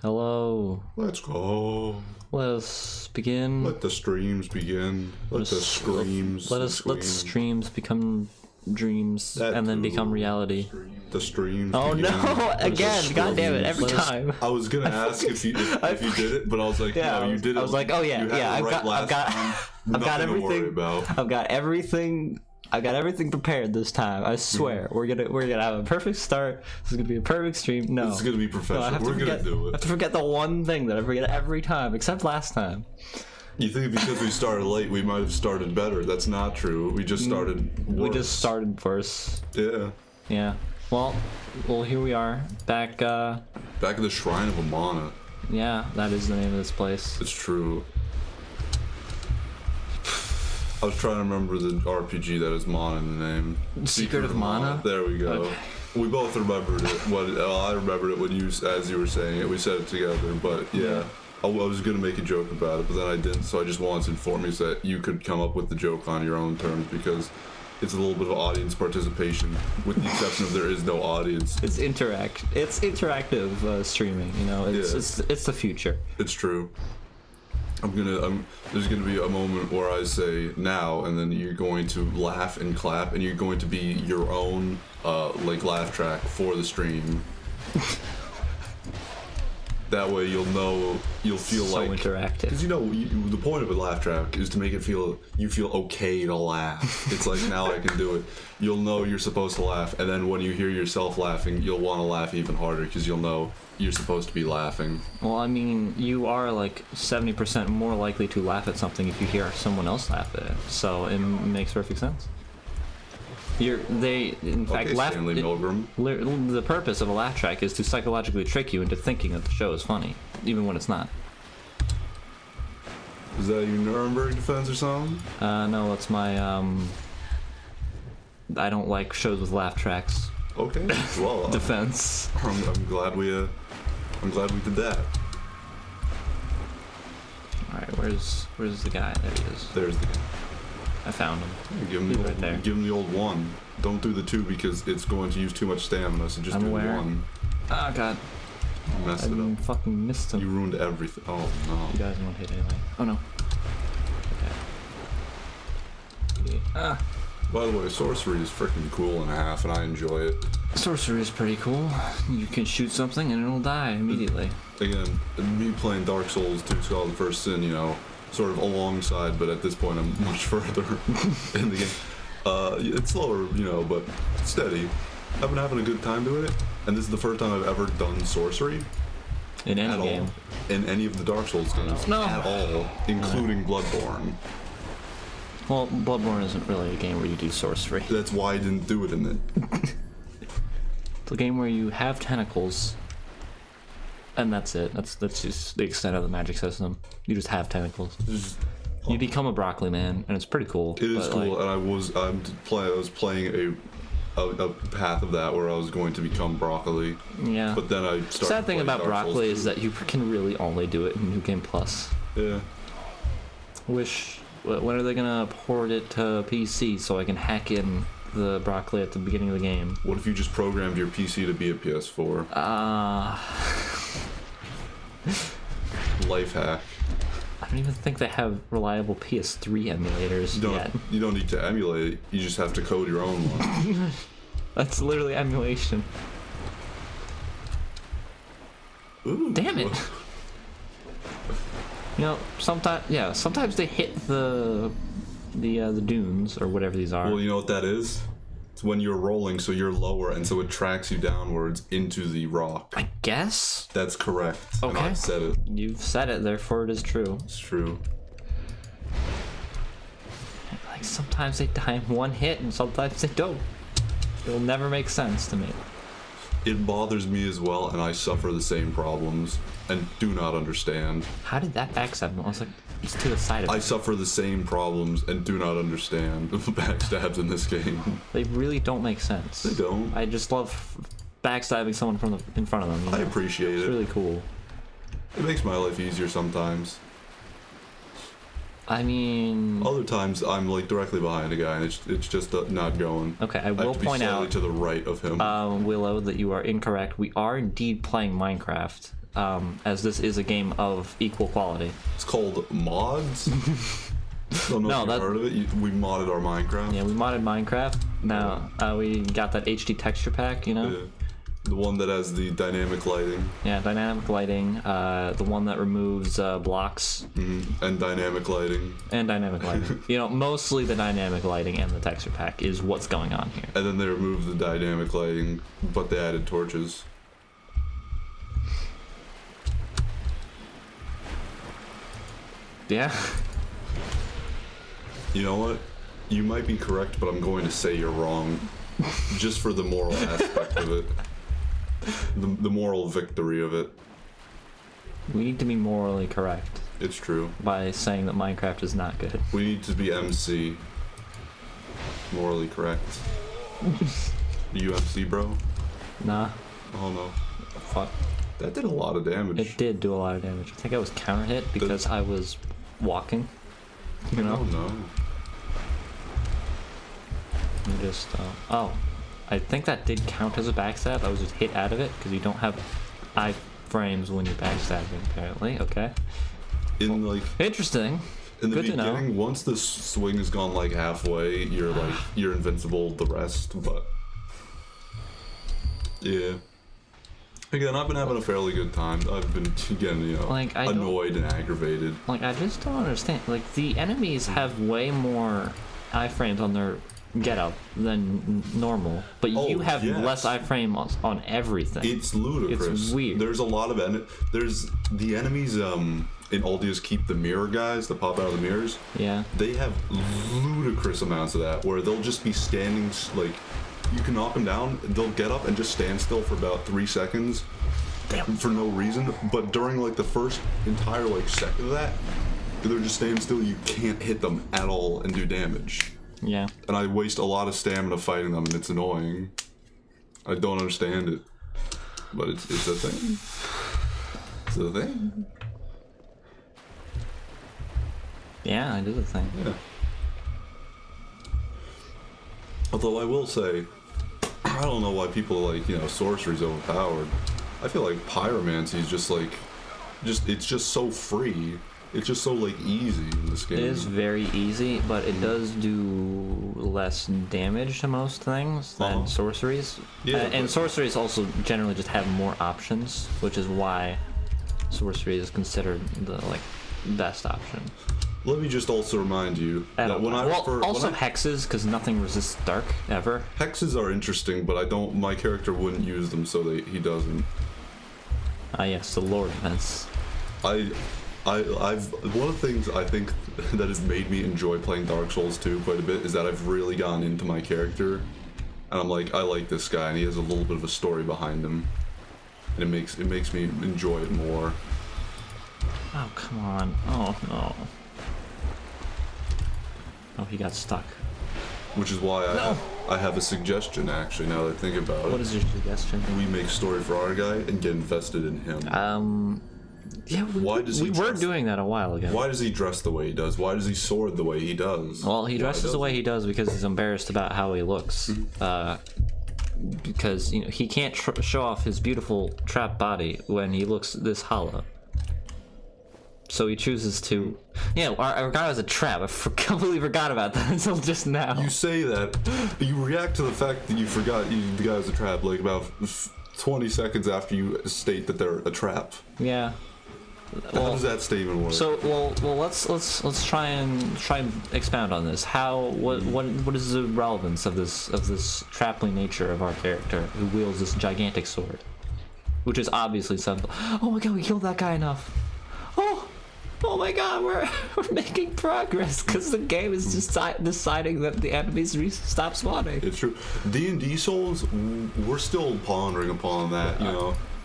Hello. Let's go. Let us begin. Let the streams begin. Let the screams. Let streams become dreams and then become reality. The streams. Oh begin. no! Again, god damn it! Every time. I was gonna ask if you did it, but I was like, no, you did it. I was like, oh yeah, yeah. I've got everything. I've got everything prepared this time. I swear, we're gonna have a perfect start. This is gonna be a perfect stream. No, this is gonna be professional. We're gonna do it. I have to forget the one thing that I forget every time, except last time. You think because we started late, we might have started better? That's not true. We just started worse. We just started worse. Yeah. Yeah. Well, here we are, back at the Shrine of Amana. Yeah, that is the name of this place. It's true. I was trying to remember the RPG that has Mana in the name. Secret of Mana? There we go. Okay. We both remembered it. I remembered it when as you were saying it. We said it together, but yeah. I was going to make a joke about it, but then I didn't, so I just wanted to inform you that you could come up with the joke on your own terms, because it's a little bit of audience participation, with the exception of there is no audience. It's interactive streaming, you know. It's the future. It's true. There's gonna be a moment where I say now, and then you're going to laugh and clap, and you're going to be your own laugh track for the stream. That way you'll feel so like interactive. Because the point of a laugh track is to make it feel okay to laugh. It's like, now I can do it. You'll know you're supposed to laugh, and then when you hear yourself laughing, you'll want to laugh even harder because you'll know you're supposed to be laughing. Well, I mean, you are like 70% more likely to laugh at something if you hear someone else laugh at it. So it makes perfect sense. In fact, Stanley Milgram. The purpose of a laugh track is to psychologically trick you into thinking that the show is funny, even when it's not. Is that your Nuremberg defense or something? No, it's my I don't like shows with laugh tracks. Okay, well, defense. I'm glad we did that. All right, where's the guy? There he is. There's the guy. I found him. Give him the old one. Don't do the two because it's going to use too much stamina, so just do the one. Oh god. You messed it up. Fucking missed him. You ruined everything. Oh no. You guys won't hit anyway. Oh no. Okay. By the way, sorcery is freaking cool and a half, and I enjoy it. Sorcery is pretty cool. You can shoot something and it'll die immediately. Again, me playing Dark Souls 2 Skull the First Sin, sort of alongside, but at this point I'm much further in the game. It's slower, but steady. I've been having a good time doing it, and this is the first time I've ever done sorcery. In any game? In any of the Dark Souls games. No. At all, including Bloodborne. Well, Bloodborne isn't really a game where you do sorcery. That's why I didn't do it in it. It's a game where you have tentacles, and that's it. That's just the extent of the magic system. You just have tentacles. You become a broccoli man, and it's pretty cool. It is cool, and I was playing a path of that where I was going to become broccoli. Yeah. But then I started. Sad thing about broccoli is that you can really only do it in New Game Plus. Yeah. When are they gonna port it to PC so I can hack in the broccoli at the beginning of the game? What if you just programmed your PC to be a PS4? Life hack. I don't even think they have reliable PS3 emulators yet. You don't need to emulate it. You just have to code your own one. That's literally emulation. Ooh. Damn it! Sometimes they hit the dunes or whatever these are. Well, you know what that is? It's when you're rolling, so you're lower, and so it tracks you downwards into the rock. I guess. That's correct. Okay. And I've said it. You've said it, therefore it is true. It's true. Like, sometimes they die in one hit, and sometimes they don't. It'll never make sense to me. It bothers me as well, and I suffer the same problems and do not understand. How did that backstab him? I was like, it's to the side of I it. suffer the same problems and do not understand the backstabs in this game. They really don't make sense. They don't. I just love backstabbing someone in front of them. I appreciate it. It's really cool. It makes my life easier sometimes. I mean, other times I'm like directly behind a guy and it's just not going. Okay, I will point out to the right of him. Willow, that you are incorrect. We are indeed playing Minecraft. as this is a game of equal quality. It's called mods. Don't know if you've heard of it. We modded our Minecraft. Yeah, we modded Minecraft. Now we got that HD texture pack, you know. Yeah. The one that has the dynamic lighting. Yeah, dynamic lighting. The one that removes blocks. And dynamic lighting. And dynamic lighting. You know, mostly the dynamic lighting and the texture pack is what's going on here. And then they removed the dynamic lighting, but they added torches. Yeah. You know what? You might be correct, but I'm going to say you're wrong. Just for the moral aspect of it. The moral victory of it. We need to be morally correct. It's true. By saying that Minecraft is not good. We need to be MC. Morally correct. You MC, bro? Nah. Oh no. Fuck. That did a lot of damage. It did do a lot of damage. I think I was counter hit because I was walking. You know? Oh no. You just, oh. I think that did count as a backstab. I was just hit out of it because you don't have iframes when you're backstabbing, apparently. Okay. Interesting. In the Good to know. beginning, once the swing has gone like halfway, you're invincible the rest, but yeah. Again, I've been having a fairly good time. I've been getting, annoyed and aggravated. Like, I just don't understand. Like, the enemies have way more iframes on their get-up than normal, but you have less iframe on everything. It's ludicrous. It's weird. There's a lot of there's the enemies in Aldia's Keep the Mirror guys that pop out of the mirrors. Yeah. They have ludicrous amounts of that where they'll just be standing, like, you can knock them down, they'll get up and just stand still for about 3 seconds. Damn. For no reason, but during like the first entire like second of that, they're just standing still, you can't hit them at all and do damage. Yeah. And I waste a lot of stamina fighting them, and it's annoying. I don't understand it. But it's a thing. It's a thing. Yeah, it is a thing. Yeah. Although I will say, I don't know why people are like, sorcery's overpowered. I feel like pyromancy is it's just so free. It's just so, like, easy in this game. It is very easy, but it does do less damage to most things than sorceries. Yeah, and sorceries also generally just have more options, which is why sorcery is considered the, best option. Let me just also remind you that when hexes, because nothing resists dark, ever. Hexes are interesting, but my character wouldn't use them, so he doesn't. Ah, yes, the lore defense. I've one of the things I think that has made me enjoy playing Dark Souls 2 quite a bit is that I've really gone into my character, and I'm like, I like this guy, and he has a little bit of a story behind him, and it makes me enjoy it more. Oh, come on! Oh no! Oh, he got stuck. Which is why I have a suggestion, actually, now that I think about it. What is your suggestion? We make story for our guy and get invested in him. Yeah, we were doing that a while ago. Why does he dress the way he does? Why does he sword the way he does? Well, he dresses the way he does because he's embarrassed about how he looks. Because, he can't show off his beautiful trap body when he looks this hollow. So he chooses to... Yeah, our guy was a trap. I completely forgot about that until just now. You say that, you react to the fact that you forgot the guy was a trap, like, about 20 seconds after you state that they're a trap. Yeah. How does that statement work? So, well, let's try and expound on this. What is the relevance of this trapling nature of our character who wields this gigantic sword, which is obviously something. Oh my god, we killed that guy enough. Oh my god, we're making progress because the game is just deciding that the enemies stop spawning. It's true. D&D Souls, we're still pondering upon that.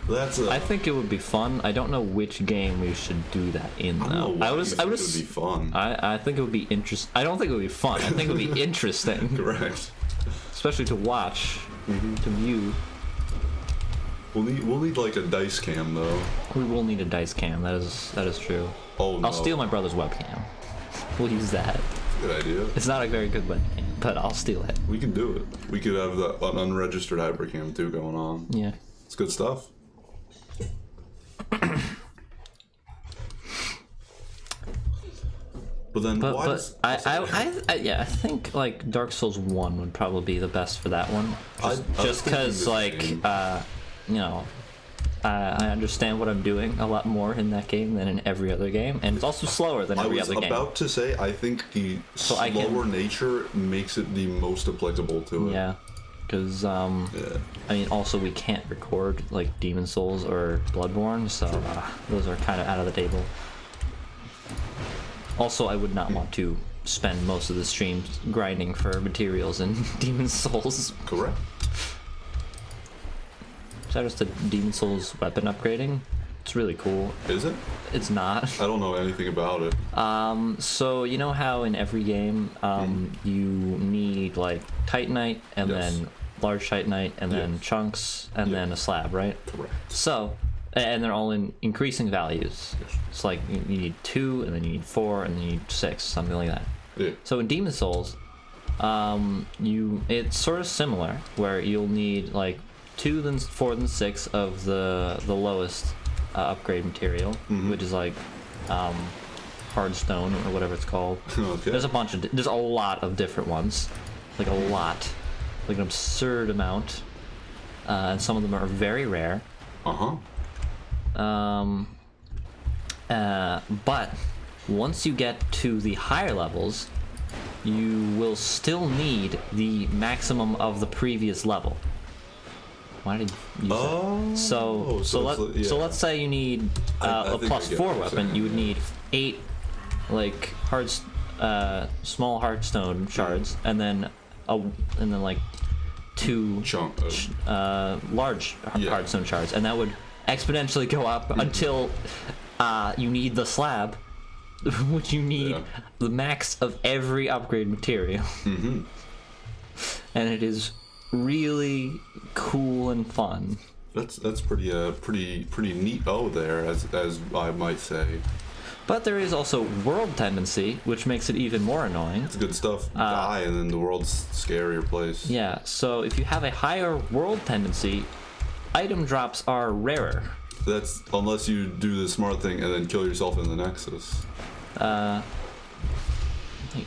I think it would be fun. I don't know which game we should do that in though. I would. It would be fun. I think it would be interesting. I don't think it would be fun. I think it would be interesting. Correct. Especially to watch, to view. We'll need like a dice cam though. We will need a dice cam. That is true. Oh no. I'll steal my brother's webcam. We'll use that. Good idea. It's not a very good webcam, but I'll steal it. We can do it. We could have an unregistered hypercam too going on. Yeah. It's good stuff. But then, why But does... I think like Dark Souls 1 would probably be the best for that one. Just because like you know, I understand what I'm doing a lot more in that game than in every other game, and it's also slower than every other game. I was about to say, I think the slower nature makes it the most applicable to it. Yeah, because I mean, also we can't record like Demon Souls or Bloodborne, so those are kind of out of the table. Also, I would not want to spend most of the stream grinding for materials in Demon Souls. Correct. Shout out to Demon Souls weapon upgrading. It's really cool. Is it? It's not. I don't know anything about it. So you know how in every game, you need like Titanite and then large Titanite and then chunks and then a slab, right? Correct. So, and they're all in increasing values. Yes. It's like you need 2 and then you need 4 and then you need 6, something like that. Yeah. So in Demon Souls, it's sort of similar where you'll need like 2 then 4 then 6 of the lowest upgrade material, which is like hard stone or whatever it's called. Okay. There's a lot of different ones, like an absurd amount, and some of them are very rare. But once you get to the higher levels, you will still need the maximum of the previous level. Why did you use that? So let's say you need a +4 weapon. You would need 8 like small hardstone shards, and then like 2 large hardstone shards, and that would exponentially go up until you need the slab, which you need the max of every upgrade material. And it is really cool and fun. That's pretty neat there, as I might say. But there is also world tendency, which makes it even more annoying. It's good stuff. Die and then the world's a scarier place. Yeah, so if you have a higher world tendency, item drops are rarer. That's unless you do the smart thing and then kill yourself in the Nexus.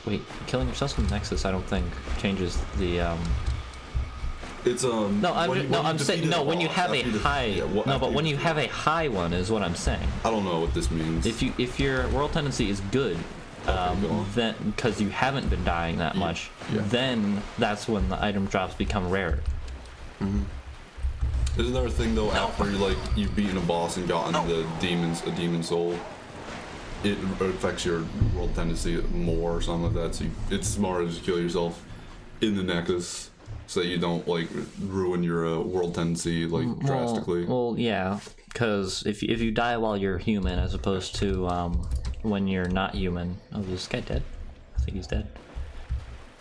Wait, killing yourself in the Nexus I don't think changes the It's when you have a high when you have a high one is what I'm saying. I don't know what this means. If your world tendency is good, then because you haven't been dying that much, then that's when the item drops become rarer. Isn't there a thing though after you've beaten a boss and gotten a demon soul, it affects your world tendency more or something like that? So it's smarter to kill yourself in the Nexus so that you don't ruin your world tendency drastically. Well, yeah, because if you die while you're human as opposed to when you're not human. Oh, is this guy dead? I think he's dead.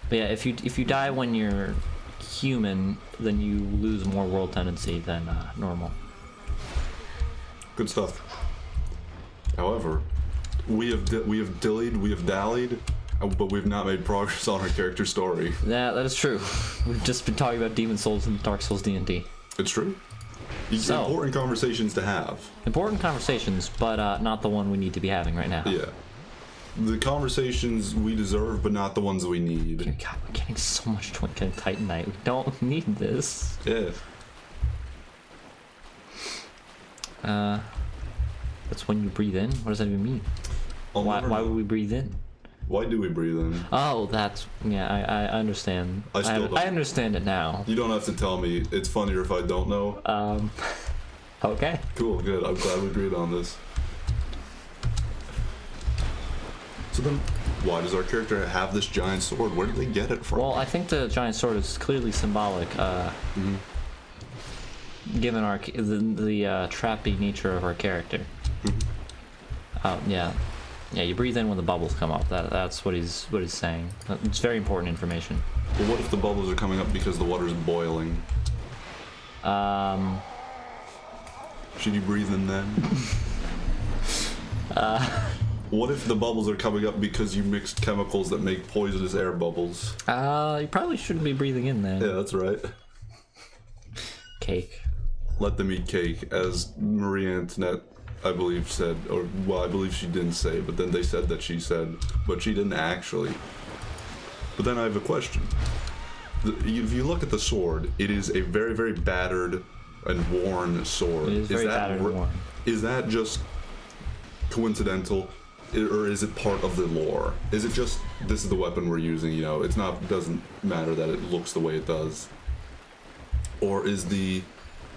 But yeah, if you die when you're human, then you lose more world tendency than normal. Good stuff. However, we have dallied, but we've not made progress on our character story. Yeah, that is true. We've just been talking about Demon Souls and Dark Souls D&D. It's true. Important conversations to have. Important conversations, but not the one we need to be having right now. Yeah. The conversations we deserve, but not the ones we need. God, we're getting so much Titanite. We don't need this. Yeah. That's when you breathe in? What does that even mean? Why would we breathe in? Why do we breathe in? Oh, that's... Yeah, I understand. I understand it now. You don't have to tell me. It's funnier if I don't know. Okay. Cool, good. I'm glad we agreed on this. So then, why does our character have this giant sword? Where did they get it from? Well, I think the giant sword is clearly symbolic, given the trappy nature of our character. Yeah, you breathe in when the bubbles come up. That's what he's saying. It's very important information. Well, what if the bubbles are coming up because the water's boiling? Should you breathe in then? What if the bubbles are coming up because you mixed chemicals that make poisonous air bubbles? You probably shouldn't be breathing in then. Yeah, that's right. Cake. Let them eat cake, as Marie Antoinette I believe, said, or well, I believe she didn't say, but then they said that she said, but she didn't actually. But then I have a question. If you look at the sword, it is a very, very battered and worn sword. It is very battered and worn. Is that just coincidental, or is it part of the lore? Is it just, this is the weapon we're using, you know, doesn't matter that it looks the way it does? Or is the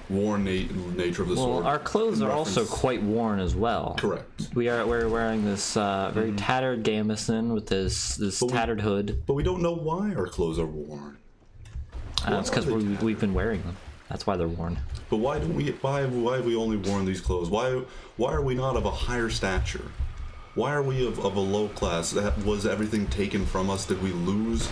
worn nature of the sword... Well, our clothes are also quite worn as well. Correct. We're wearing this very tattered gambeson with this tattered hood. But we don't know why our clothes are worn. It's because we've been wearing them. That's why they're worn. But why have we only worn these clothes? Why are we not of a higher stature? Why are we of a low class? Was everything taken from us? Did we lose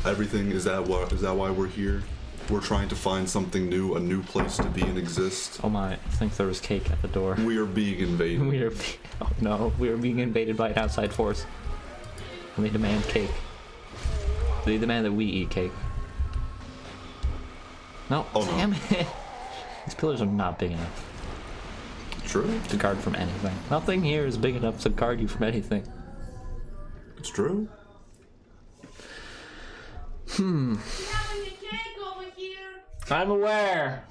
everything? Is that why we're here? We're trying to find something new, a new place to be and exist. Oh my! I think there was cake at the door. We are being invaded. Oh no! We are being invaded by an outside force. And they demand cake. They demand that we eat cake. No, oh, damn no. it. These pillars are not big enough. True. To guard from anything. Nothing here is big enough to guard you from anything. It's true. I'm aware.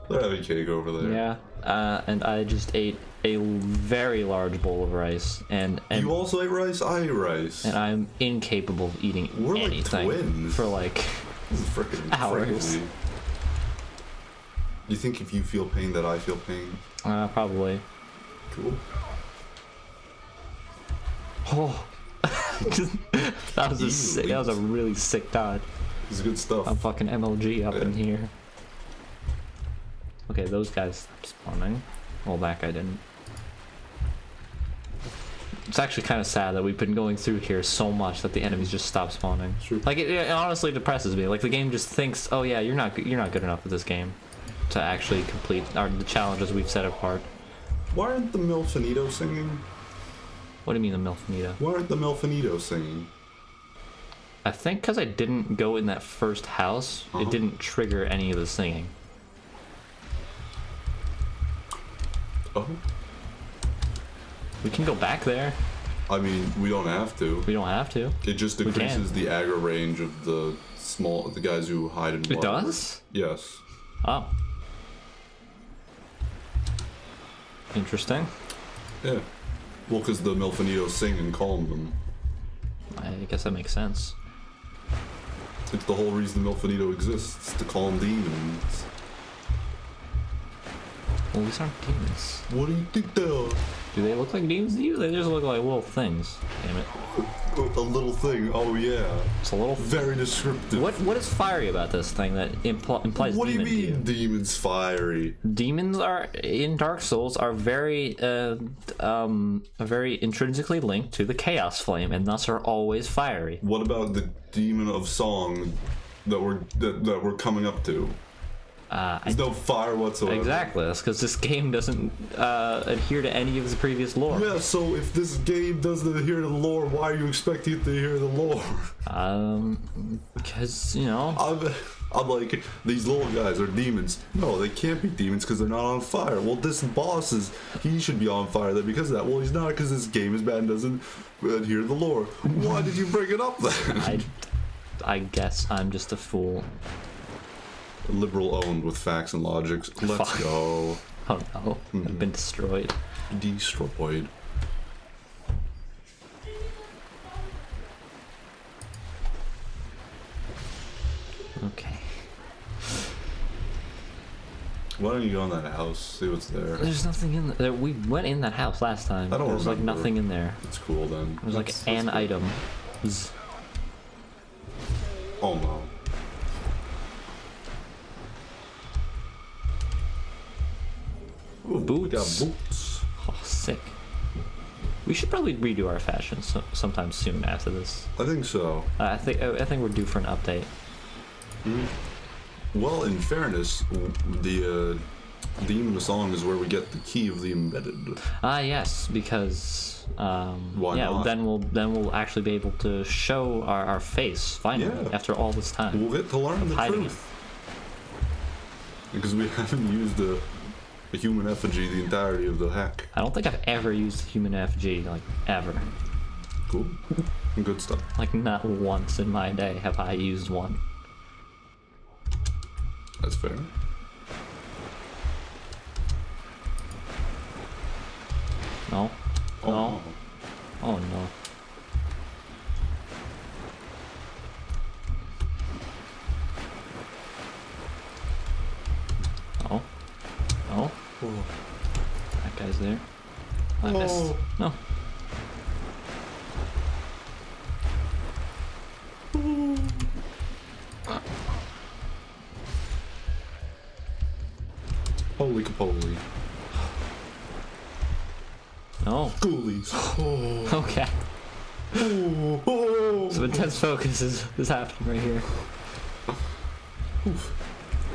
They're having cake over there. Yeah, and I just ate a very large bowl of rice, and you also ate rice? I ate rice. And I'm incapable of eating anything like twins. For like freaking hours. Crazy. You think if you feel pain that I feel pain? Probably. Cool. Oh, that was a really sick dodge. It's good stuff. I'm fucking MLG up in here. Okay, those guys stopped spawning. Well, that guy didn't. It's actually kind of sad that we've been going through here so much that the enemies just stop spawning. Sure. Like it honestly depresses me. Like the game just thinks, oh yeah, you're not good enough at this game to actually complete the challenges we've set apart. Why aren't the Milfinito singing? What do you mean the Milfinito? Why aren't the Milfinito singing? I think because I didn't go in that first house, it didn't trigger any of the singing. Oh. We can go back there. I mean, we don't have to. We don't have to. It just decreases the aggro range of the guys who hide in water. It does? Yes. Oh. Interesting. Yeah. Well, because the Milfinitos sing and calm them. I guess that makes sense. It's the whole reason the Milfinito exists, to calm demons. Well, these aren't demons. What do you think they are? Do they look like demons to you? They just look like little things. Damn it. A little thing. Oh yeah. It's a little. Very descriptive. What is fiery about this thing that implies? What do you demon mean, to you? demons fiery? Demons are in Dark Souls are very intrinsically linked to the Chaos Flame, and thus are always fiery. What about the demon of song that we're coming up to? There's no fire whatsoever. Exactly. That's because this game doesn't adhere to any of the previous lore. Yeah. So if this game doesn't adhere to the lore, why are you expecting it to adhere to the lore? Because you know. I'm like, these little guys are demons. No, they can't be demons because they're not on fire. Well, this boss he should be on fire then because of that. Well, he's not because this game is bad and doesn't adhere to the lore. Why did you bring it up then? I guess I'm just a fool. Liberal owned with facts and logics. Let's Fuck. go. Oh no, I've been destroyed. Destroyed. Okay. Why don't you go in that house? See what's there. There's nothing in there. We went in that house last time. I don't There's like remember. nothing in there. It's cool then. There's like That's an cool. item. Oh no. Ooh, we got Boots. boots. Oh, sick. We should probably redo our fashion sometime soon after this. I think so. I think we're due for an update. Well, in fairness, the Demon of Song is where we get the key of the embedded. Ah, yes, because Why yeah, not? then we'll actually be able to show our face finally Yeah. after all this time. We'll get to learn the Hiding truth. Because we haven't used a human effigy the entirety of the hack. I don't think I've ever used human FG, like, ever. Cool. Good stuff. Like, not once in my day have I used one. That's fair. No. Oh, No. Oh, no. Oh. Oh. oh. That guy's there. I missed. No. Holy capoly. No. Ghoulies. Oh. Okay. Oh. Oh. Some intense focus is happening right here. Oof.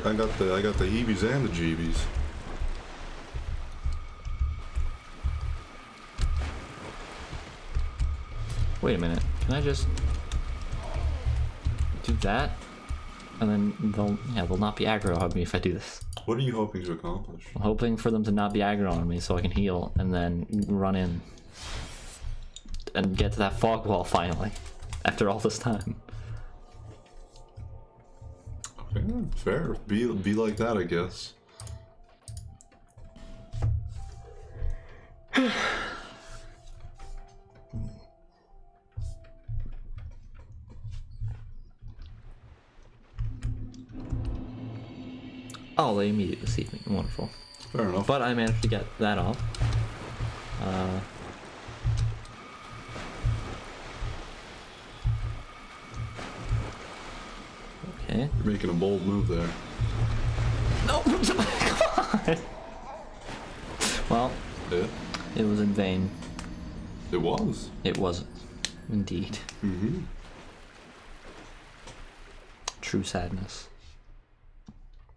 I got the heebies and the jeebies. Wait a minute. Can I just do that? And then they'll not be aggro on me if I do this. What are you hoping to accomplish? I'm hoping for them to not be aggro on me so I can heal and then run in and get to that fog wall finally after all this time. Okay, fair. Be like that, I guess. Oh, they immediately see me. Wonderful. Fair enough. But I managed to get that off. Okay. You're making a bold move there. No! Come on! Well, Yeah, it was in vain. it was. It wasn't. Indeed. Mm-hmm. True sadness.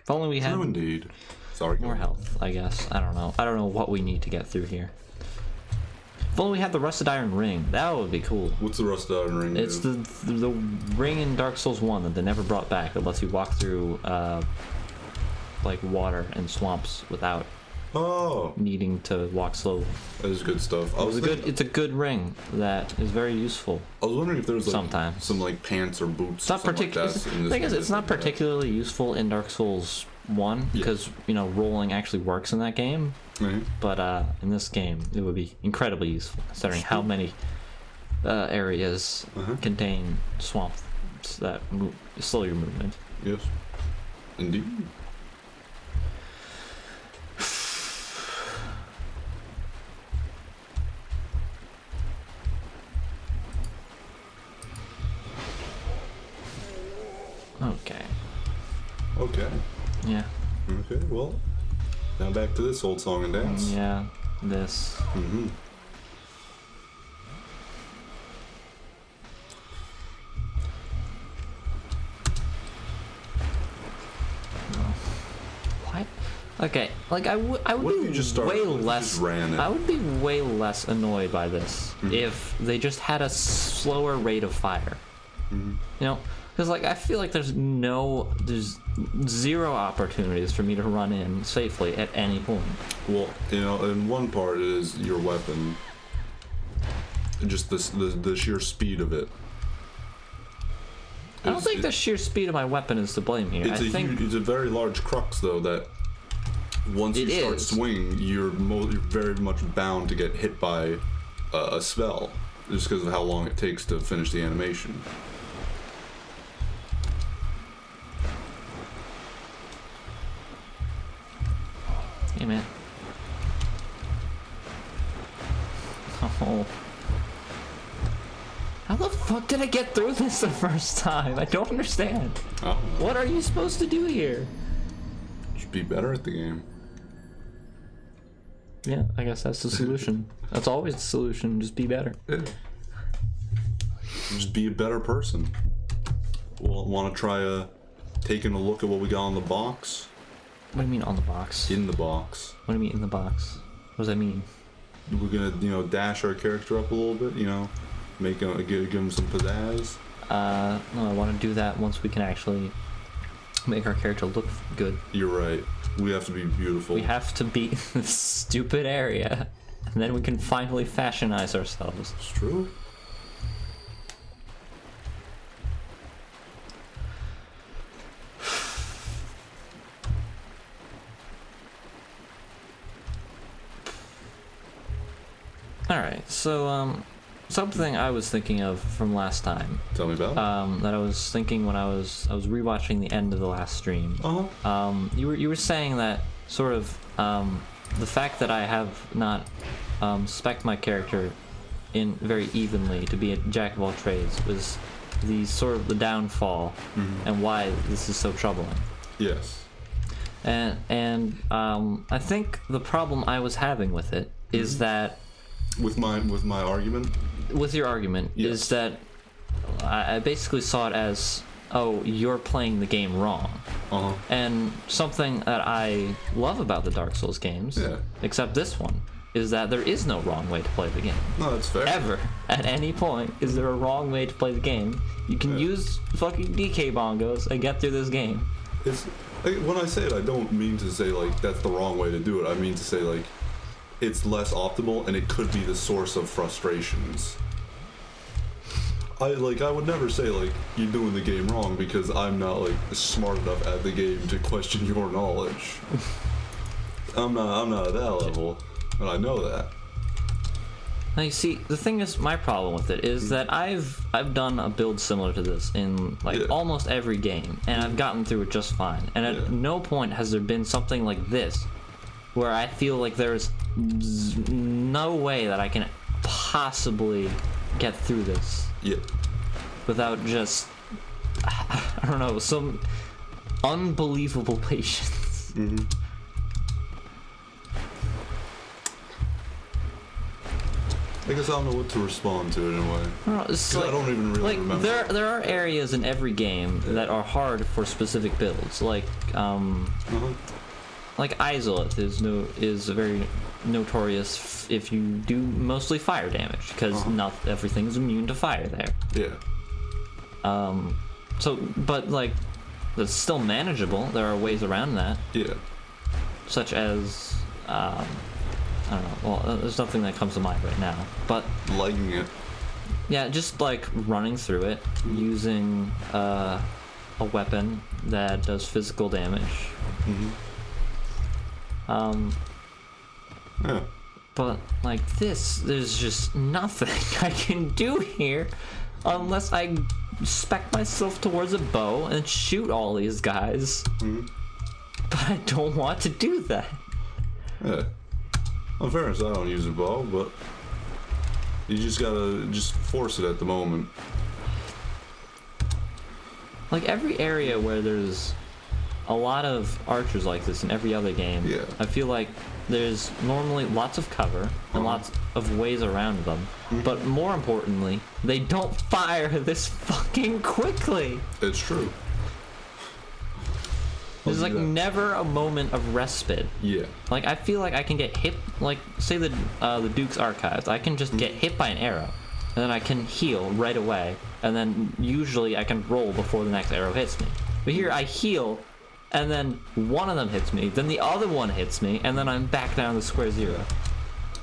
If only we had True indeed. Sorry. more health, I guess. I don't know. I don't know what we need to get through here. If only we had the Rusted Iron Ring. That would be cool. What's the rust out ring? It's do? the ring in Dark Souls 1 that they never brought back that lets you walk through like water and swamps without Oh, needing to walk slowly. that is good stuff. It's a good ring that is very useful. I was wondering if there was like Sometimes. some like pants or boots. It's not particularly. The thing is, it's not particularly useful in Dark Souls 1 because rolling actually works in that game. Mm-hmm. But in this game, it would be incredibly useful considering how many areas contain swamps that slow your movement. Yes, indeed. Okay. Okay. Yeah. Okay. Well, now back to this old song and dance. Yeah. This. Mm-hmm. What? Okay. Like I would What if be you just started- way what if you less. just ran it? I would be way less annoyed by this if they just had a slower rate of fire. You know, because like I feel like there's zero opportunities for me to run in safely at any point. Well, and one part is your weapon. Just the sheer speed of it. I don't think the sheer speed of my weapon is to blame here. It's it's a very large crux though that once you start swinging, you're very much bound to get hit by a spell just because of how long it takes to finish the animation. Hey man. Oh. How the fuck did I get through this the first time? I don't understand. Oh, What are you supposed to do here? just be better at the game. Yeah, I guess that's the solution. That's always the solution. Just be better. Yeah. Just be a better person. Want to try taking a look at what we got on the box? What do you mean on the box? In the box. What do you mean in the box? What does that mean? We're gonna, dash our character up a little bit, make him, give him some pizzazz. No, I want to do that once we can actually make our character look good. You're right. We have to be beautiful. We have to beat this stupid area, and then we can finally fashionize ourselves. It's true. Alright, so, something I was thinking of from last time. Tell me about it. That I was thinking when I was rewatching the end of the last stream. Uh-huh. You were saying that sort of, the fact that I have not, spec'd my character in very evenly to be a jack of all trades was the sort of the downfall and why this is so troubling. Yes. And I think the problem I was having with it is that With my argument? with your argument is that I basically saw it as, oh, you're playing the game wrong. Uh-huh. And something that I love about the Dark Souls games, except this one, is that there is no wrong way to play the game. No, that's fair. Ever. At any point, is there a wrong way to play the game? You can use fucking DK bongos and get through this game. It's, when I say it, I don't mean to say, like, that's the wrong way to do it. I mean to say, like, it's less optimal and it could be the source of frustrations. I would never say, like, you're doing the game wrong because I'm not, like, smart enough at the game to question your knowledge. I'm not at that level, and I know that. Now you see, the thing is, my problem with it is that I've done a build similar to this in almost every game, and I've gotten through it just fine. And at no point has there been something like this, where I feel like there's no way that I can possibly get through this. Yeah. Without just, I don't know, some unbelievable patience. I guess I don't know what to respond to it in a way. I don't even really remember. There are areas in every game that are hard for specific builds, like Izolith is very notorious if you do mostly fire damage, because not everything's immune to fire there. Yeah. But like, it's still manageable. There are ways around that. Yeah. Such as, I don't know. Well, there's nothing that comes to mind right now. But liking it. Yeah, just like running through it, using a weapon that does physical damage. Yeah. But like this, there's just nothing I can do here unless I spec myself towards a bow and shoot all these guys. But I don't want to do that. Yeah. In fairness, I don't use a bow, but you just gotta force it at the moment. Like every area where there's a lot of archers like this in every other game, I feel like there's normally lots of cover and lots of ways around them. But more importantly, they don't fire this fucking quickly. It's true. There's like never a moment of respite. Yeah. Like I feel like I can get hit, like say the Duke's Archives, I can just get hit by an arrow, and then I can heal right away, and then usually I can roll before the next arrow hits me. But here I heal, and then one of them hits me, then the other one hits me, and then I'm back down to square zero.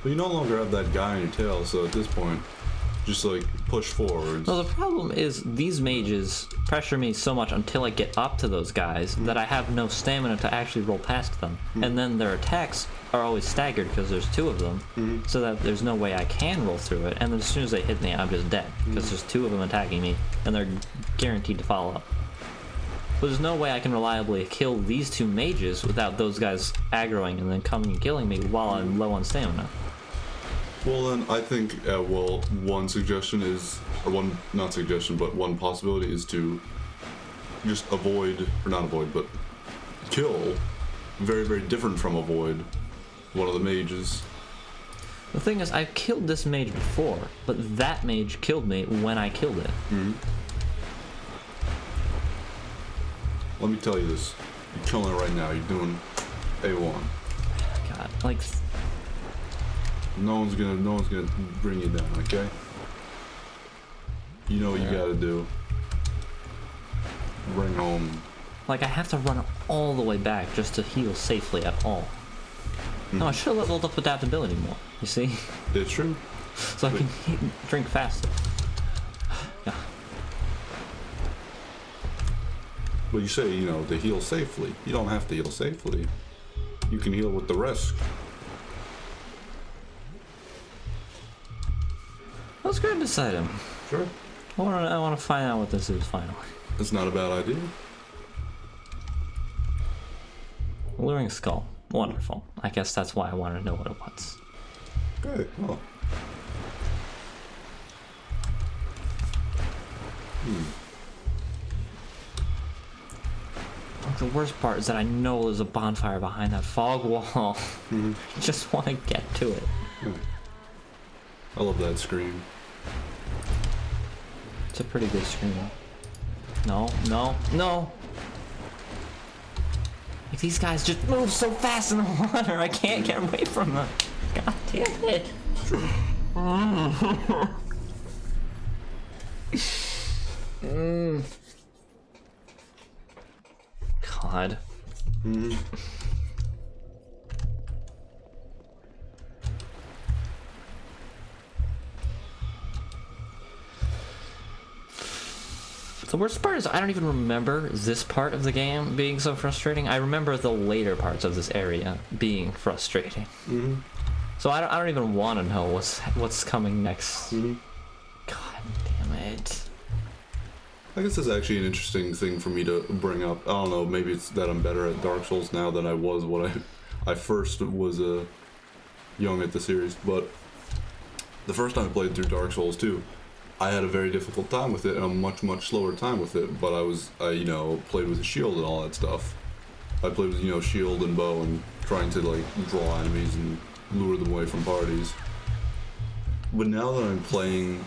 But you no longer have that guy on your tail, so at this point, just like push forwards. Well, the problem is these mages pressure me so much until I get up to those guys that I have no stamina to actually roll past them. And then their attacks are always staggered because there's two of them, so that there's no way I can roll through it. And then as soon as they hit me, I'm just dead because there's two of them attacking me, and they're guaranteed to follow up. But there's no way I can reliably kill these two mages without those guys aggroing and then coming and killing me while I'm low on stamina. Well, then I think, one suggestion is, or one, not suggestion, but one possibility is to just avoid, or not avoid, but kill, very, very different from avoid, one of the mages. The thing is, I've killed this mage before, but that mage killed me when I killed it. Let me tell you this. You're killing it right now. You're doing A1. God, like... No one's gonna bring you down, okay? You know what you gotta do. Bring home Like, I have to run all the way back just to heal safely at all. No, I should have leveled up adaptability more, you see? It's true. So I can drink faster. Yeah. But you say, you know, to heal safely. You don't have to heal safely. You can heal with the risk. Let's grab this item. Sure. I want to find out what this is finally. It's not a bad idea. Alluring skull. Wonderful. I guess that's why I wanted to know what it was. Okay, well. The worst part is that I know there's a bonfire behind that fog wall. I just want to get to it. I love that scream. It's a pretty good scream. No, no, no! Like, these guys just move so fast in the water, I can't get away from them. God damn it. God. The worst part is I don't even remember this part of the game being so frustrating. I remember the later parts of this area being frustrating. So I don't even want to know what's coming next. God damn it. I guess that's actually an interesting thing for me to bring up. I don't know, maybe it's that I'm better at Dark Souls now than I was when I first was young at the series, but the first time I played through Dark Souls 2, I had a very difficult time with it and a much slower time with it, but I you know, played with a shield and all that stuff. I played with, you know, shield and bow and trying to like draw enemies and lure them away from parties. But now that I'm playing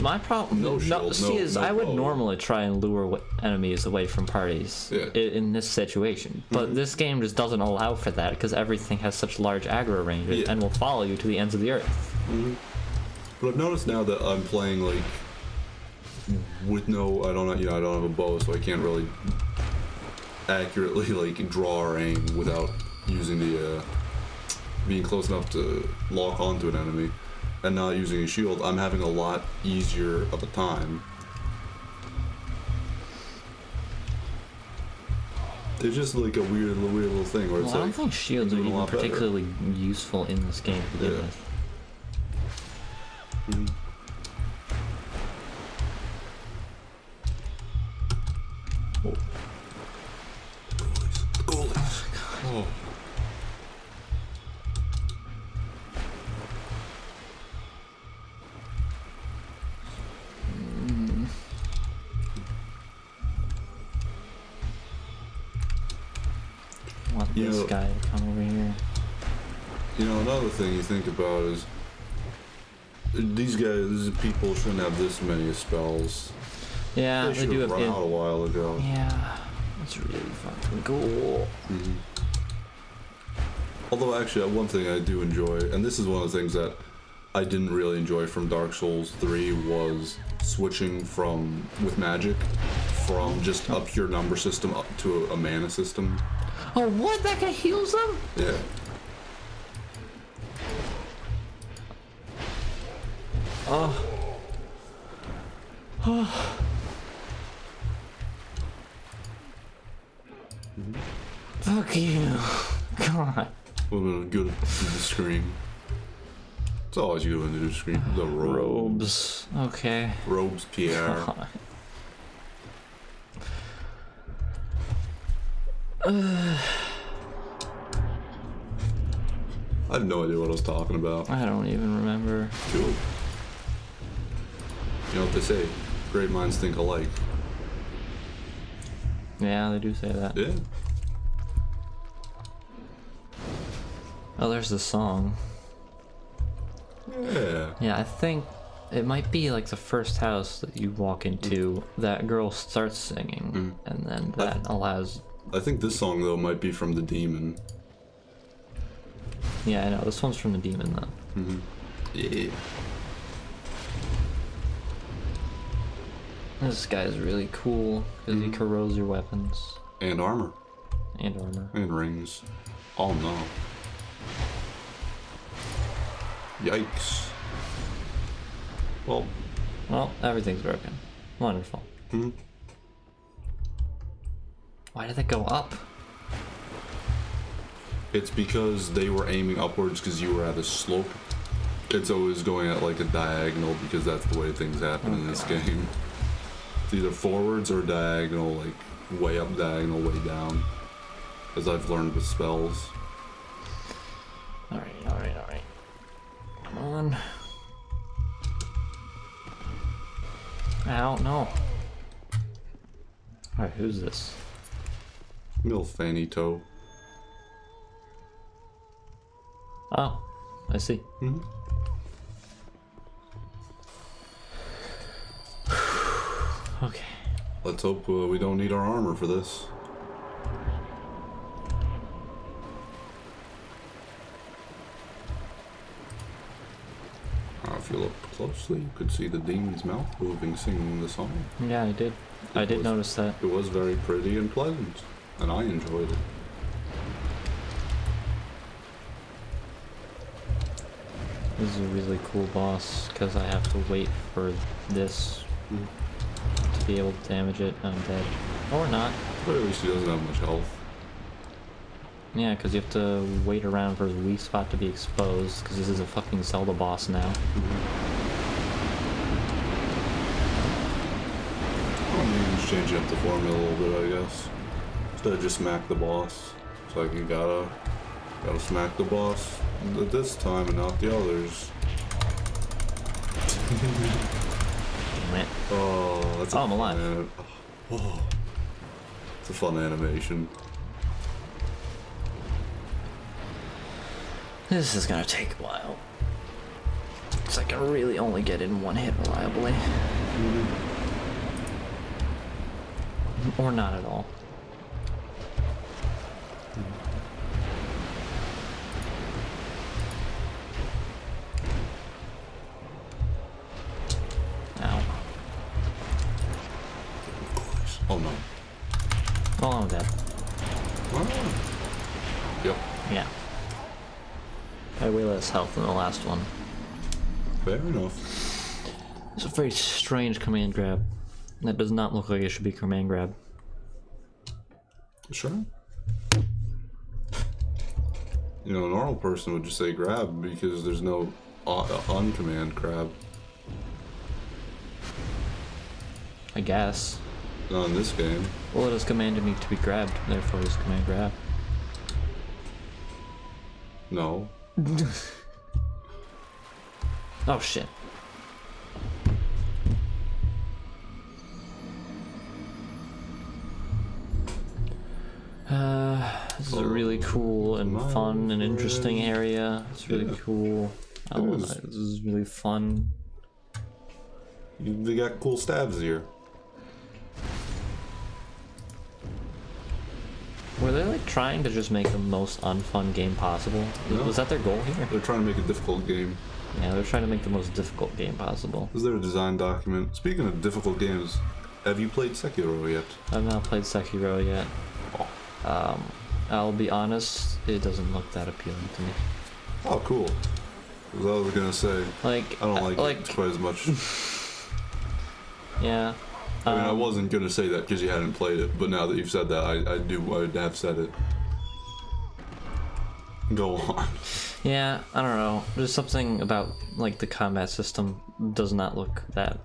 my problem, I would normally try and lure enemies away from parties in this situation, but this game just doesn't allow for that because everything has such large aggro ranges and will follow you to the ends of the earth. But I've noticed now that I'm playing like with I don't have a bow, so I can't really accurately like draw or aim without using the being close enough to lock onto an enemy. And not using a shield, I'm having a lot easier of a time. It's just like a weird little thing where it's I like... don't think shields are even particularly useful in this game to begin with. Oh. The goalies. Oh. This guy to come over here. You know, another thing you think about is these people shouldn't have this many spells. Yeah, they do have run out a while ago. Yeah, that's really fucking cool. Although actually, one thing I do enjoy, and this is one of the things that I didn't really enjoy from Dark Souls 3, was switching with magic from just a pure number system up to a mana system. Oh, what? That guy heals them? Yeah. Fuck you. God. We're good at the scream. It's always good when they do scream. The Robes. Okay. Robes, Pierre. God. I have no idea what I was talking about. I don't even remember. Cool. You know what they say? Great minds think alike. Yeah, they do say that. Yeah. Oh, there's the song. Yeah. Yeah, I think it might be like the first house that you walk into, that girl starts singing, and then that allows... I think this song, though, might be from The Demon. Yeah, I know. This one's from The Demon, though. Yeah. This guy is really cool, because he corrodes your weapons. And armor. And armor. And rings. Oh no. Yikes. Well, everything's broken. Wonderful. hmm. Why did that go up? It's because they were aiming upwards because you were at a slope. It's always going at like a diagonal because that's the way things happen in this game. It's either forwards or diagonal, like way up diagonal, way down. As I've learned with spells. Alright. Come on. Ow, no. Alright, who's this? Little fanny toe. Oh, I see. Mm-hmm. Okay. Let's hope we don't need our armor for this. If you look closely, you could see the demon's mouth moving, singing the song. Yeah, I did. I did notice that. It was very pretty and pleasant, and I enjoyed it. This is a really cool boss because I have to wait for this to be able to damage it. I'm dead. Or not. But at least he doesn't have much health. Yeah, because you have to wait around for his weak spot to be exposed because this is a fucking Zelda boss now. I mean, just changing up the formula a little bit, I guess. Instead of just smack the boss. It's like you gotta smack the boss at this time and not the others. Damn it. Oh, that's a I'm alive. Oh, it's a fun animation. This is gonna take a while. Because I can really only get in one hit reliably. Or not at all. Ow. Oh no. Oh, I'm dead. Oh. Yep. Yeah. I had way less health than the last one. Fair enough. It's a very strange command grab. That does not look like it should be command grab. Sure. You know, a normal person would just say grab because there's no on-command grab. I guess. Not in this game. Well, it is commanded me to be grabbed, therefore it is command grab. No. Oh shit. This is a really cool and fun and interesting area. It's really cool. I love it. This is really fun. They got cool stabs here. Were they like trying to just make the most unfun game possible? No. Was that their goal here? They're trying to make a difficult game. Yeah, they're trying to make the most difficult game possible. Is there a design document? Speaking of difficult games, have you played Sekiro yet? I've not played Sekiro yet. Oh. I'll be honest, it doesn't look that appealing to me. Oh, cool. 'Cause I was gonna say, Like, I don't like it quite as much. Yeah. I mean, I wasn't gonna say that because you hadn't played it, but now that you've said that, I have said it. Go on. Yeah, I don't know. There's something about like the combat system does not look that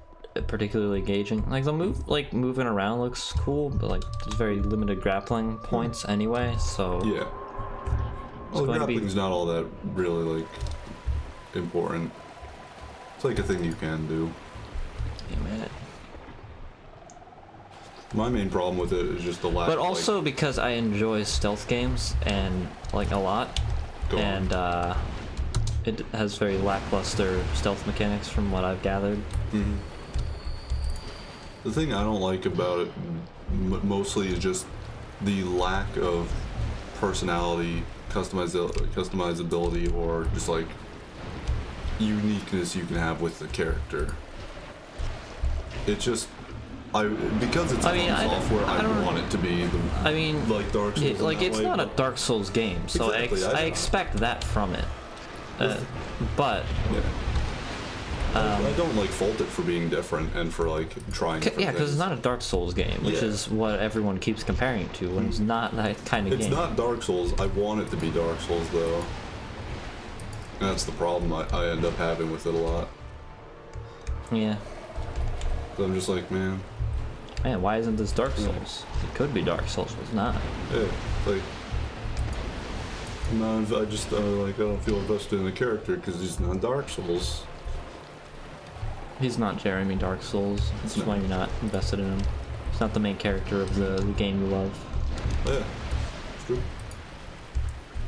particularly engaging. Like the moving around looks cool, but like there's very limited grappling points anyway. So Yeah. Well, grappling's not all that really like important. It's like a thing you can do. Damn it. My main problem with it is just the lack. But also because I enjoy stealth games and like a lot, and it has very lackluster stealth mechanics from what I've gathered. Mm-hmm. The thing I don't like about it mostly is just the lack of personality, customizability, or just like uniqueness you can have with the character. It just Because it's software, I don't want it to be like Dark Souls. Like it's not a Dark Souls game, so Exactly, I expect that from it. But I don't like fault it for being different and for like trying. Yeah, because it's not a Dark Souls game, which is what everyone keeps comparing it to when it's not that kind of game. It's not Dark Souls. I want it to be Dark Souls though. And that's the problem I end up having with it a lot. Yeah. So I'm just like, man, why isn't this Dark Souls? It could be Dark Souls, but it's not. Yeah, like, no, I just like I don't feel invested in the character because he's not Dark Souls. He's not Jeremy Dark Souls. That's why you're not invested in him. He's not the main character of the game you love. Yeah, it's true.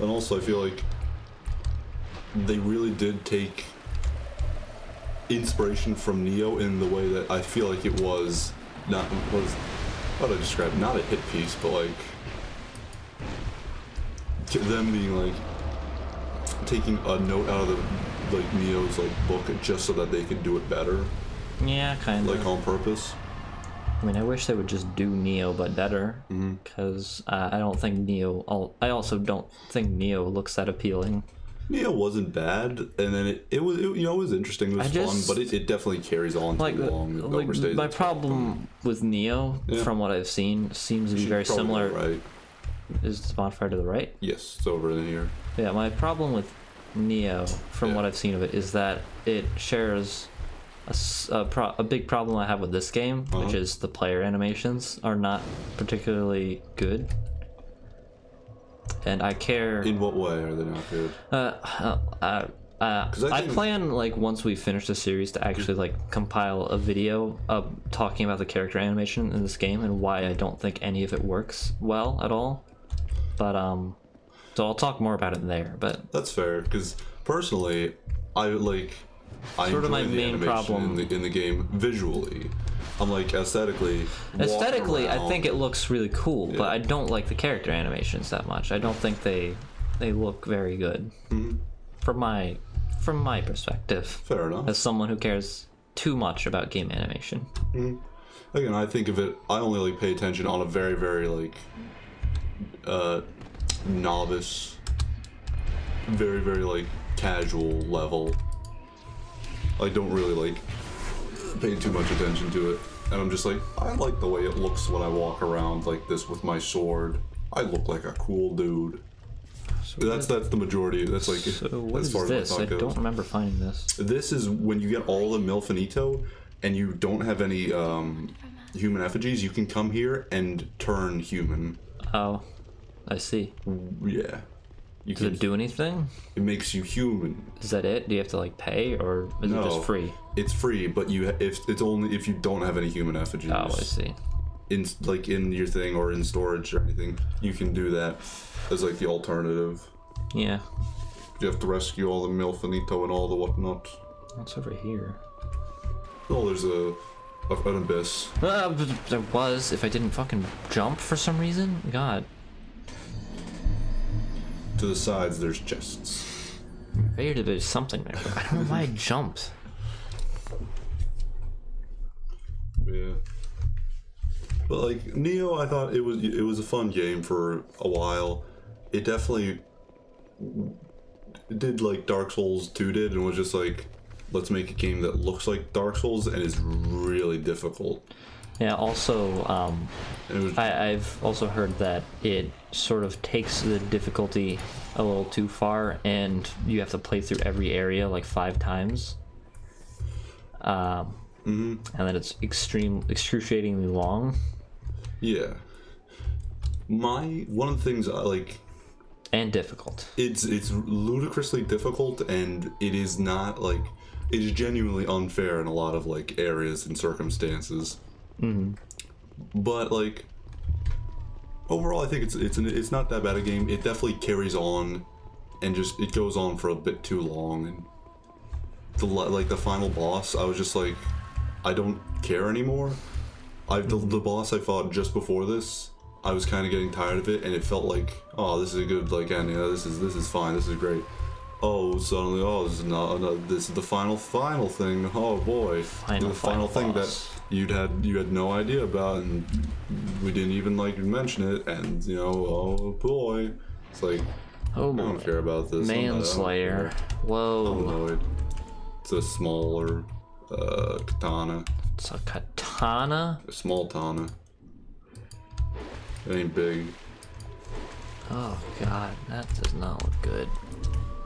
And also, I feel like they really did take inspiration from Neo in the way that I feel like it was how do I describe it? Not a hit piece, but like them being like taking a note out of the like Neo's like book just so that they could do it better. Yeah, kind of. Like on purpose. I mean, I wish they would just do Neo but better, because I don't think Neo. I also don't think Neo looks that appealing. Neo wasn't bad, and then it was it was interesting, it was fun, but it definitely carries on too long. It overstays my problem with Neo, from what I've seen, seems to be very similar. Right. Is the bonfire to the right? Yes, it's over in here. Yeah, my problem with Neo, from what I've seen of it, is that it shares a big problem I have with this game, which is the player animations are not particularly good. And I care. In what way are they not good? I plan, like, once we finish the series to actually like compile a video talking about the character animation in this game and why I don't think any of it works well at all. But so I'll talk more about it there. But that's fair, because personally, I enjoy my the main animation problem in the game visually. I'm like aesthetically, I think it looks really cool, but I don't like the character animations that much. I don't think they look very good from my perspective. Fair enough. As someone who cares too much about game animation. Again, I think of it. I only like pay attention on a very, very like novice, very, very like casual level. I don't really like pay too much attention to it, and I'm just like, I like the way it looks when I walk around like this with my sword. I look like a cool dude. So that's the majority. That's like, so what as is this? I don't remember finding this. This is when you get all the Milfinito and you don't have any human effigies. You can come here and turn human. Oh, I see. Yeah. Does it do anything? It makes you human. Is that it? Do you have to like pay, or is it just free? It's free, but it's only if you don't have any human effigies. Oh, I see. In your thing or in storage or anything, you can do that as like the alternative. Yeah. You have to rescue all the Milfinito and all the whatnot. What's over here? Oh, there's an abyss. There was, if I didn't fucking jump for some reason. God. To the sides, there's chests. I figured there's something there, but I don't know why I jumped. Yeah. But like Neo, I thought it was a fun game for a while. It definitely did like Dark Souls 2 did, and was just like, let's make a game that looks like Dark Souls and is really difficult. Yeah, also, I've also heard that it sort of takes the difficulty a little too far, and you have to play through every area like 5 times. And then it's excruciatingly long. Yeah. One of the things I like... And difficult. It's ludicrously difficult, and it is not like... It is genuinely unfair in a lot of like areas and circumstances. But like overall, I think it's not that bad a game. It definitely carries on, and just it goes on for a bit too long. And the final boss, I was just like, I don't care anymore. The boss I fought just before this, I was kind of getting tired of it, and it felt like, oh, this is a good like ending. This is fine. This is great. oh, suddenly, oh, this is not, this is the final thing. Oh boy, the final thing boss. that you had no idea about, and we didn't even like mention it. And you know, oh boy, it's like, Oh I boy. don't care about this. Manslayer. I'm Whoa. annoyed. It's a smaller katana. It's a katana? A small katana. It ain't big. Oh god, that does not look good.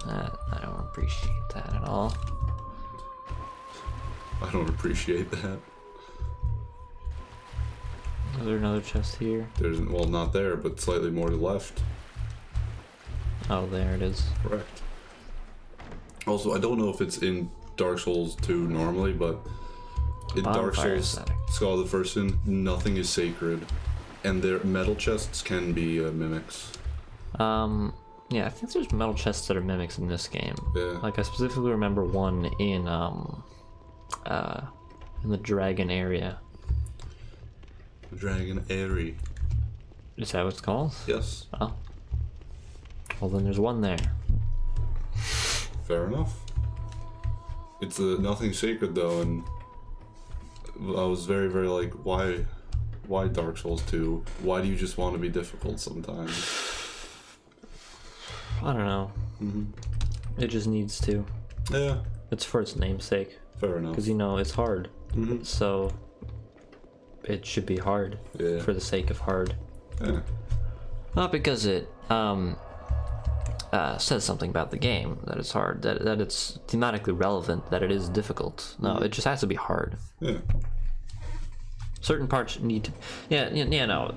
I don't appreciate that at all. I don't appreciate that. Is there another chest here? There's, well, not there, but slightly more to the left. Oh, there it is. Correct. Also, I don't know if it's in Dark Souls 2 normally, but in Dark Bonfire Souls setting. Skull of the First Sin, nothing is sacred, and their metal chests can be mimics. Yeah, I think there's metal chests that are mimics in this game. Yeah. Like I specifically remember one in the dragon area. Dragon Airy. Is that what it's called? Yes. Oh. Well, then there's one there. Fair enough. It's nothing sacred though, and I was very, very like, why Dark Souls 2? Why do you just want to be difficult sometimes? I don't know. It just needs to. Yeah, It's for its namesake. fair enough. Because, you know, it's hard. So, it should be hard. Yeah. For the sake of hard. Yeah. Not because it says something about the game, that it's hard, that it's thematically relevant, that it is difficult. No, it just has to be hard. Yeah. Certain parts need to... no.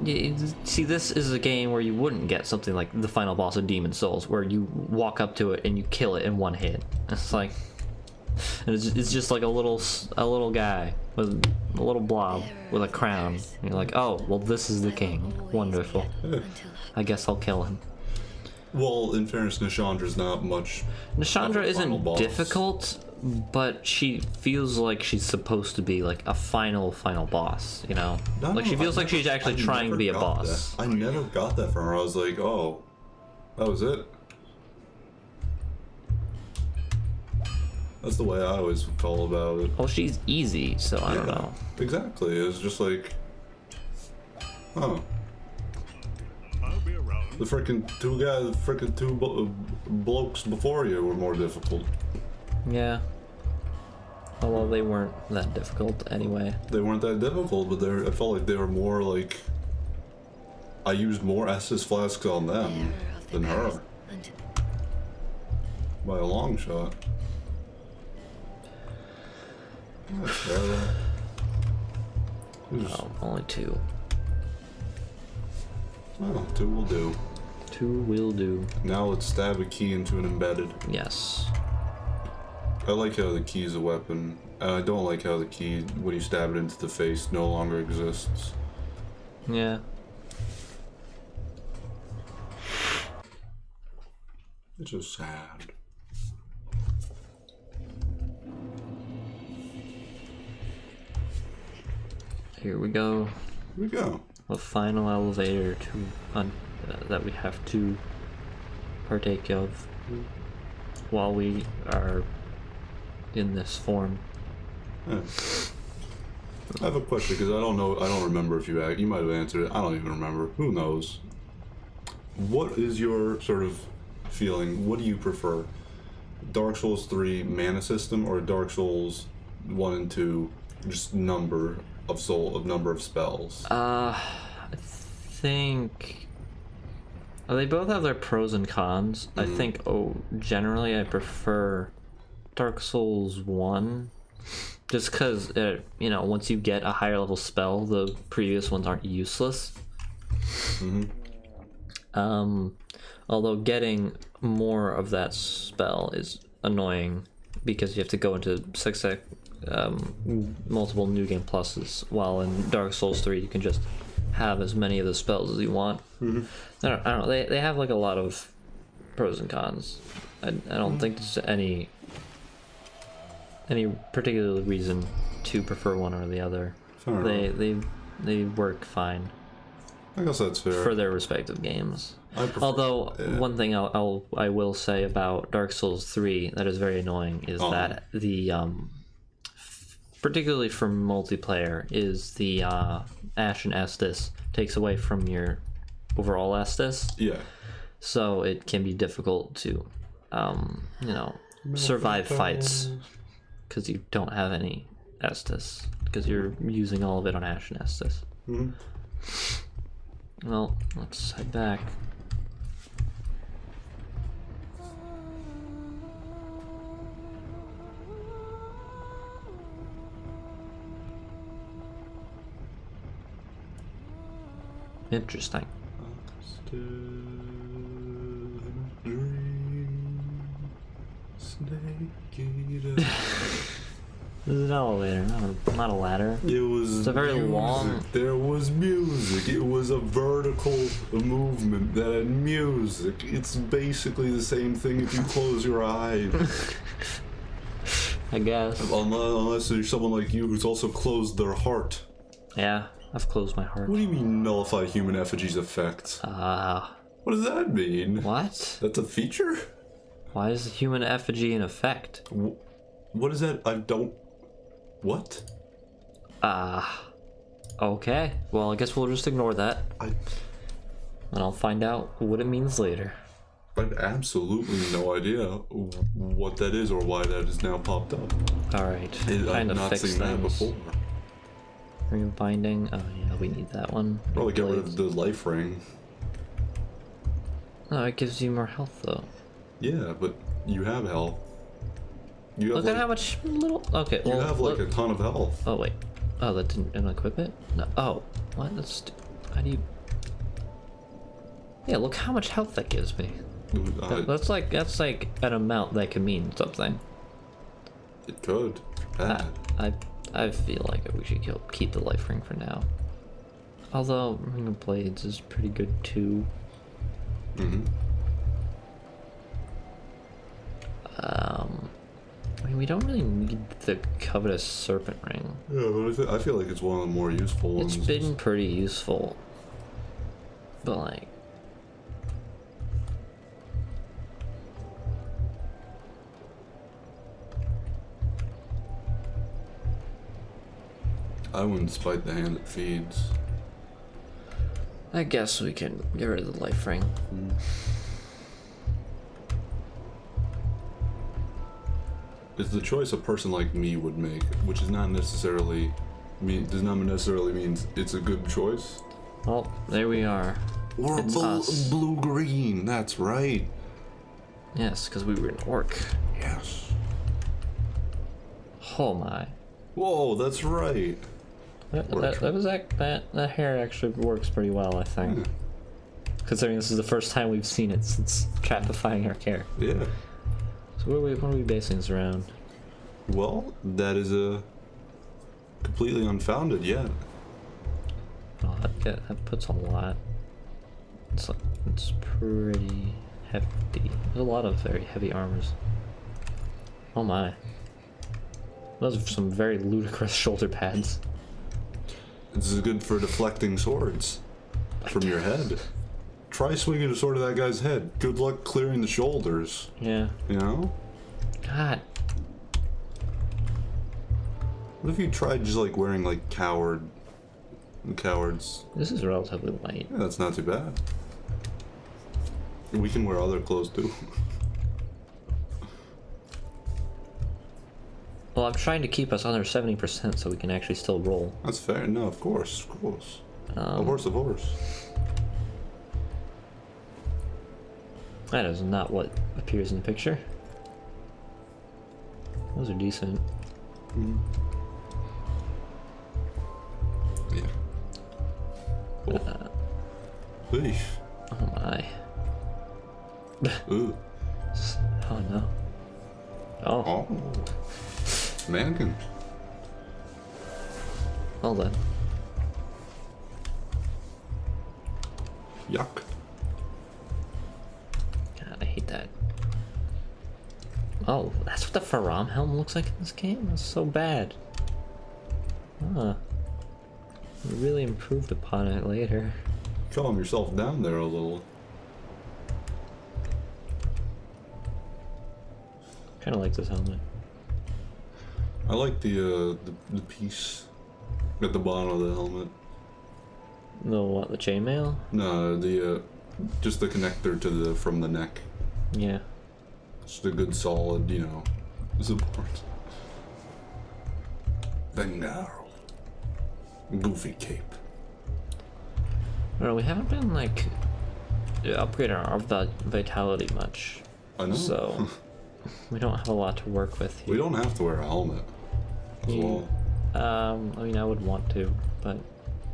See, this is a game where you wouldn't get something like the final boss of Demon Souls, where you walk up to it and you kill it in one hit. It's like... And it's just like a little guy with a little blob with a crown. And you're like, oh, well, this is the king. Wonderful. I guess I'll kill him. Well, in fairness, Nishandra's not much. Nishandra of a final isn't boss. difficult, but she feels like she's supposed to be like a final boss, you know? No, Like she feels I like she's actually trying to never be a got boss. that. I never got that from her. I was like, oh, that was it. That's the way I always felt about it. Well, she's easy, so I don't Yeah, know. Exactly. It was just like, oh. The freaking two blokes before you were more difficult. Yeah. Although they weren't that difficult anyway. They weren't that difficult, but I felt like they were more like, I used more Estus flasks on them than her. By a long shot. That's fair though. Oh, only two. Oh, two will do. Two will do. Now let's stab a key into an embedded. Yes. I like how the key is a weapon. I don't like how the key, when you stab it into the face, no longer exists. Yeah. It's just sad. Here we go. Here we go. The final elevator that we have to partake of while we are in this form. Yeah. I have a question because I don't know. I don't remember if you might have answered it. I don't even remember. Who knows? What is your sort of feeling? What do you prefer? Dark Souls 3 mana system or Dark Souls 1 and 2 just number of spells? I think they both have their pros and cons. I think generally I prefer Dark Souls 1 just because once you get a higher level spell, the previous ones aren't useless. Although getting more of that spell is annoying because you have to go into multiple new game pluses, while in Dark Souls 3 you can just have as many of the spells as you want. I don't know. They have like a lot of pros and cons. I don't think there's any particular reason to prefer one or the other. They work fine I guess that's fair. for their respective games. Although one thing I will say about Dark Souls 3 that is very annoying is that the particularly for multiplayer is the Ashen Estus takes away from your overall Estus. Yeah. So it can be difficult to survive fights because you don't have any Estus because you're using all of it on Ashen Estus. Mm-hmm. Well, let's head back. Interesting. This is an elevator, not a ladder. It's a very long. There was music. It was a vertical movement that had music. It's basically the same thing if you close your eyes. I guess. Unless there's someone like you who's also closed their heart. Yeah, I've closed my heart. What do you mean nullify human effigy's effects? What does that mean? What? That's a feature? Why is the human effigy an effect? What is that? I don't... What? Okay. Well, I guess we'll just ignore that. And I'll find out what it means later. I have absolutely no idea what that is or why that is now popped up. Alright. I've not seen that before. Ring of Binding. Oh yeah, we need that one. Probably get rid of the life ring. No, it gives you more health though. Yeah, but you have health. You have Look at how much little... Okay, well... You have like a ton of health. Oh wait. Oh, that didn't equip it? No. Oh. What? That's... How do you... Yeah, look how much health that gives me. That's like an amount that could mean something. It could. I feel like we should keep the life ring for now. Although Ring of Blades is pretty good too. Mm-hmm. I mean, we don't really need the covetous serpent ring. Yeah, but I feel like it's one of the more useful ones. It's been pretty useful, but like. I wouldn't spite the hand that feeds. I guess we can get rid of the life ring. It's the choice a person like me would make, which is not necessarily does not necessarily mean it's a good choice. Well, there we are. We're blue-green, that's right. Yes, because we were an orc. Yes. Oh my. Whoa, that's right. That hair actually works pretty well, I think. Considering this is the first time we've seen it since trapifying our character. Yeah. So what are we basing this around? Well, that is a completely unfounded yet. Oh, that puts a lot. It's pretty hefty. There's a lot of very heavy armors. Oh my. Those are some very ludicrous shoulder pads. This is good for deflecting swords from your head. Try swinging a sword at that guy's head. Good luck clearing the shoulders. Yeah. You know? God. What if you tried just like wearing like cowards? This is relatively light. Yeah, that's not too bad. We can wear other clothes too. Well, I'm trying to keep us under 70% so we can actually still roll. That's fair. No, of course, of course. Of course. That is not what appears in the picture. Those are decent. Yeah. Cool. Eesh. Oh my. Ooh. Oh no. Oh. Mannequin. Well then. Yuck. God, I hate that. Oh, that's what the Faram helm looks like in this game? That's so bad. Huh. You really improved upon it later. Calm yourself down there a little. Kind of like this helmet. I like the piece at the bottom of the helmet. The what? The chainmail? No, the just the connector to the from the neck. Yeah. Just a good solid, you know, support. Vengar. Goofy cape. Well, we haven't been like upgrading our vitality much. I know. So we don't have a lot to work with here. We don't have to wear a helmet as well. I mean, I would want to, but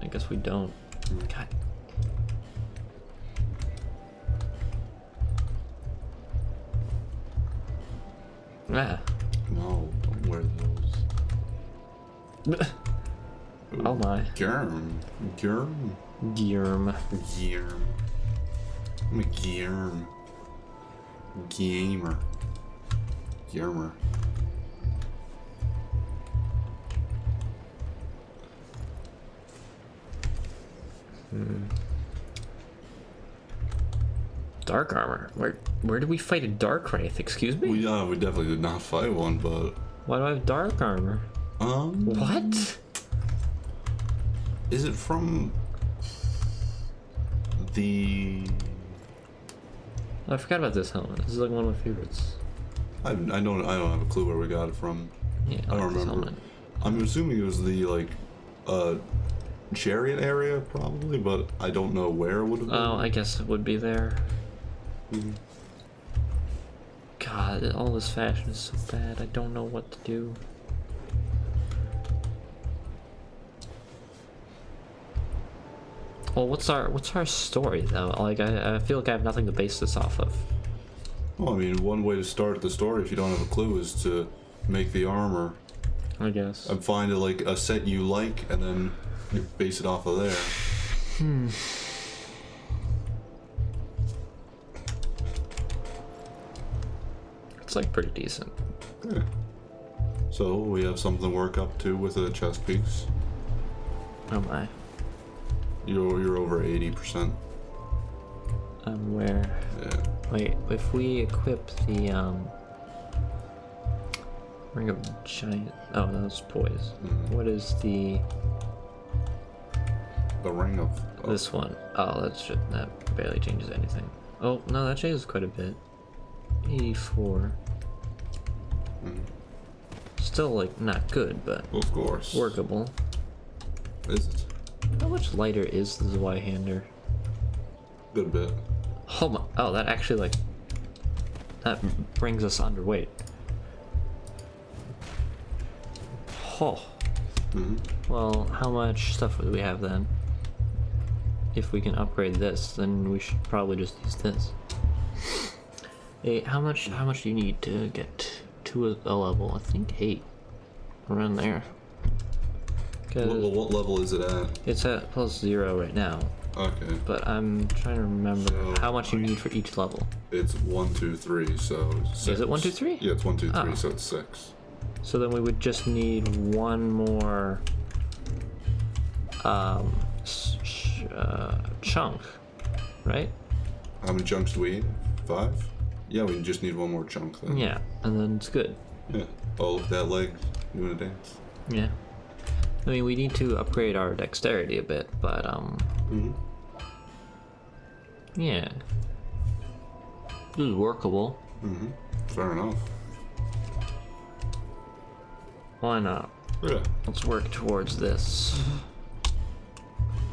I guess we don't. God. Ah. No, don't wear those. Oh my. Germ. Gearm. Germ. I'm a germ. Gamer. Germer. Dark armor. Where did we fight a dark wraith? Excuse me? We definitely did not fight one, but Why do I have dark armor? What? Is it from the? I forgot about this helmet. This is like one of my favorites. I don't have a clue where we got it from. Yeah, I don't like this remember. helmet. I'm assuming it was the like chariot area probably, but I don't know where it would have been. Oh, I guess it would be there. God, all this fashion is so bad. I don't know what to do. Well, what's our story though? Like, I feel like I have nothing to base this off of. Well, I mean, one way to start the story if you don't have a clue is to make the armor I guess. and find like a set you like, and then you base it off of there. It's like pretty decent. Yeah. So we have something to work up to with a chest piece. Oh my. You're over 80%. Where? Yeah. Wait, if we equip the ring of giant. Oh, that's poise. What is the Ring of. this one? Oh, that barely changes anything. Oh no, that changes quite a bit. 84. Still like not good, but Of course. workable. Is it? How much lighter is the Zweihander? Good bit. Oh my! Oh, that actually like that brings us underweight. Oh. Well, how much stuff do we have then? If we can upgrade this, then we should probably just use this. Hey, how much do you need to get to a level? I think 8. Around there. What level is it at? It's at +0 right now, Okay. but I'm trying to remember So, how much you need for each level. It's 1, 2, 3, so 6. Is it 1, 2, 3? Yeah, it's 1, 2, 3, Oh. so it's 6. So then we would just need one more chunk, right? How many chunks do we need? 5? Yeah, we just need one more chunk then. Yeah, and then it's good. Yeah. Oh, look at that leg doing a dance. Yeah. I mean, we need to upgrade our dexterity a bit, but yeah. This is workable. Fair enough. Why not? Yeah. Let's work towards this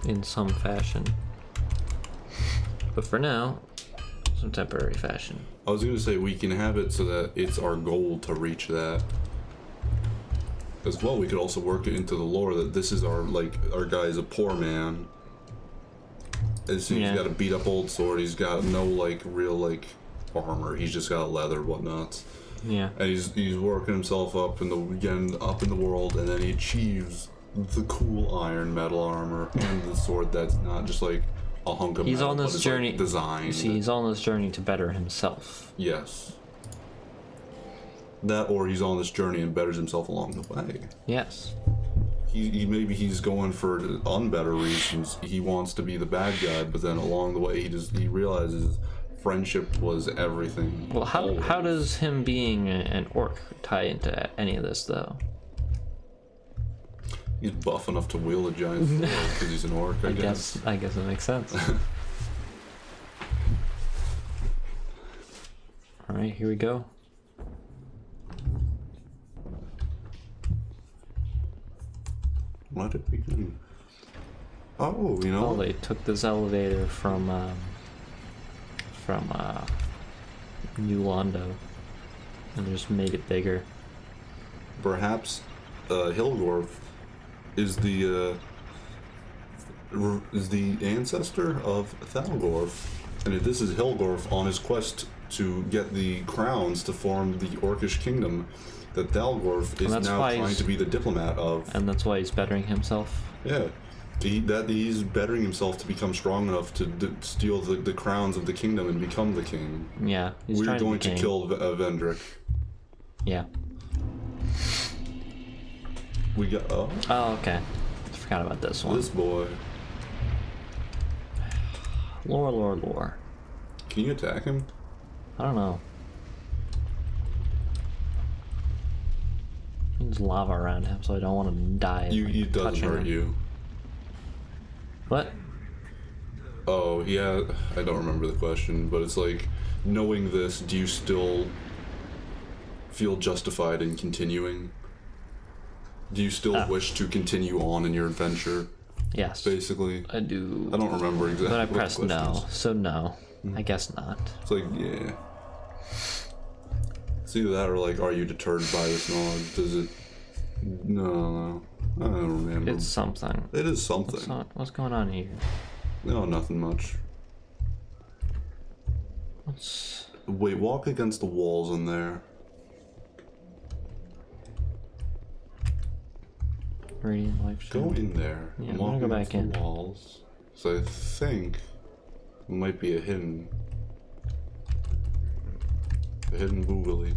in some fashion. But for now, some temporary fashion. I was gonna say we can have it so that it's our goal to reach that. As well, we could also work it into the lore that this is our guy is a poor man. And so Yeah. he's got a beat up old sword. He's got no real armor. He's just got leather, whatnot. Yeah. And he's working himself up in the world, and then he achieves the cool iron metal armor and the sword that's not just like a hunk of He's metal, on this but it's, journey. designed. You see, he's on this journey to better himself. Yes. That, or he's on this journey and betters himself along the way. Yes. Maybe he's going for unbetter reasons. He wants to be the bad guy, but then along the way he realizes friendship was everything. Well, how always. does him being an orc tie into any of this, though? He's buff enough to wield a giant sword because he's an orc, I guess. I guess it makes sense. Alright, here we go. Let it begin. Oh, you know. Oh, they took this elevator from New Londo and just made it bigger. Perhaps Hilgorf is the ancestor of Thalgorf, and this is Hilgorf on his quest to get the crowns to form the Orcish kingdom that Thalgorf is now trying to be the diplomat of. And that's why he's bettering himself. Yeah, he's bettering himself to become strong enough to steal the crowns of the kingdom and become the king. Yeah, he's We're trying going to to kill Vendrick. Yeah. We got Oh, okay. I forgot about this one. this boy. Lore. Can you attack him? I don't know. There's lava around him, so I don't want to die. It doesn't touching hurt him. you. What? Oh, yeah, I don't remember the question, but it's like, knowing this, do you still feel justified in continuing? Do you still wish to continue on in your adventure, Yes. basically? I do. I don't remember exactly But I what the pressed question no, is. so no. I guess not. It's like, yeah. It's either that or like, are you deterred by this knowledge? Does it... No. I don't remember. It's something. It is something. What's going on here? No, nothing much. What's... Wait, walk against the walls in there. Radiant life Go shield. in there. Yeah, and I'm walk gonna go against back in. the walls. So I think it might be a hidden boogly.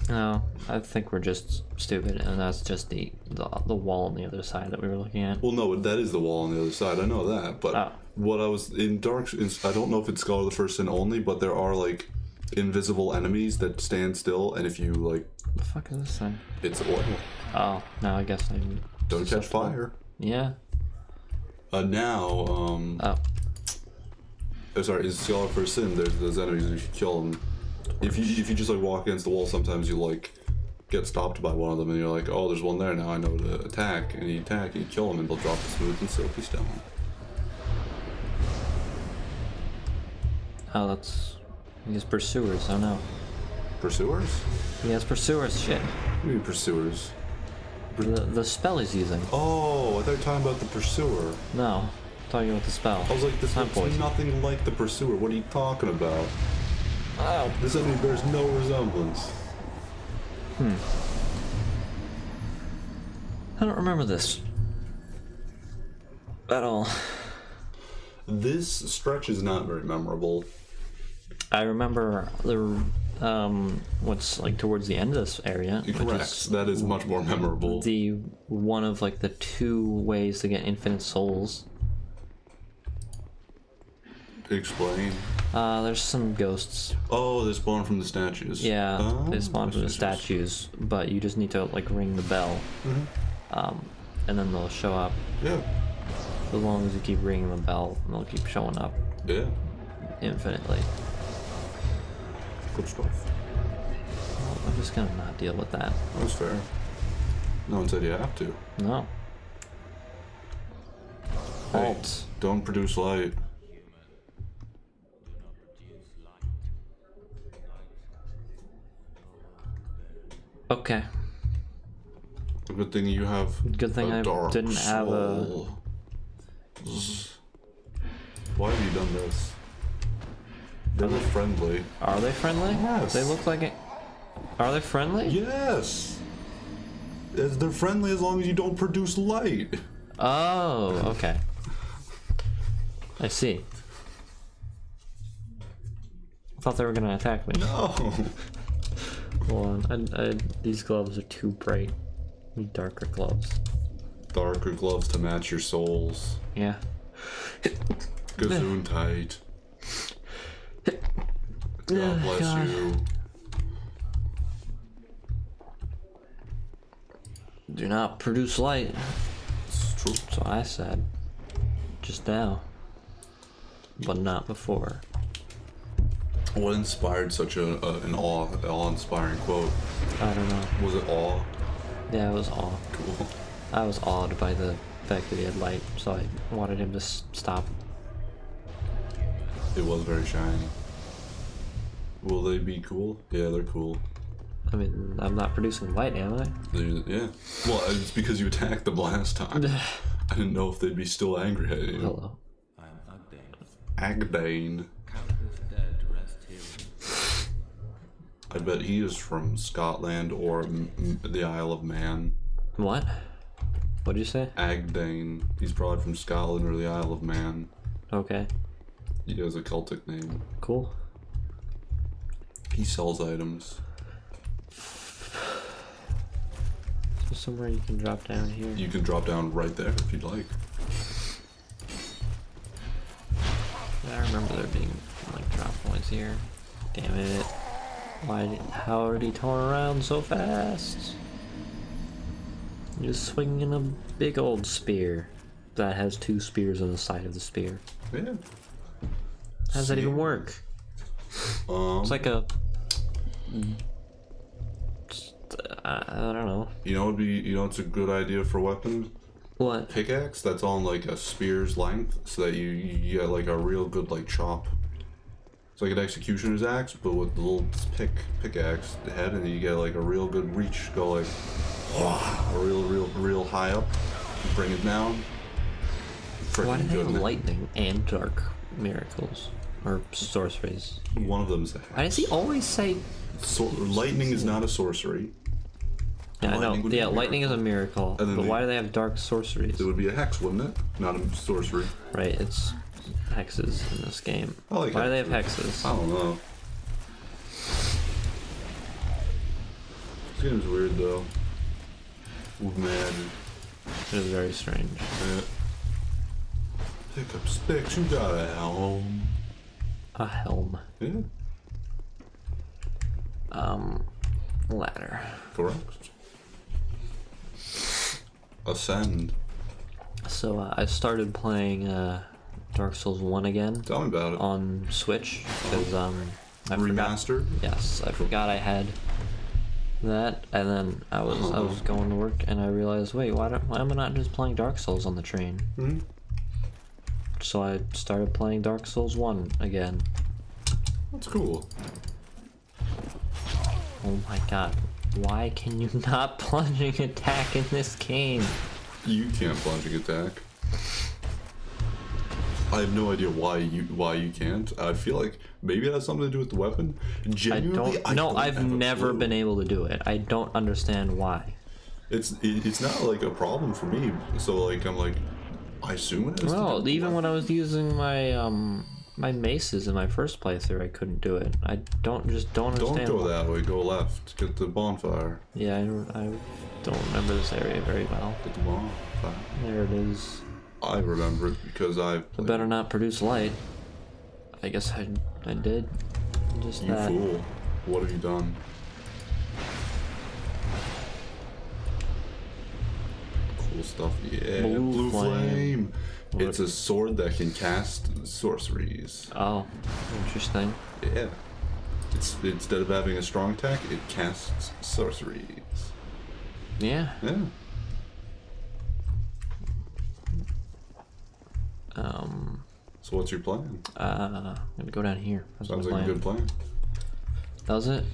No, I think we're just stupid, and that's just the wall on the other side that we were looking at. Well, no, that is the wall on the other side. I know that, but Oh. what I was in I don't know if it's Scholar of the First Sin only, but there are like invisible enemies that stand still, and if you like, What the fuck is this thing? it's oil. Oh, now I guess I Don't catch fire. Yeah. Now, Oh. oh, sorry, in Scholar of the First Sin, there's those enemies and you should kill them. If you just like walk against the wall, sometimes you like get stopped by one of them, and you're like, oh, there's one there. Now I know to attack, and you attack, and you kill them, and they'll drop the smooth and silky stone. Oh, that's... He has pursuers, oh no. Pursuers? He has pursuers, shit. What do you mean pursuers? The spell he's using. Oh, I thought you were talking about the pursuer. No, I'm talking about the spell. I was like, this Time looks poison. nothing like the pursuer. What are you talking about? Oh. This enemy bears no resemblance. I don't remember this. At all. This stretch is not very memorable. I remember the what's like towards the end of this area. which Correct. is That is much more memorable. the one of like the 2 ways to get infinite souls. Explain. There's some ghosts. Oh, they spawn from the statues. Yeah, Oh, they spawn from the statues. statues, but you just need to like ring the bell, and then they'll show up. Yeah. As long as you keep ringing the bell, they'll keep showing up Yeah. infinitely. Good stuff. Well, I'm just gonna not deal with that. That was fair. No one said you have to. No. Hey, Halt. don't produce light. Okay. Good thing you have. Good thing a I dark didn't have a. soul. Why have you done this? They were friendly. Are they friendly? Yes. They look like it. Are they friendly? Yes. They're friendly as long as you don't produce light. Oh, okay. I see. I thought they were gonna attack me. No. Hold on. These gloves are too bright. I need darker gloves. Darker gloves to match your souls. Yeah. Gazoon tight. God bless God. you. Do not produce light. It's true. So I said. Just now. But not before. What inspired such an awe-inspiring quote? I don't know. Was it awe? Yeah, it was awe. Cool. I was awed by the fact that he had light, so I wanted him to stop. It was very shiny. Will they be cool? Yeah, they're cool. I mean, I'm not producing light, am I? Yeah. Well, it's because you attacked them last time. I didn't know if they'd be still angry at you. Hello. Agdane. I bet he is from Scotland or the Isle of Man. What? What'd you say? Agdane. He's probably from Scotland or the Isle of Man. Okay. He has a Celtic name. Cool. He sells items. So somewhere you can drop down here. You can drop down right there if you'd like. I remember there being like drop points here. Damn it. How are he torn around so fast? You're just swinging a big old spear that has 2 spears on the side of the spear. Yeah. How does that even work? It's like a... I don't know. You know, it's a good idea for weapons. What? Pickaxe that's on like a spear's length, so that you get like a real good like chop. It's like an executioner's axe, but with the little pickaxe head, and then you get like a real good reach. Go like, real high up, bring it down. Why do Freaking they have good. lightning and dark miracles? Or sorceries? One of them's a Why does he always say... lightning is not a sorcery. Yeah, I know. Lightning would be Yeah, a lightning is a miracle. And then But why do they have dark sorceries? It would be a hex, wouldn't it? Not a sorcery. Right, it's hexes in this game. I like Why do they have hexes. hexes? I don't know. Seems weird though. With magic. It is very strange. Yeah. Pick up sticks, you got a helm. A helm. Yeah, Ladder. correct. Ascend. So I started playing Dark Souls 1 again Tell me about it. on Switch because I forgot. Remastered? Yes, I forgot I had that, and then I was going to work and I realized, wait, why am I not just playing Dark Souls on the train? Hmm? So I started playing Dark Souls 1 again. That's cool. Oh my god, why can you not plunging attack in this game? You can't plunging attack. I have no idea why you can't. I feel like maybe it has something to do with the weapon. Genuinely, I've have a never clue. been able to do it. I don't understand why. It's not like a problem for me. So like I'm like, I assume it has to do Well, with the even weapon. when I was using my my maces in my first playthrough, I couldn't do it. I don't understand. Don't go why. that way. Go left. Get the bonfire. Yeah, I don't remember this area very well. Get the bonfire. There it is. I remember it because I. I better not produce light. I guess I did. Just You that. fool! What have you done? Cool stuff. Yeah, Blue flame. It's a sword that can cast sorceries. Oh, interesting. Yeah. It's instead of having a strong attack, it casts sorceries. Yeah. Yeah. So what's your plan? I'm gonna go down here. That's Sounds my like a good plan. Does it?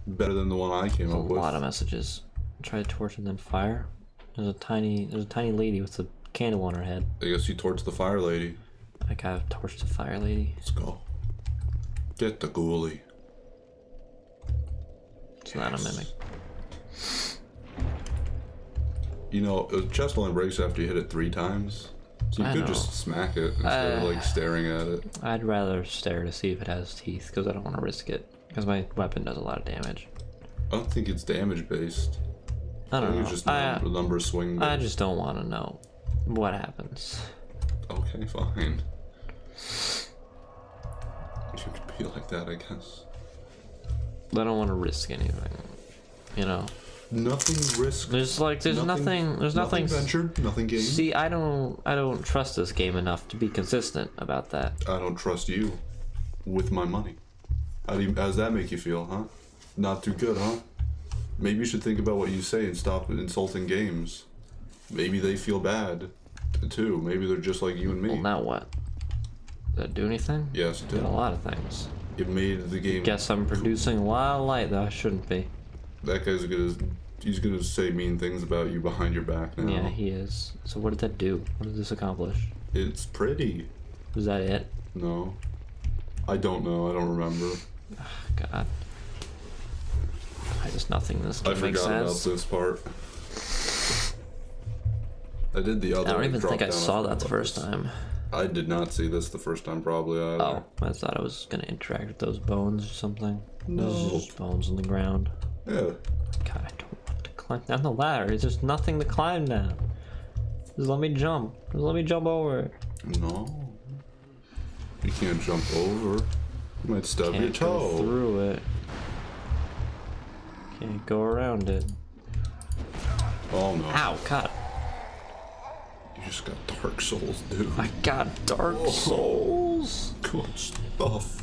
Better than the one I came There's up a with. lot of messages. Try torch and then fire. There's a tiny lady with a candle on her head. I guess you torch the fire lady. I gotta torch the fire lady. Let's go. Get the ghoulie. It's not a mimic. You know, a chest only breaks after you hit it 3 times. So you I could know. just smack it instead of like staring at it. I'd rather stare to see if it has teeth because I don't want to risk it. Because my weapon does a lot of damage. I don't think it's damage based. I don't think know. it's just the number swing. I just don't want to know what happens. Okay, fine. You could be like that, I guess. I don't want to risk anything. You know. Nothing risk. There's nothing. There's nothing ventured. Nothing gained. See, I don't trust this game enough to be consistent about that. I don't trust you with my money. How does that make you feel, huh? Not too good, huh? Maybe you should think about what you say and stop insulting games. Maybe they feel bad, too. Maybe they're just like you and me. Well, now what? Did that do anything? Yes, it Did did. a lot of things. It made the game. Guess I'm producing a lot of light that I shouldn't be. That guy's he's gonna say mean things about you behind your back now. Yeah, he is. So what did that do? What did this accomplish? It's pretty. Was that it? No. I don't know. I don't remember. Oh, God. Why does nothing in this game I make forgot about sense? this part. I did the other. I don't even drop think I down saw off that the my first buttons. time. I did not see this the first time, probably either. Oh, I thought I was gonna interact with those bones or something. No. Those are just bones on the ground. Yeah. God, I don't want to climb down the ladder. There's just nothing to climb down. Just let me jump. Just let me jump over. No. You can't jump over. You might stub your Can't toe. go through it. Can't go around it. Oh no. Ow, God. You just got Dark Souls, dude. I got Dark Souls. Good stuff.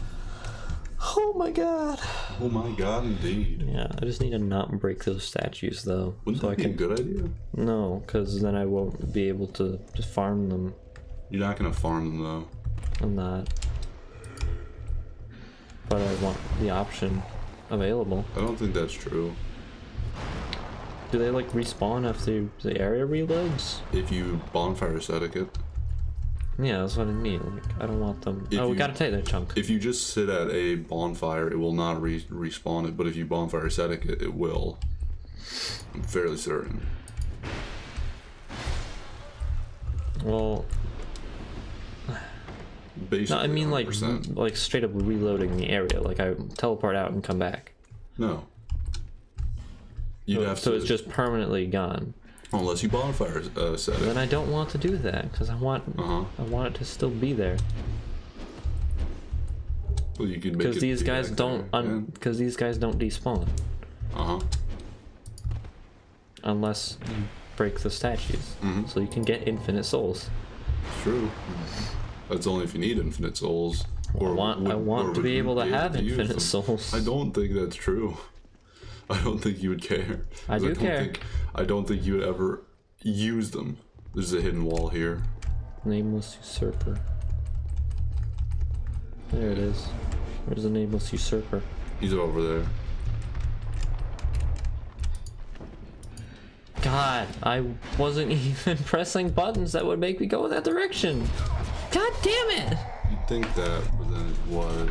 Oh my God. Oh my god, indeed. Yeah, I just need to not break those statues though. Wouldn't so that I be can a good idea? No, because then I won't be able to just farm them. You're not gonna farm them though. I'm not. But I want the option available. I don't think that's true. Do they like respawn after the area reloads? If you bonfire etiquette. Yeah, that's what I mean. Like, I don't want them. If Oh, we you- gotta take that chunk. If you just sit at a bonfire, it will not respawn it, but if you bonfire etiquette, it will. I'm fairly certain. Well, Basically, no, I mean 100%. like straight up reloading the area. Like I teleport out and come back. No. You'd have So to, it's just permanently gone. unless you bonfire set Then it. I don't want to do that because I want it to still be there. Well, you could make Because it these be guys back don't there, because these guys don't despawn yeah. unless you break the statues. Mhm. So you can get infinite souls. True. That's only if you need infinite souls. I want to be able to have use infinite them. souls. I don't think that's true. I don't think you would care. I do care. I don't think you would ever use them. There's a hidden wall here. Nameless usurper. There it is. Where's the nameless usurper? He's over there. God, I wasn't even pressing buttons that would make me go in that direction. God damn it! You'd think that, but then it was.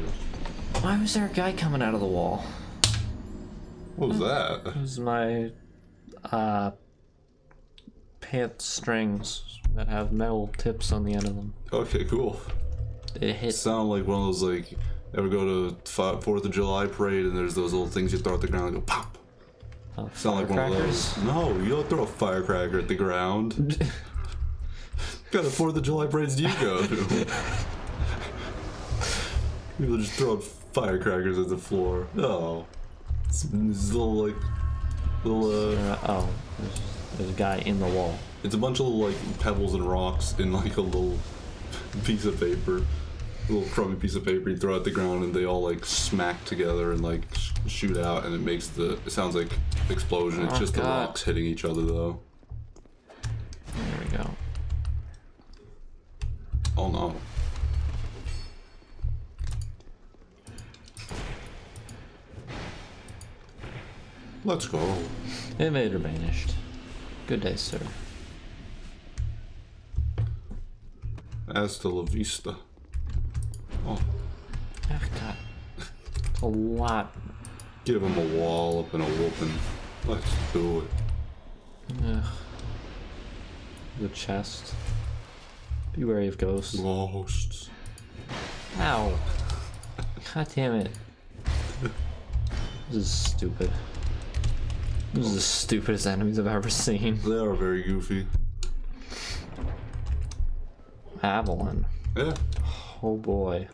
Why was there a guy coming out of the wall? What was that? It was my pants strings that have metal tips on the end of them. Okay, cool. It hit. Sound like one of those, like, ever go to 4th of July parade and there's those little things you throw at the ground and go pop. Sound like one of those. No, you don't throw a firecracker at the ground. What kind of 4th of July parades do you go to? People just throw firecrackers at the floor. Oh. It's little, like, Oh, there's a guy in the wall. it's a bunch of little, like, pebbles and rocks in, like, a little piece of paper. A little crummy piece of paper you throw at the ground and they all, like, smack together and, like, shoot out and it sounds like explosion. It's Oh, just the God. rocks hitting each other, though. There we go. Oh, no. Let's go. Invader banished. Good day, sir. Hasta la vista. Oh, Ah, God. It's a lot. give him a wall up and a whooping. Let's do it. Ugh. The chest. Be wary of ghosts. Ghosts. Ow. God damn it. This is stupid. These are the stupidest enemies I've ever seen. They are very goofy. Avalon. Yeah. Oh boy.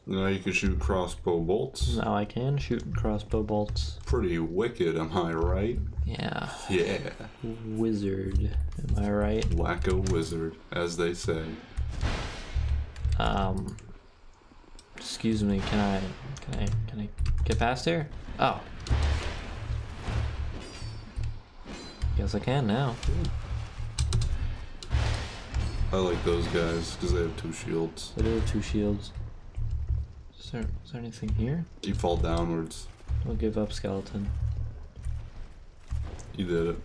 Now you can shoot crossbow bolts. Now I can shoot crossbow bolts. Pretty wicked, am I right? Yeah. Yeah. Wizard. Am I right? Wacko wizard, as they say. Excuse me, can I get past here? Oh. Guess I can now. I like those guys because they have 2 shields. They do have 2 shields. Is there anything here? You fall downwards. Don't give up, skeleton. You did it.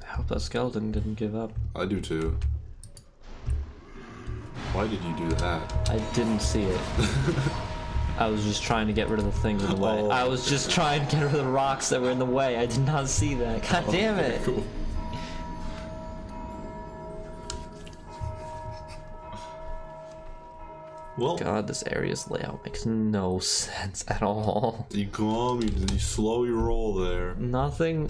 I hope that skeleton didn't give up. I do too. Why did you do that? I didn't see it. I was just trying to get rid of the things in the way. Oh. I was just trying to get rid of the rocks that were in the way. I did not see that. God damn it. Cool. Well, God, this area's layout makes no sense at all. you calm, you slow your roll there. Nothing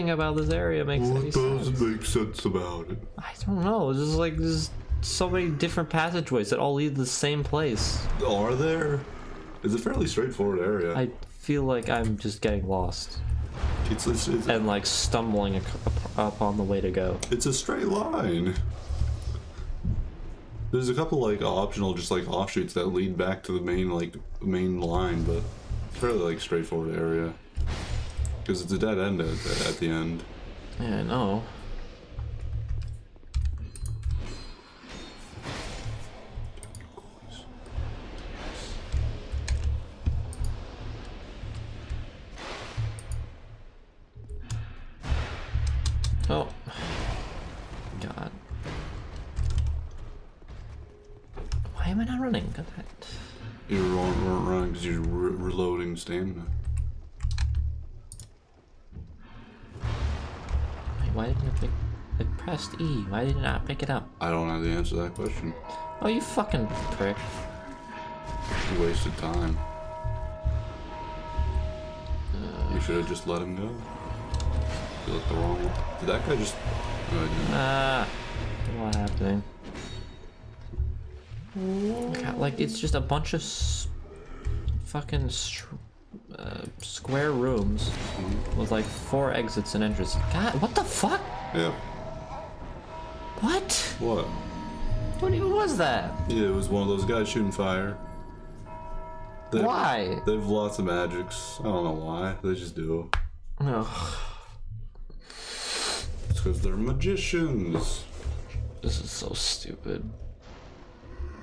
about this area makes any What sense. does make sense about it? I don't know. It's just like there's so many different passageways that all lead to the same place. Are there? It's a fairly straightforward area. I feel like I'm just getting lost It's and like stumbling up on the way to go. It's a straight line. There's a couple like optional, just like offshoots that lead back to the main line, but it's fairly like straightforward area. Because it's a dead end at the end. Yeah, I know. Oh. God. Why am I not running? God, You weren't running because you're reloading stamina. wait, why didn't I pick... I pressed E. Why did I not pick it up? I don't have the answer to that question. Oh, you fucking prick. You wasted time. You should have just let him go. You looked the wrong way. Did that guy just... No, I didn't. Ah. What happening? God, like, it's just a bunch of fucking square rooms with like 4 exits and entrances. God, what the fuck? Yeah. What? What? What even was that? Yeah, it was one of those guys shooting fire. Why? They have lots of magics. I don't know why. They just do. Ugh. It's because they're magicians. This is so stupid.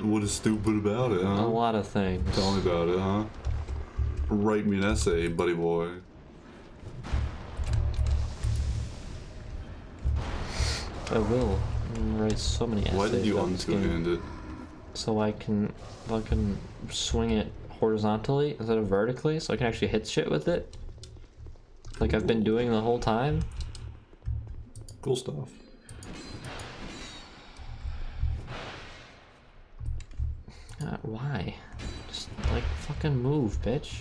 What is stupid about it, A huh? lot of things. Tell me about it, huh? Write me an essay, buddy boy. I will write so many essays. Why did you about this game. unto-hand it? So I can fucking swing it horizontally instead of vertically, so I can actually hit shit with it. Like I've been doing the whole time. Cool stuff. Why? Just like fucking move, bitch.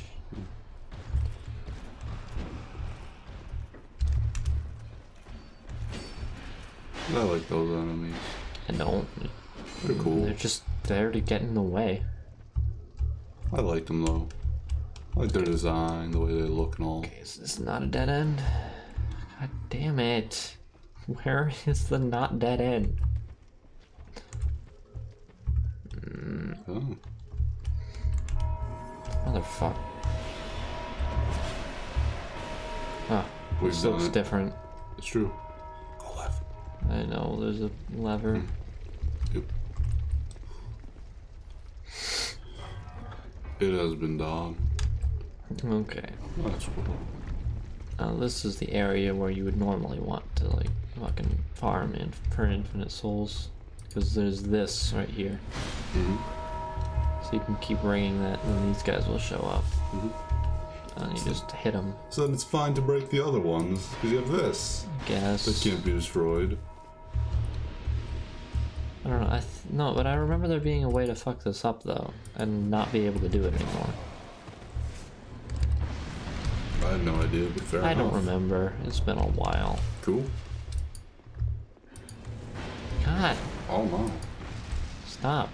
I like those enemies. I don't. They're cool. They're just there to get in the way. I like them though. I like their design, the way they look and all. Okay, is this not a dead end? God damn it. Where is the not dead end? Oh. Motherfucker. Ah, We've this done looks it. different. It's true. Go left. I know, there's a lever. Yep. It has been done. Okay. Oh, that's cool. Now this is the area where you would normally want to like fucking farm in for infinite souls. Because there's this right here. So you can keep ringing that and then these guys will show up. And you just hit them. So then it's fine to break the other ones, because you have this. I guess. That can't be destroyed. I don't know. No, but I remember there being a way to fuck this up though, and not be able to do it anymore. have no idea, but fair I enough. don't remember. It's been a while. Cool. God, Oh no. stop.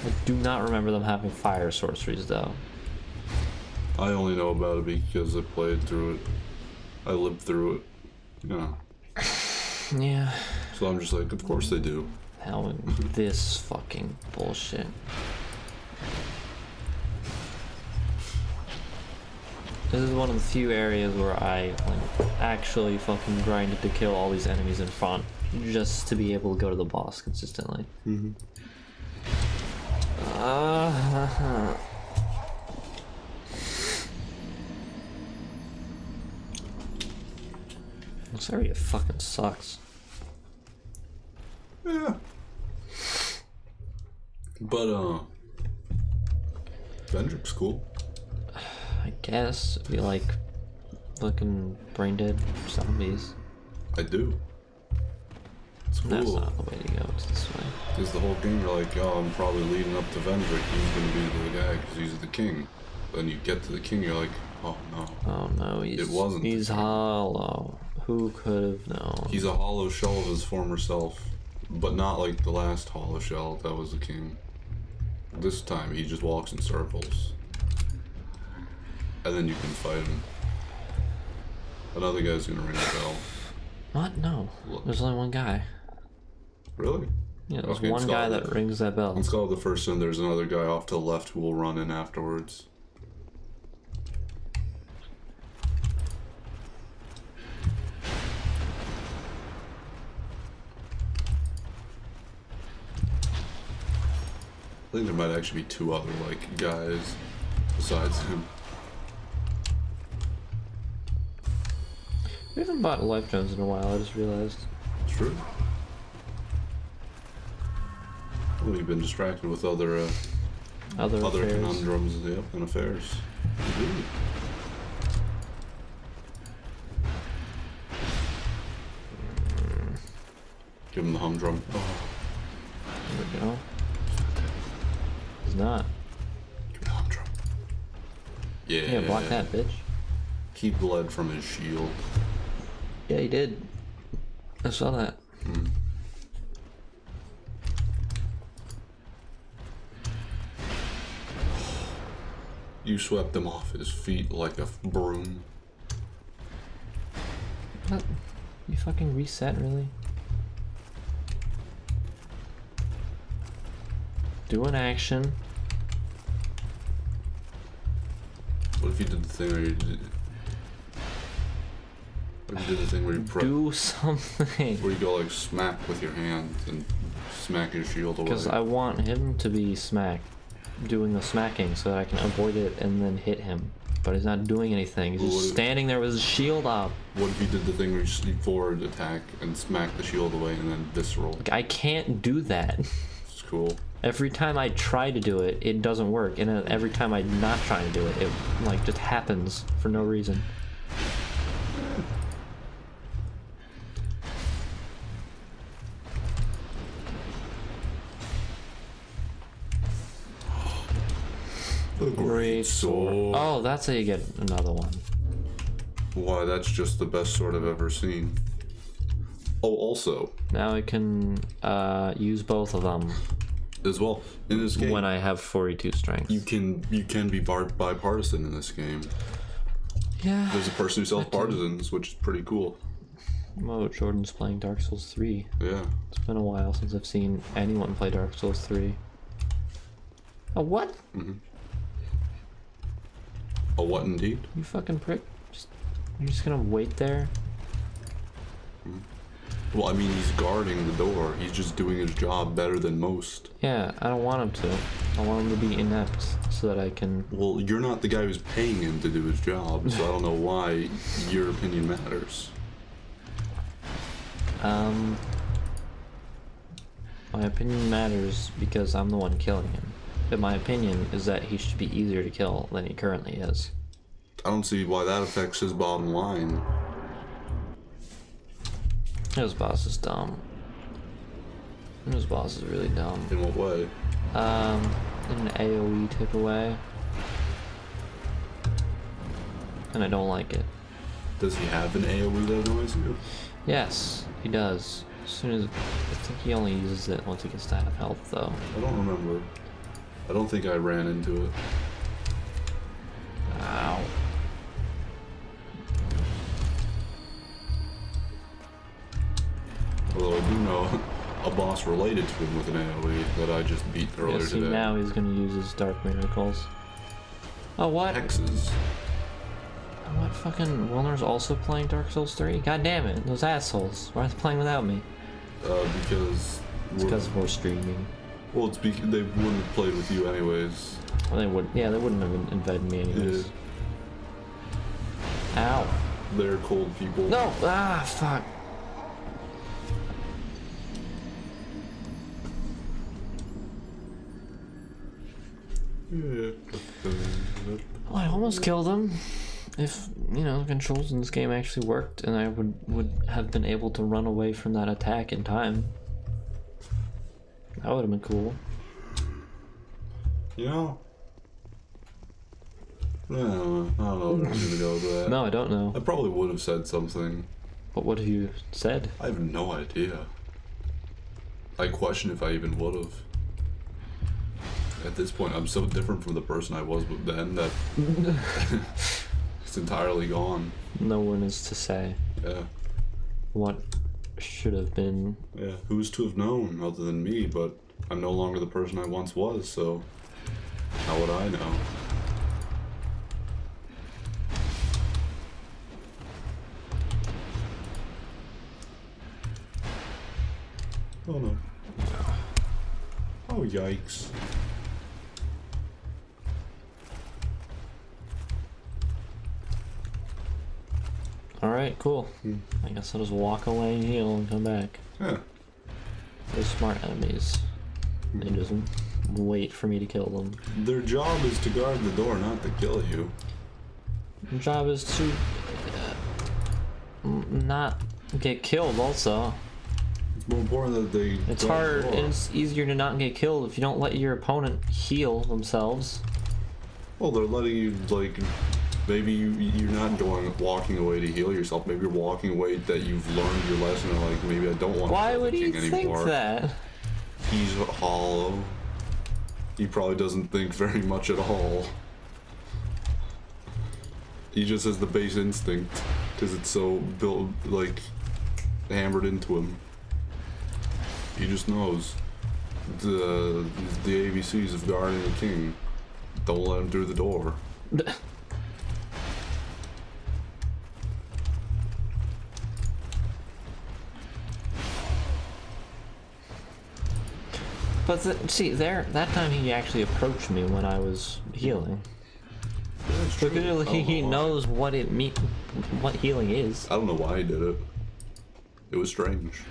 I do not remember them having fire sorceries, though. I only know about it because I played through it. I lived through it. Yeah. Yeah. So I'm just like, of course they do. Hell with this fucking bullshit. This is one of the few areas where I like actually fucking grinded to kill all these enemies in front just to be able to go to the boss consistently. Mm-hmm. This area fucking sucks. Yeah. But Vendrick's cool. I guess it'd be like looking brain dead zombies. I do. It's cool. That's not the way to go. It's this way. Because the whole game, you're like, oh, I'm probably leading up to Vendrick. He's gonna be the guy because he's the king. Then you get to the king, you're like, oh no. Oh no, It wasn't. He's hollow. Who could have known? He's a hollow shell of his former self, but not like the last hollow shell that was the king. This time he just walks in circles, and then you can fight him. Another guy's gonna ring a bell. What? No. Look. There's only one guy. Really? Yeah, there's Okay, one guy that rings that bell. Let's call it the first one. There's another guy off to the left who will run in afterwards. I think there might actually be two other like guys besides him. We haven't bought life gems in a while, I just realized. True. Well, you've been distracted with other Affairs. conundrums, yep, and affairs. Indeed. Give him the humdrum. Oh, There we go. He's not. give me the humdrum. Yeah. Yeah, block that, bitch. Keep blood from his shield. Yeah, he did. I saw that. Hmm. You swept him off his feet like a broom. What? You fucking reset, really? Do an action. What if you did the thing where you did? What if you did the thing where you Do something. where you go like smack with your hands and smack his shield away? Because I want him to be smacked, doing the smacking so that I can avoid it and then hit him. But he's not doing anything. He's Well, just standing there with his shield up. What if you did the thing where you sleep forward, attack, and smack the shield away, and then visceral? Like, I can't do that. It's cool. Every time I try to do it, it doesn't work. And then every time I'm not trying to do it, it like just happens for no reason. The great sword. Oh, that's how you get another one. Why, that's just the best sword I've ever seen. Oh, also, Now I can use both of them as well, in this game, when I have 42 strength. you can be bipartisan in this game. Yeah. There's a person who sells partisans, which is pretty cool. Oh, Jordan's playing Dark Souls 3. Yeah. It's been a while since I've seen anyone play Dark Souls 3. Oh, what? Mm-hmm. A what indeed? You fucking prick. You're just gonna wait there? Well, I mean, he's guarding the door. He's just doing his job better than most. Yeah, I don't want him to. I want him to be inept so that I can... Well, you're not the guy who's paying him to do his job, so I don't know why your opinion matters. My opinion matters because I'm the one killing him. But my opinion is that he should be easier to kill than he currently is. I don't see why that affects his bottom line. His boss is dumb. His boss is really dumb. In what way? In an AoE type of way. and I don't like it. Does he have an AoE that annoys you? Yes, he does. As soon as I think he only uses it once he gets to half health, though. I don't remember. I don't think I ran into it. Ow. Although I do know a boss related to him with an AoE that I just beat earlier Yeah, see, today. now he's gonna use his Dark Miracles. Oh, what? Hexes. What fucking Wilner's also playing Dark Souls 3? God damn it, those assholes. Why are they playing without me? Because... It's because we're streaming. Well, it's because they wouldn't have played with you anyways. Well, they would. Yeah, they wouldn't have invited me anyways. Yeah. Ow. They're cold people. No! Ah, fuck. Yeah. Well, I almost killed him. If, you know, the controls in this game actually worked and I would have been able to run away from that attack in time. That would have been cool. You know? I don't know if I'm gonna go with that. No, I don't know. I probably would have said something. But what have you said? I have no idea. I question if I even would have. At this point, I'm so different from the person I was then that it's entirely gone. No one is to say Yeah. what should have been. Yeah. Who's to have known other than me, but I'm no longer the person I once was, so how would I know? Oh no. Oh yikes. Alright, cool. I guess I'll just walk away and heal and come back. Yeah. They're smart enemies. They just wait for me to kill them. Their job is to guard the door, not to kill you. Their job is to not get killed also. It's more important that they It's guard hard the door. and it's easier to not get killed if you don't let your opponent heal themselves. Well, they're letting you, like, maybe you're not walking away to heal yourself. Maybe you're walking away that you've learned your lesson and like, maybe I don't want to Why kill would the he king think anymore. that? He's hollow. He probably doesn't think very much at all. He just has the base instinct because it's so built, like, hammered into him. He just knows the ABCs of guarding the king. Don't let him through the door. But see, that time he actually approached me when I was healing. That's true. Because he knows what what healing is. I don't know why he did it. It was strange.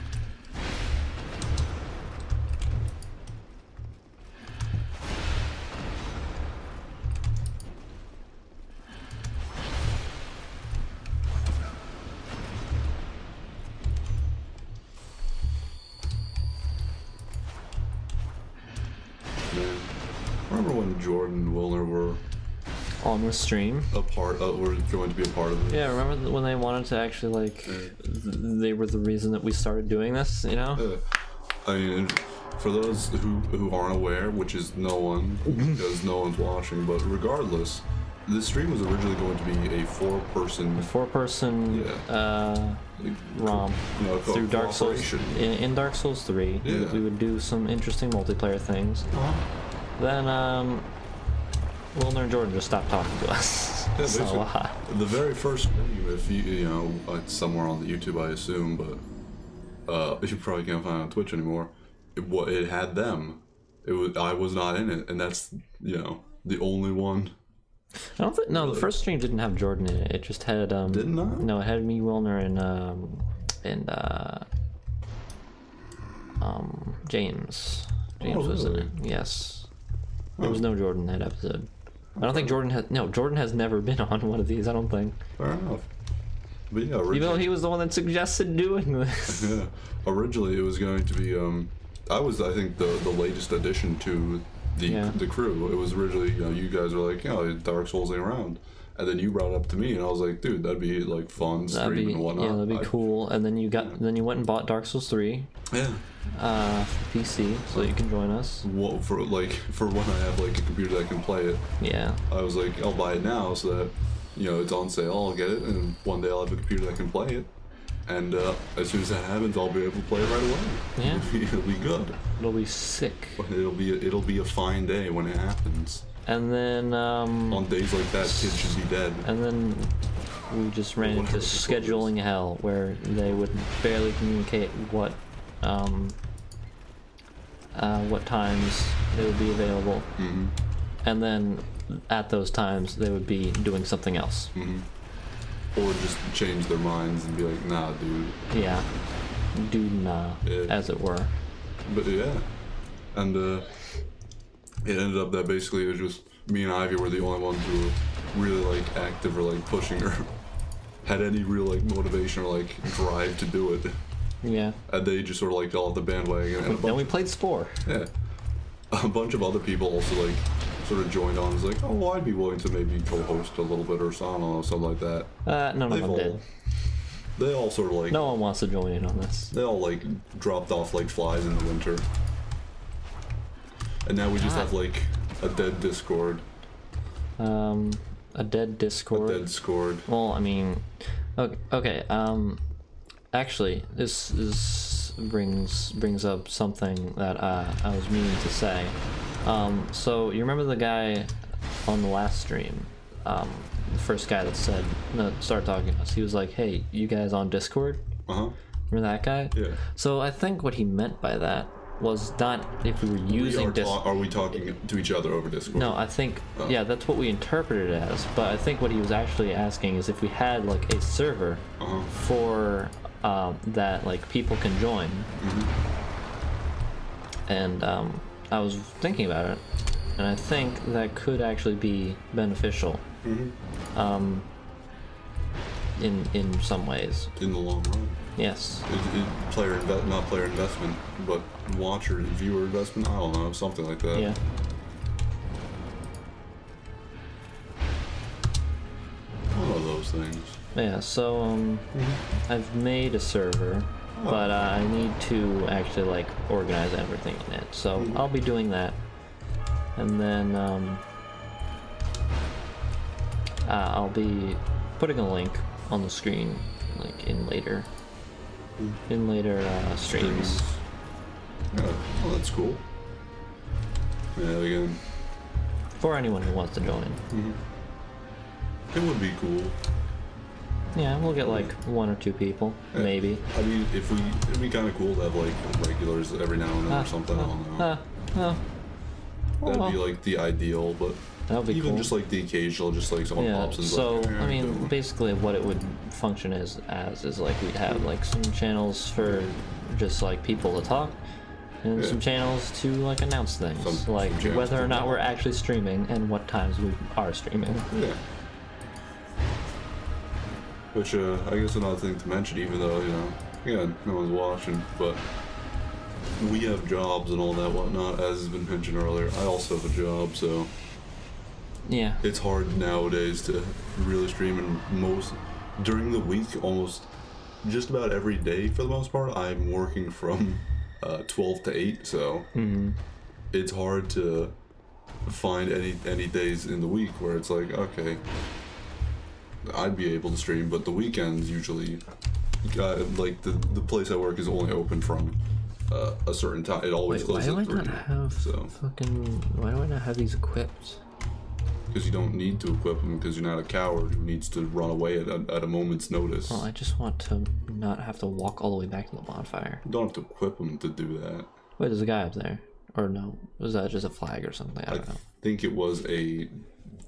Man, remember when Jordan and Wilner were On the stream. were going to be a part of it? Yeah, remember when they wanted to actually, like, they were the reason that we started doing this, you know? I mean, for those who aren't aware, which is no one, because no one's watching, but regardless, this stream was originally going to be a four-person Four-person romp through Dark Souls. cooperation. In Dark Souls 3, Yeah. we would do some interesting multiplayer things. Then, Wilner and Jordan just stopped talking to us. Yeah, So, basically, the very first stream, if you know, it's somewhere on the YouTube, I assume, but you probably can't find it on Twitch anymore. It had them. I was not in it, and that's, you know, the only one. I don't think, no, the first stream didn't have Jordan in it. It just had, Did not? No, it had me, Wilner, and James. James was in really? it, yes. There was no Jordan in that episode. I don't think Jordan has never been on one of these, I don't think. Fair enough. But yeah, Even though he was the one that suggested doing this. yeah, originally it was going to be, I think, the latest addition to the crew. It was originally, you know, you guys were like, you know, Dark Souls ain't around. And then you brought it up to me, and I was like, dude, that'd be like fun streaming and whatnot. Yeah, that'd be cool. And then you went and bought Dark Souls 3. Yeah. For PC, so you can join us. Well, for when I have like a computer that can play it. Yeah. I was like, I'll buy it now so that, you know, it's on sale. I'll get it, and one day I'll have a computer that can play it. And as soon as that happens, I'll be able to play it right away. Yeah. It'll be good. It'll be sick. It'll be a fine day when it happens. And then on days like that, kids should be dead. And then we just ran into scheduling hell, where they would barely communicate what times they would be available, and then at those times they would be doing something else. Or just change their minds and be like, nah, dude. Yeah, dude, nah, as it were. But yeah, and it ended up that basically it was just me and Ivy were the only ones who were really like active or like pushing or had any real like motivation or like drive to do it. Yeah. And they just sort of like fell off the bandwagon. And then we played Spore. Yeah. A bunch of other people also like sort of joined on. It's like, oh, well, I'd be willing to maybe co-host a little bit or something like that. None of them did. They all sort of like. No one wants to join in on this. They all like dropped off like flies in the winter. And now we just have like a dead Discord. A dead Discord. A dead Discord. Well, I mean, okay. Actually, this brings up something that I was meaning to say. So you remember the guy on the last stream, the first guy that started talking to us. He was like, "Hey, you guys on Discord?" Remember that guy? Yeah. So I think what he meant by that was not if we were using Discord. Are we talking to each other over Discord? No, I think yeah, that's what we interpreted it as. But I think what he was actually asking is if we had like a server for that like people can join. And I was thinking about it, and I think that could actually be beneficial. In some ways. In the long run. Yes. Not player investment, but watcher and viewer investment. I don't know, something like that. Yeah. One of those things. Yeah. So I've made a server, but I need to actually like organize everything in it. So I'll be doing that, and then I'll be putting a link on the screen, like in later streams. Yeah, well, that's cool. Yeah, again. For anyone who wants to join. It would be cool. Yeah, we'll get like 1 or 2 people, maybe. I mean, it'd be kind of cool to have like regulars every now and then or something. I don't know. That'd be like the ideal, but that would be even cool. Just like the occasional, just like someone pops in. So like, I mean, basically, what it would function is like we'd have like some channels for just like people to talk, and some channels to like announce things, like whether or not we're actually streaming and what times we are streaming. Yeah. Which I guess another thing to mention, even though no one's watching, but we have jobs and all that whatnot, as has been mentioned earlier. I also have a job, so yeah, it's hard nowadays to really stream. And during the week, almost just about every day for the most part, I'm working from 12 to 8, so it's hard to find any days in the week where it's like, okay, I'd be able to stream, but the weekends usually, like the place I work is only open from a certain time. It always closes at 3. Why do I not have why do I not have these equipped? Because you don't need to equip them, because you're not a coward who needs to run away at a moment's notice. Well, I just want to not have to walk all the way back to the bonfire. You don't have to equip them to do that. Wait, there's a guy up there. Or no, was that just a flag or something? I don't know. I think it was a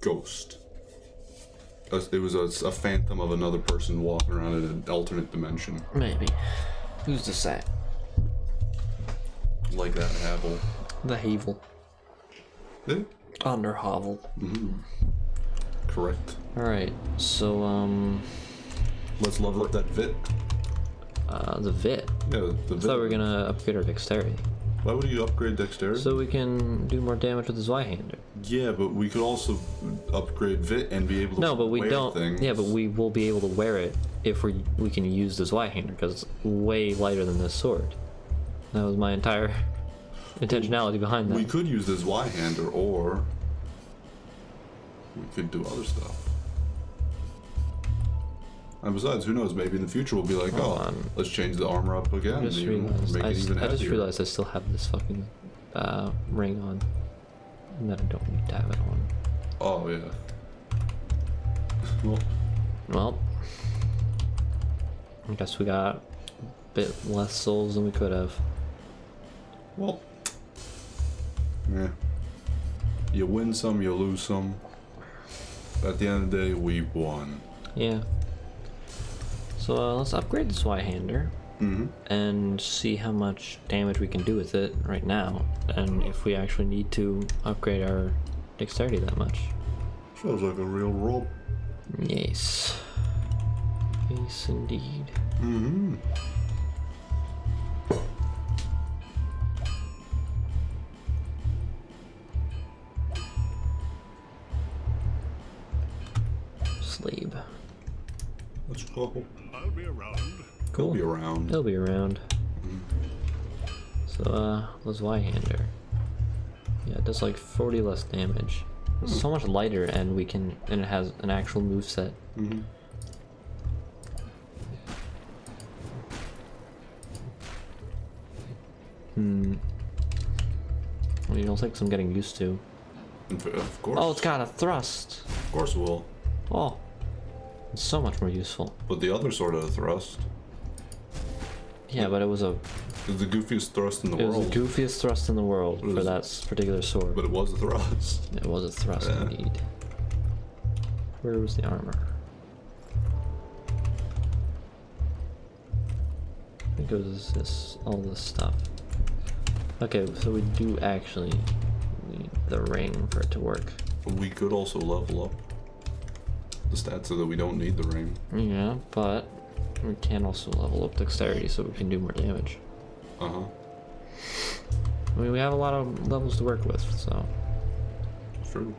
ghost. It was a phantom of another person walking around in an alternate dimension. Maybe. Who's to say? Like that Havel. The Havel. Yeah. Under Havel. Correct. Alright, so let's level up that Vit. The Vit? Yeah, the Vit. I thought we were gonna upgrade our dexterity. Why would you upgrade dexterity? So we can do more damage with the Zweihander. Yeah, but we could also upgrade Vit and be able to No, but we wear don't. things. Yeah, but we will be able to wear it if we can use this Y-hander because it's way lighter than this sword. That was my entire intentionality behind that. We could use this Y-hander, or we could do other stuff. And besides, who knows? Maybe in the future we'll be like, Hold oh, on. let's change the armor up again. I just Even, realized. make it even I just heavier. realized I still have this fucking ring on, and that I don't need to have it on. Oh yeah. Well, I guess we got a bit less souls than we could have. Well, yeah. You win some, you lose some. At the end of the day, we won. Yeah. So let's upgrade this Y-hander and see how much damage we can do with it right now, and if we actually need to upgrade our dexterity that much. Sounds like a real roll. Yes. Yes, indeed. Mm-hmm. Slave. Let's go. I'll be around. Cool. Be around. He'll be around. So, let's Y-hander. Yeah, it does like 40 less damage. It's so much lighter, and it has an actual moveset. Well, you don't think I'm getting used to. Of course. Oh, it's got a thrust. Of course it will. Oh, it's so much more useful. But the other sort of thrust Yeah, but it was the is the goofiest thrust in the it was world. the goofiest thrust in the world It for was- that particular sword. But it was a thrust. It was a thrust Yeah. indeed. Where was the armor? I think it was all this stuff. Okay, so we do actually need the ring for it to work. We could also level up the stats so that we don't need the ring. Yeah, but we can also level up dexterity so we can do more damage. Uh-huh. I mean, we have a lot of levels to work with, so. True.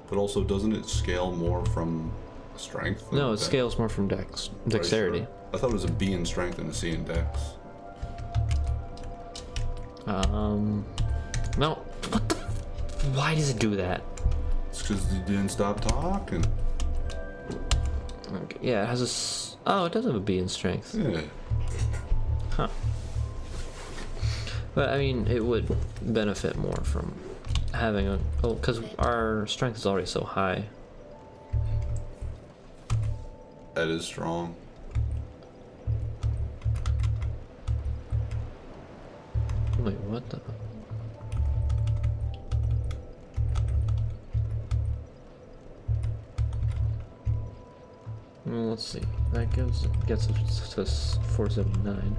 But also, doesn't it scale more from strength? No, than it dex? scales more from dexterity. Right, sure. I thought it was a B in strength and a C in dex. No. What the? Why does it do that? It's because you didn't stop talking. Okay, yeah, it has oh, it does have a B in strength. Yeah. Huh. But I mean, it would benefit more from having because our strength is already so high. That is strong. Wait, what the? Well, let's see. That gets us to 479.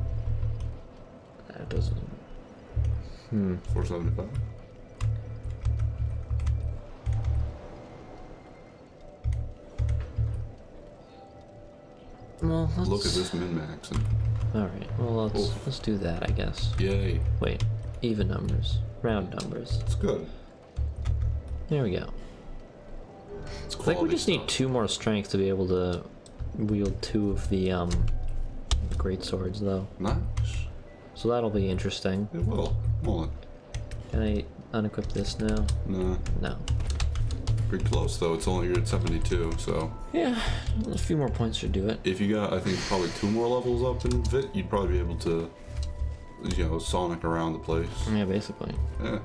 That doesn't. 475. Well, let's Look at this min-maxing. All right. Well, let's do that, I guess. Yay. Wait, even numbers, round numbers. It's good. There we go. It's I think we quality just need stuff. 2 more strength to be able to wield 2 of the great swords, though. Nice. So that'll be interesting. It will. Won't Can I unequip this now? it? Nah. No. Pretty close though. It's only you're at 72, so Yeah, a few more points should do it. if you got, I think, probably 2 more levels up in Vit, you'd probably be able to, you know, sonic around the place. Yeah, basically. Yeah.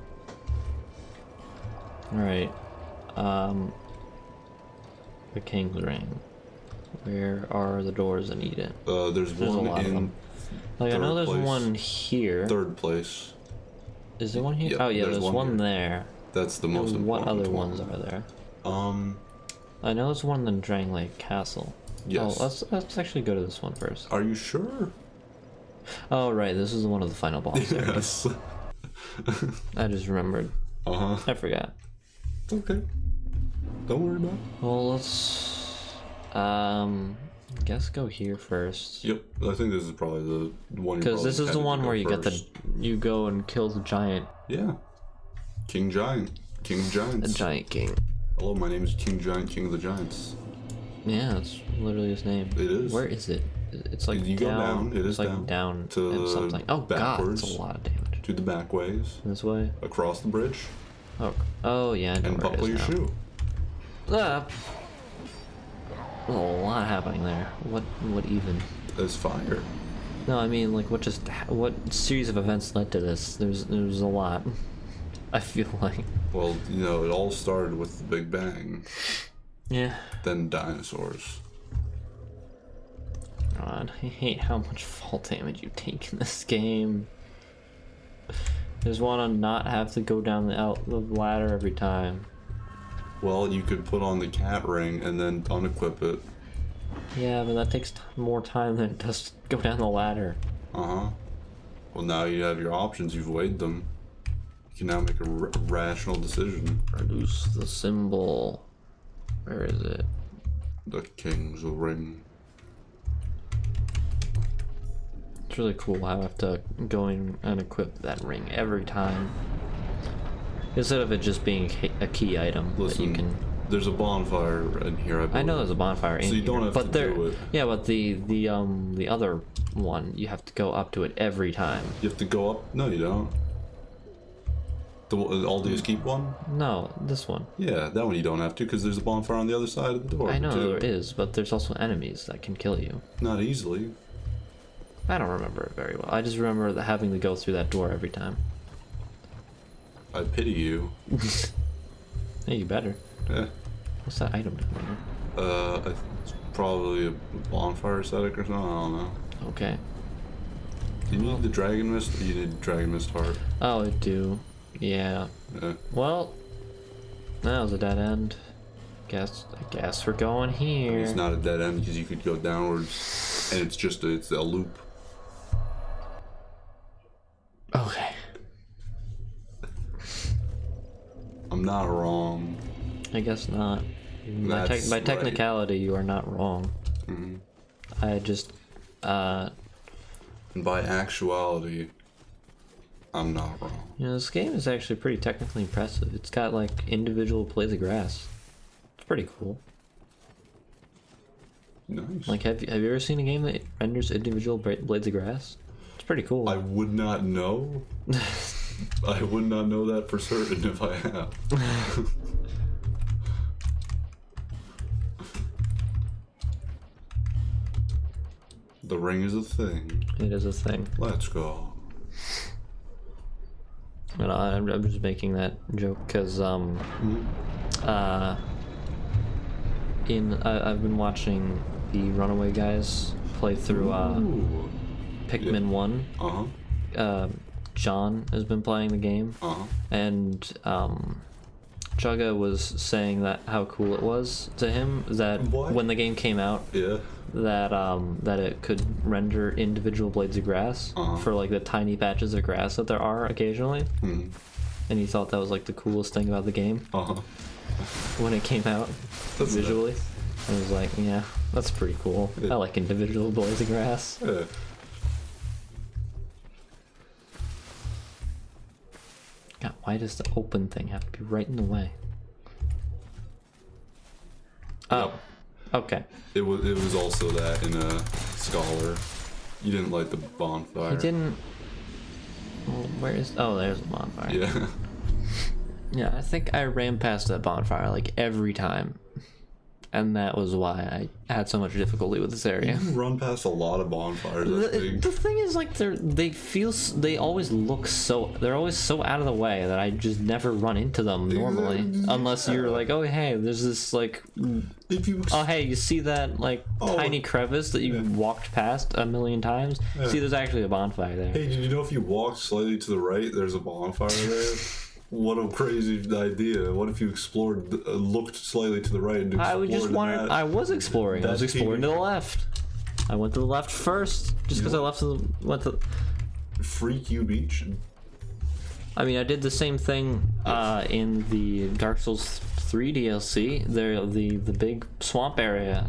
All right. The King's Ring. Where are the doors that need it? There's There's a one lot of in them. Like I know third there's place. one here. third place. Is there one here? Yep, Oh yeah, there's one here. there. That's the most And what important other one. ones are there? I I know there's one in Drang Lake Castle. Yes. Oh, let's actually go to this one first. Are you sure? Oh right, this is one of the final bosses. Yes. I just remembered. Uh-huh. I forgot. Okay. Don't worry about it. Well, let's Guess go here first. Yep, I think this is probably the one. Because this is the one where you you go and kill the giant. Yeah. King Giant. King of Giants. The giant king. Hello, my name is King Giant, King of the Giants. Yeah, that's literally his name. It is. Where is it? It's like you down. go down. It is like down to and something. Oh backwards, god, that's a lot of damage. To the back ways. This way. Across the bridge. Oh yeah, I know And where it buckle is your now. shoe. Ah. A lot happening there. What even? There's fire. No, I mean like what series of events led to this? There's a lot. I feel like. Well, you know, it all started with the Big Bang. Yeah. Then dinosaurs. God, I hate how much fall damage you take in this game. Just want to not have to go down the ladder every time. Well, you could put on the cat ring and then unequip it. Yeah, but that takes more time than it does to go down the ladder. Uh-huh. Well, now you have your options. You've weighed them. You can now make a rational decision. Produce the symbol. Where is it? The King's Ring. It's really cool how I have to go in and equip that ring every time. Instead of it just being a key item. Listen, that you can... there's a bonfire in here, I believe. I know there's a bonfire in here. So you don't have but to do it. Yeah, but the other one, you have to go up to it every time. You have to go up? No, you don't. The Aldi's Keep one? No, this one. Yeah, that one you don't have to, because there's a bonfire on the other side of the door. I know too. there is, but there's also enemies that can kill you. Not easily. I don't remember it very well. I just remember having to go through that door every time. I pity you. Hey, you better. Yeah. What's that item down there? It's probably a bonfire aesthetic or something, I don't know. Okay. Do you need the Dragon Mist, or you need Dragon Mist Heart? Oh, I do. Yeah. Yeah. Well, that was a dead end. I guess we're going here. It's not a dead end, because you could go downwards, and it's a loop. Okay. I'm not wrong. I guess not. By That's right. technicality, you are not wrong. Mm-hmm. I just, And by actuality, I'm not wrong. you know, this game is actually pretty technically impressive. It's got like individual blades of grass. It's pretty cool. Nice. Like, have you ever seen a game that renders individual blades of grass? It's pretty cool. I would not know. I would not know that for certain if I have. The ring is a thing. It is a thing. Let's go. And I'm just making that joke because I've been watching the Runaway guys play through Ooh. Pikmin 1. Uh-huh. John has been playing the game, Uh-huh. and Chugga was saying that how cool it was to him that What? when the game came out, Yeah. that it could render individual blades of grass Uh-huh. for like the tiny patches of grass that there are occasionally, Hmm. and he thought that was like the coolest thing about the game Uh-huh. when it came out. That's Visually, I was like, yeah, that's pretty cool. Yeah. I like individual blades of grass. Yeah. God, why does the open thing have to be right in the way? Oh, okay. It was also that in a Scholar. You didn't light the bonfire. He didn't. Well, where is? Oh, there's the bonfire. Yeah. Yeah, I think I ran past that bonfire like every time, and that was why I had so much difficulty with this area. You run past a lot of bonfires, I think. The thing is, like, they always look they're always so out of the way that I just never run into them normally, unless you're like, oh hey, there's this like, If you oh hey, you see that like tiny crevice that you walked past a million times? Yeah. See, there's actually a bonfire there. Hey, did you know if you walk slightly to the right, there's a bonfire there? What a crazy idea. What if you explored, looked slightly to the right and explored I was exploring. I was exploring to the left. I went to the left first, just because I went to. Freak you beach. I mean, I did the same thing in the Dark Souls 3 DLC. There, the big swamp area.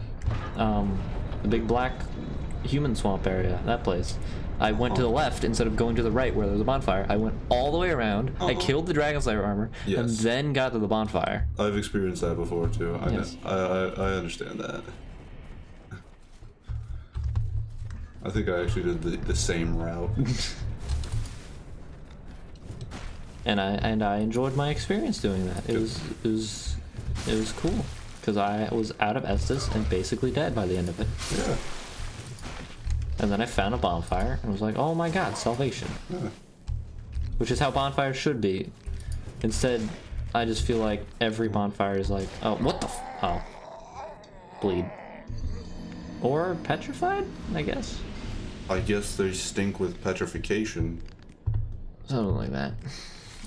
The big black human swamp area, that place. I went to the left instead of going to the right where there was a bonfire. I went all the way around. I killed the dragon slayer armor, and then got to the bonfire. I've experienced that before too. Yes. I understand that. I think I actually did the same route. And I enjoyed my experience doing that. It was cool because I was out of Estus and basically dead by the end of it. Yeah. And then I found a bonfire and was like, oh my god, salvation. Yeah. Which is how bonfires should be. Instead, I just feel like every bonfire is like, oh, what the oh. Bleed. Or petrified, I guess. I guess they stink with petrification. Something like that.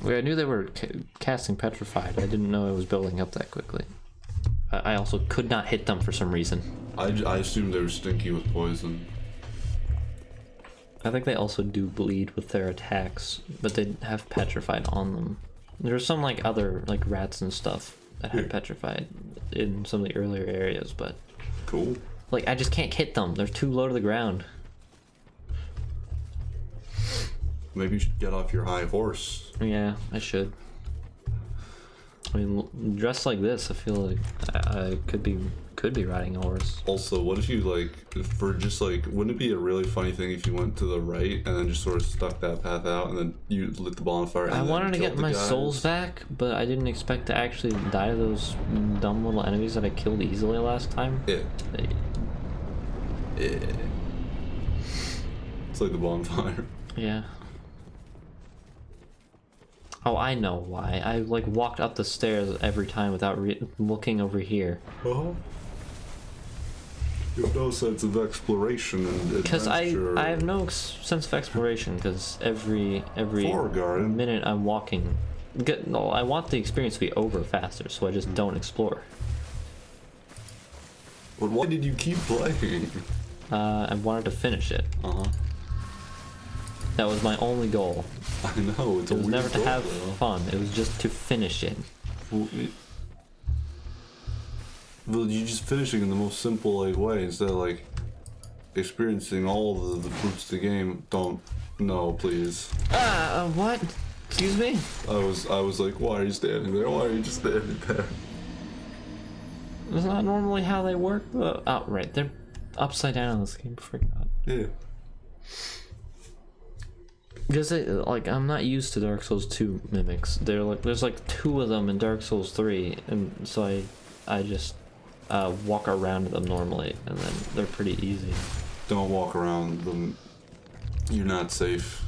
I knew they were casting petrified. I didn't know it was building up that quickly. I also could not hit them for some reason. I assumed they were stinky with poison. I think they also do bleed with their attacks, but they have petrified on them. There's some like other like rats and stuff that had petrified in some of the earlier areas, but cool. Like I just can't hit them. They're too low to the ground. Maybe you should get off your high horse. Yeah, I should. I mean, dressed like this, I feel like I could be riding a horse. Also, what if you wouldn't it be a really funny thing if you went to the right and then just sort of stuck that path out and then you lit the bonfire and I wanted to get my guys? souls back, but I didn't expect to actually die to those dumb little enemies that I killed easily last time. Yeah. It's like the bonfire. Yeah. Oh, I know why. I like walked up the stairs every time without looking over here. Uh-huh. You have no sense of exploration and adventure. Because I have no sense of exploration. Because every minute I'm walking, no, I want the experience to be over faster, so I just don't explore. But why did you keep playing? I wanted to finish it. Uh-huh. That was my only goal. I know, it's It was a never weird to goal, have though. fun. It was just to finish it. Well, you just finishing in the most simple way instead of like experiencing all the fruits of the game. Don't, no, please. What? Excuse me? I was like, why are you standing there? Why are you just standing there? That's not normally how they work. Oh, right, they're upside down in this game. Forgot. Yeah. Because I'm not used to Dark Souls 2 mimics. There's like 2 of them in Dark Souls 3, and so I just walk around them normally, and then they're pretty easy. Don't walk around them. You're not safe.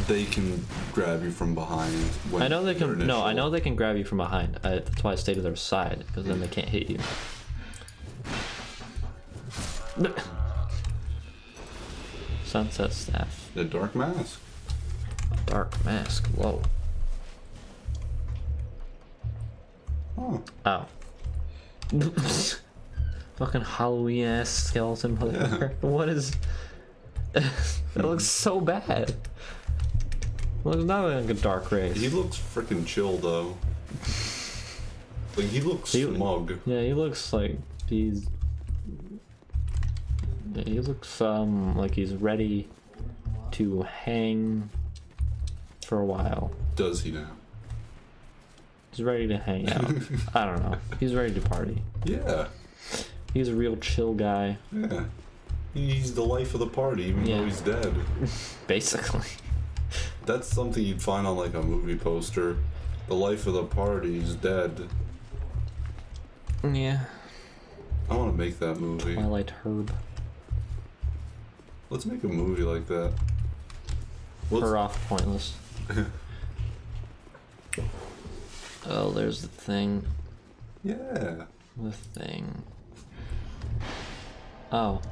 They can grab you from behind. When I know they can. No, I initial- know they can grab you from behind. That's why I stay to their side, because then they can't hit you. Sunset staff. The dark mask. Dark mask. Whoa. Oh. Oh. Fucking Halloween ass skeleton motherfucker. Yeah. What is? That looks so bad. Looks not like a dark race. He looks freaking chill though. Like he looks smug. Yeah, he looks like he's. Yeah, he looks like he's ready to hang for a while. Does he now? He's ready to hang out. I don't know. He's ready to party. Yeah. He's a real chill guy. Yeah. He's the life of the party, even though he's dead. Basically. That's something you'd find on like a movie poster. The life of the party is dead. Yeah. I want to make that movie. Twilight Herb. Let's make a movie like that. Her off pointless. Oh, there's the thing. Yeah. The thing. Oh.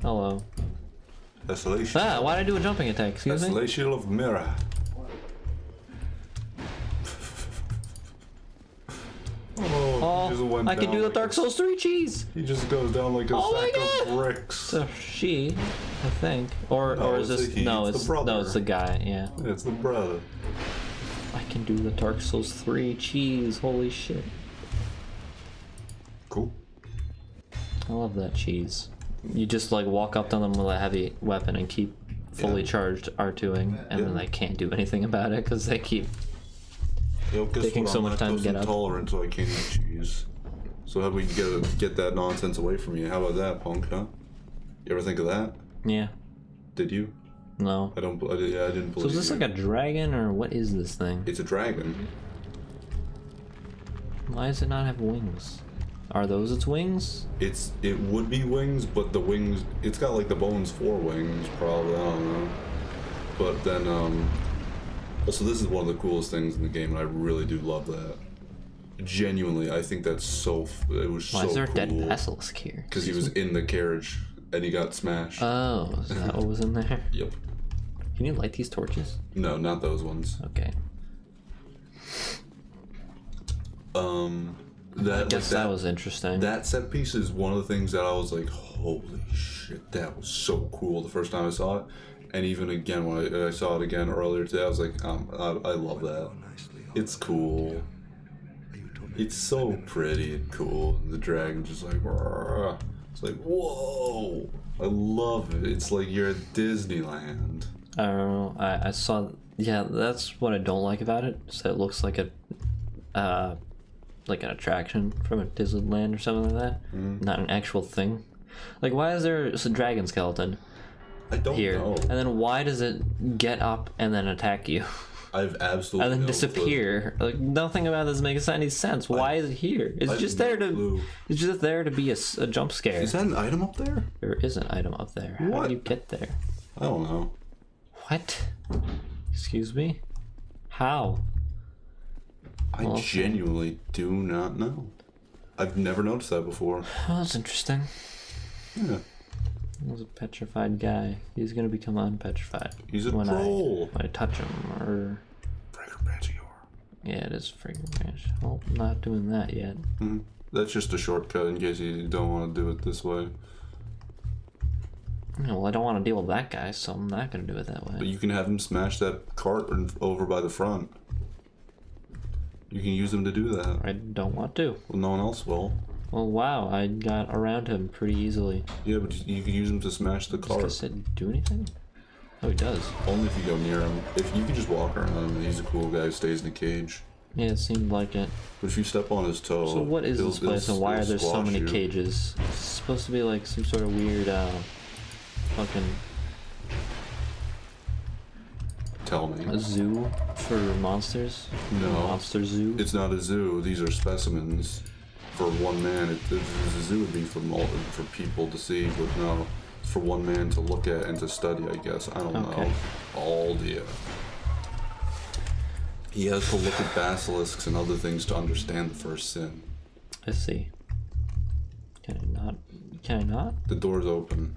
Hello. Desolation. Ah, why'd I do a jumping attack? Excuse me? Desolation of Mirror. Oh, he just went I can down do the like Dark Souls 3 cheese! He just goes down like a Oh my sack God. of bricks. So she, I think. Or is it's a this he, no, it's the brother. no, it's the guy, yeah. It's the brother. I can do the Dark Souls 3 cheese, holy shit. Cool. I love that cheese. You just like walk up to them with a heavy weapon and keep fully charged R2ing, and then they can't do anything about it because they keep taking so much time to get up. Intolerant, so I can't eat cheese. So how do we get that nonsense away from you? How about that, punk? Huh? You ever think of that? Yeah. Did you? No. I didn't believe. So is this like a dragon, or what is this thing? It's a dragon. Why does it not have wings? Are those its wings? It would be wings, but the wings, it's got like the bones for wings, probably. I don't know. But then also this is one of the coolest things in the game, and I really do love that. Genuinely, I think that's so. It was so cool. Why is there a dead basilisk here? Because he was in the carriage and he got smashed. Oh, is that what was in there? Yep. Can you light these torches? No, not those ones. Okay. I guess that was interesting. That set piece is one of the things that I was like, holy shit, that was so cool the first time I saw it. And even again, when I saw it again earlier today, I was like, I love that. It's cool. It's so pretty and cool. The dragon just like, rah. It's like, whoa. I love it. It's like you're at Disneyland. I don't know. I saw. Yeah, that's what I don't like about it. So it looks like like an attraction from a Disneyland or something like that. Not an actual thing. Like, why is there a dragon skeleton I don't here? know. And then why does it get up and then attack you? I've absolutely and then no disappear. clue. Like, nothing about this makes any sense. Why is it here? It's just there to. It's just there to be a jump scare. Is that an item up there? There is an item up there. How What? do you get there? I don't know. What? Excuse me? How? I genuinely do not know. I've never noticed that before. Oh, that's interesting. Yeah. He's a petrified guy. He's gonna become unpetrified. He's a when troll. When I touch him, or... Fragrant branch of yore. Yeah, it is fragrant branch. Well, I'm not doing that yet. That's just a shortcut in case you don't want to do it this way. Well, I don't want to deal with that guy, so I'm not gonna do it that way. But you can have him smash that cart over by the front. You can use him to do that. I don't want to. Well, no one else will. Well, wow, I got around him pretty easily. Yeah, but you can use him to smash the cart. Does it do anything? Oh, he does. Only if you go near him. If you can just walk around him, he's a cool guy who stays in a cage. Yeah, it seemed like it. But if you step on his toe... So what is this place, and why are there so many cages? It's supposed to be like some sort of weird, fucking... Tell me. A zoo for monsters? No. Monster zoo? It's not a zoo. These are specimens for one man. The zoo would be for people to see, but no. It's for one man to look at and to study, I guess. I don't know. All the... He has to look at basilisks and other things to understand the first sin. I see. Can I not? Can I not? The door's open.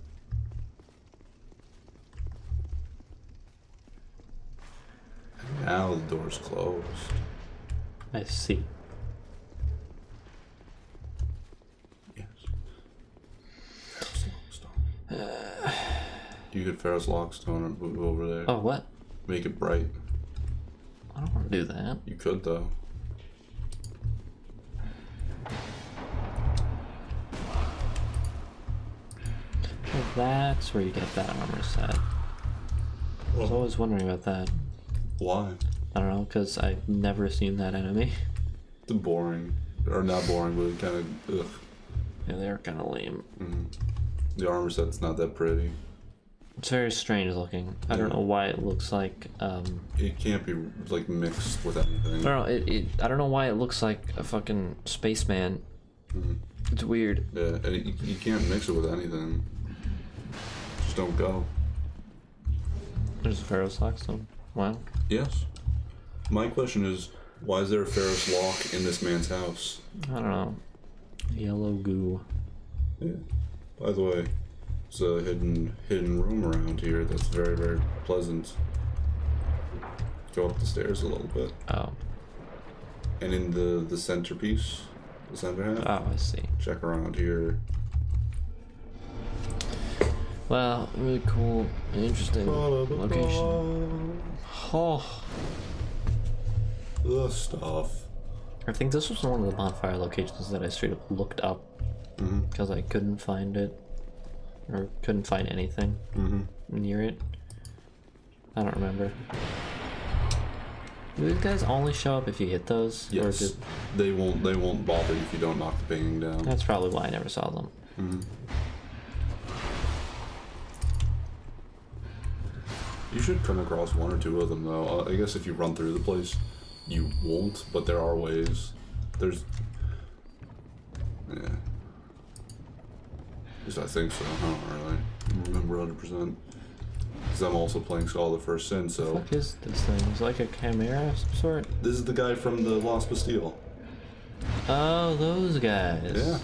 And now the door's closed. I see. Yes. You could Ferris Lockstone and move over there. Oh, what? Make it bright. I don't want to do that. You could, though. Well, that's where you get that armor set. I was always wondering about that. Why? I don't know, because I've never seen that enemy. It's boring. Or not boring, but kind of... Ugh. Yeah, they're kind of lame. The armor set's not that pretty. It's very strange looking. I don't know why it looks like, It can't be, like, mixed with anything. I don't know, I don't know why it looks like a fucking spaceman. It's weird. Yeah, and you can't mix it with anything. Just don't go. There's a Pharaoh's Lockstone. Wow. Yes. My question is, why is there a Ferris lock in this man's house? I don't know. Yellow goo. Yeah. By the way, there's a hidden room around here that's very, very pleasant. Go up the stairs a little bit. Oh. And in the centerpiece, the center half, Oh, I see. check around here. Wow, really cool and interesting location. Oh. The stuff. I think this was one of the bonfire locations that I straight up looked up because I couldn't find it, or couldn't find anything near it. I don't remember. Do these guys only show up if you hit those? Yes. Or They won't bother if you don't knock the pinging down. that's probably why I never saw them. You should come across one or two of them though. I guess if you run through the place, you won't. But there are ways. There's. Yeah. At least I think so. I don't really remember 100%. Because I'm also playing Skull of the First Sin, so. What is this thing? Is it like a chimera of some sort? This is the guy from the Lost Bastille. Oh, those guys. Yeah.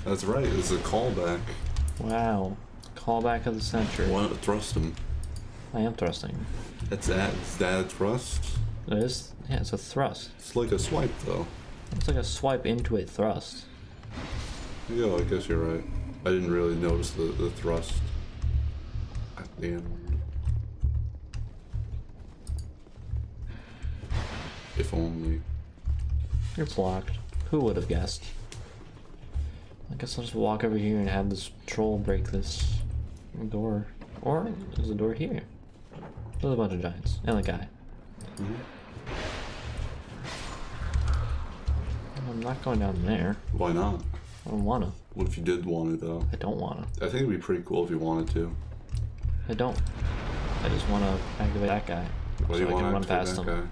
That's right. It's a callback. Wow. Callback of the century. Why not thrust him? I am thrusting. Is that a thrust? It is? Yeah, it's a thrust. It's like a swipe though. It's like a swipe into a thrust. Yeah, I guess you're right. I didn't really notice the thrust at the end. If only. You're blocked. Who would have guessed? I guess I'll just walk over here and have this troll break this door. Or there's a door here. There's a bunch of giants. And a guy. I'm not going down there. Why not? I don't wanna. What if you did want to though? I don't wanna. I think it'd be pretty cool if you wanted to. I don't. I just wanna activate that guy. Why do So you I can want run to activate past that him. guy?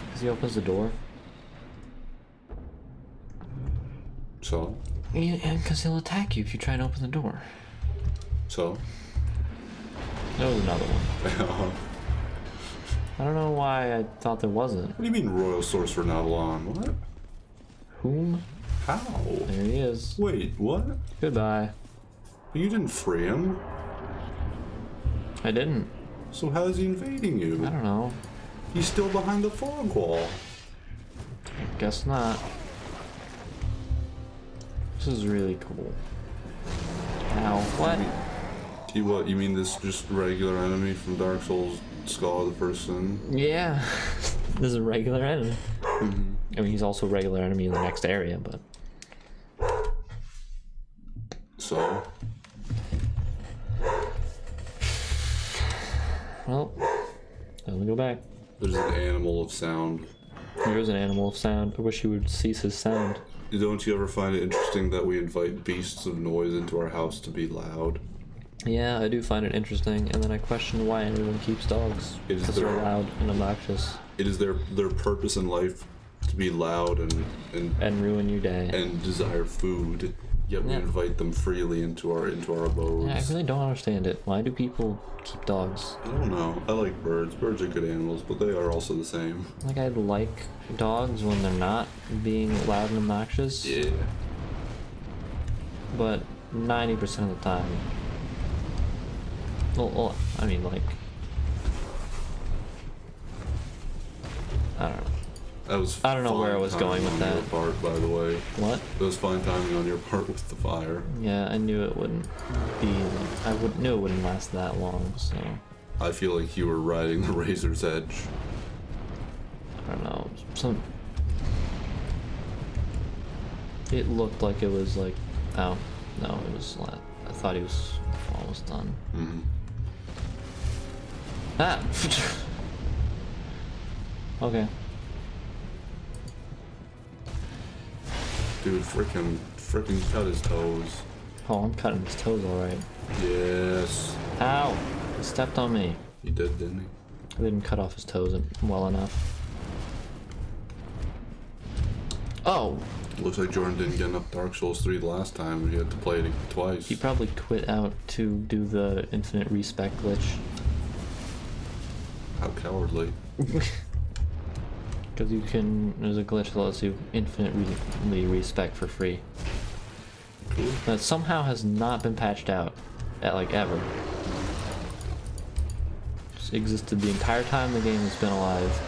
Because he opens the door. So? Yeah, and because he'll attack you if you try and open the door. So? There was another one. What I don't know why I thought there wasn't. do you mean Royal Sorcerer Navalon? What? Whom? How? There he is. Wait, what? Goodbye. You didn't free him? I didn't. So how is he invading I you? don't know. He's still behind the fog wall. Guess not. This is really cool. Ow. What? You mean this just regular enemy from Dark Souls, Skull of the First Sin? Yeah. This is a regular enemy. I mean, he's also a regular enemy in the next area, but... So? Well, let me go back. There's an animal of sound. Here's an animal of sound. I wish he would cease his sound. Don't you ever find it interesting that we invite beasts of noise into our house to be loud? Yeah, I do find it interesting, and then I question why anyone keeps dogs. It is Because they're their- loud and obnoxious. It is their purpose in life to be loud And ruin your day. and desire food. Yet we Yeah. invite them freely into our abodes. Yeah, I really don't understand it. Why do people keep dogs? I don't know. I like birds. Birds are good animals, but they are also the same. Like, I like dogs when they're not being loud and obnoxious, Yeah. but 90% of the time... Well, I mean, like... I don't know. That was. I don't know where fine I was going timing with on that. your part, by the way. What? It was fine timing on your part with the fire. Yeah, I knew it wouldn't be... knew it wouldn't last that long, so... I feel like you were riding the razor's edge. I don't know. It looked like it was like... Oh, no, it was... I thought he was almost done. Mm-hmm. Ah! Okay. Dude, frickin' cut his toes. Oh, I'm cutting his toes alright. Yes. Ow! He stepped on me. He did, didn't he? I didn't cut off his toes well enough. Oh! Looks like Jordan didn't get enough Dark Souls 3 the last time. He had to play it twice. He probably quit out to do the infinite respec glitch. How cowardly. Because there's a glitch that lets you infinitely respec for free. Cool. That somehow has not been patched out, like ever. Just existed the entire time the game has been alive.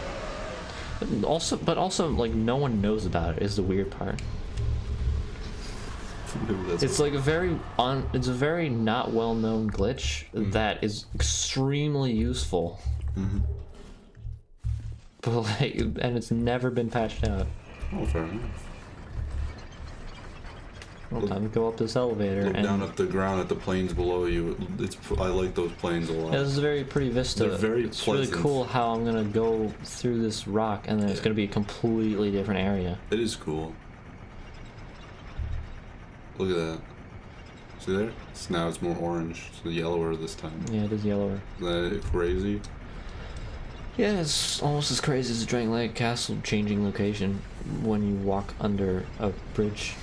But also, like, no one knows about it is the weird part. Maybe that's It's like it's a very not well known glitch that is extremely useful. But like, and it's never been patched out. oh, fair enough. Well, time to go up this elevator. Look and down at the ground at the plains below you. I like those plains a lot. yeah, this is a very pretty vista. They're very it's pleasant. really cool how I'm gonna go through this rock and then it's gonna be a completely different area. It is cool. Look at that. See there? Now it's more orange. It's yellower this time. Yeah, it is yellower. Isn't that crazy? Yeah, it's almost as crazy as the Dragon Lake Castle changing location when you walk under a bridge.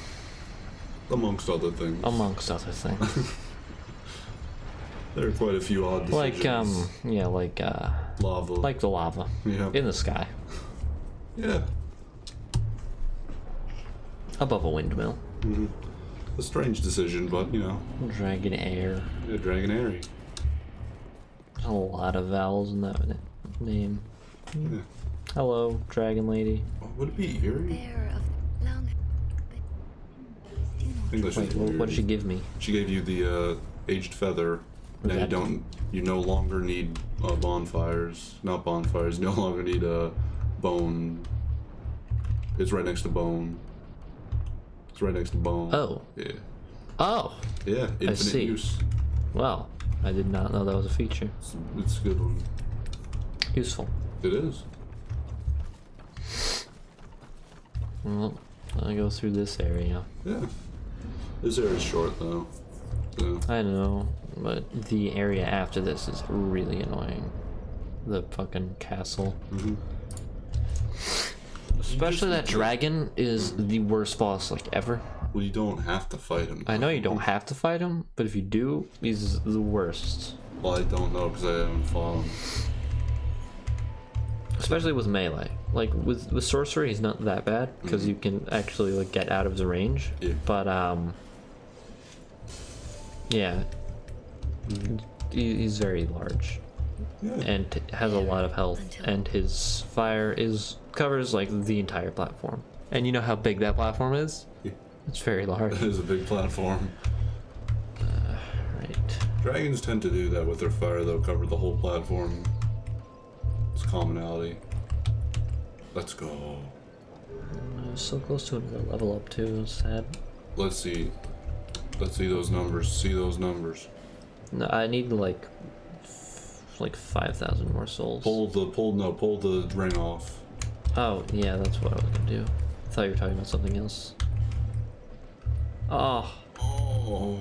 Amongst other things. Amongst other things. There are quite a few odd decisions. Lava. Like the lava. Yeah. In the sky. Yeah. Above a windmill. Mm-hmm. A strange decision, but, you know. Dragon air. Yeah, Dragon Airy. A lot of vowels in that name. Yeah. Hello, Dragon Lady. Would it be Eerie? English Wait, is what weird. did she give me? She gave you the aged feather. Now you no longer need bonfires. Not bonfires. You no longer need bone. It's right next to bone. It's right next to bone. Oh. Yeah. Oh! Yeah, infinite see. use. Well, I did not know that was a feature. It's a good one. Useful. It is. Well, I go through this area. Yeah. This area's short though. So. I know, but the area after this is really annoying. The fucking castle. Mm-hmm. Especially that dragon is the worst boss like ever. Well, you don't have to fight him. I know you don't have to fight him, but if you do, he's the worst. Well, I don't know because I haven't fought him. Especially with melee. Like with sorcery, he's not that bad because you can actually like get out of his range. Yeah. But yeah, he's very large. Yeah. And has a lot of health, and his fire covers like the entire platform. And you know how big that platform is? Yeah. It's very large. It is a big platform. Right. Dragons tend to do that with their fire, though, cover the whole platform. It's commonality. Let's go. I was so close to another level up too. It was sad. Let's see. Let's see those numbers. See those numbers. No, I need like 5,000 more souls. Pull the ring off. Oh yeah, that's what I was gonna do. I thought you were talking about something else. Oh. Oh.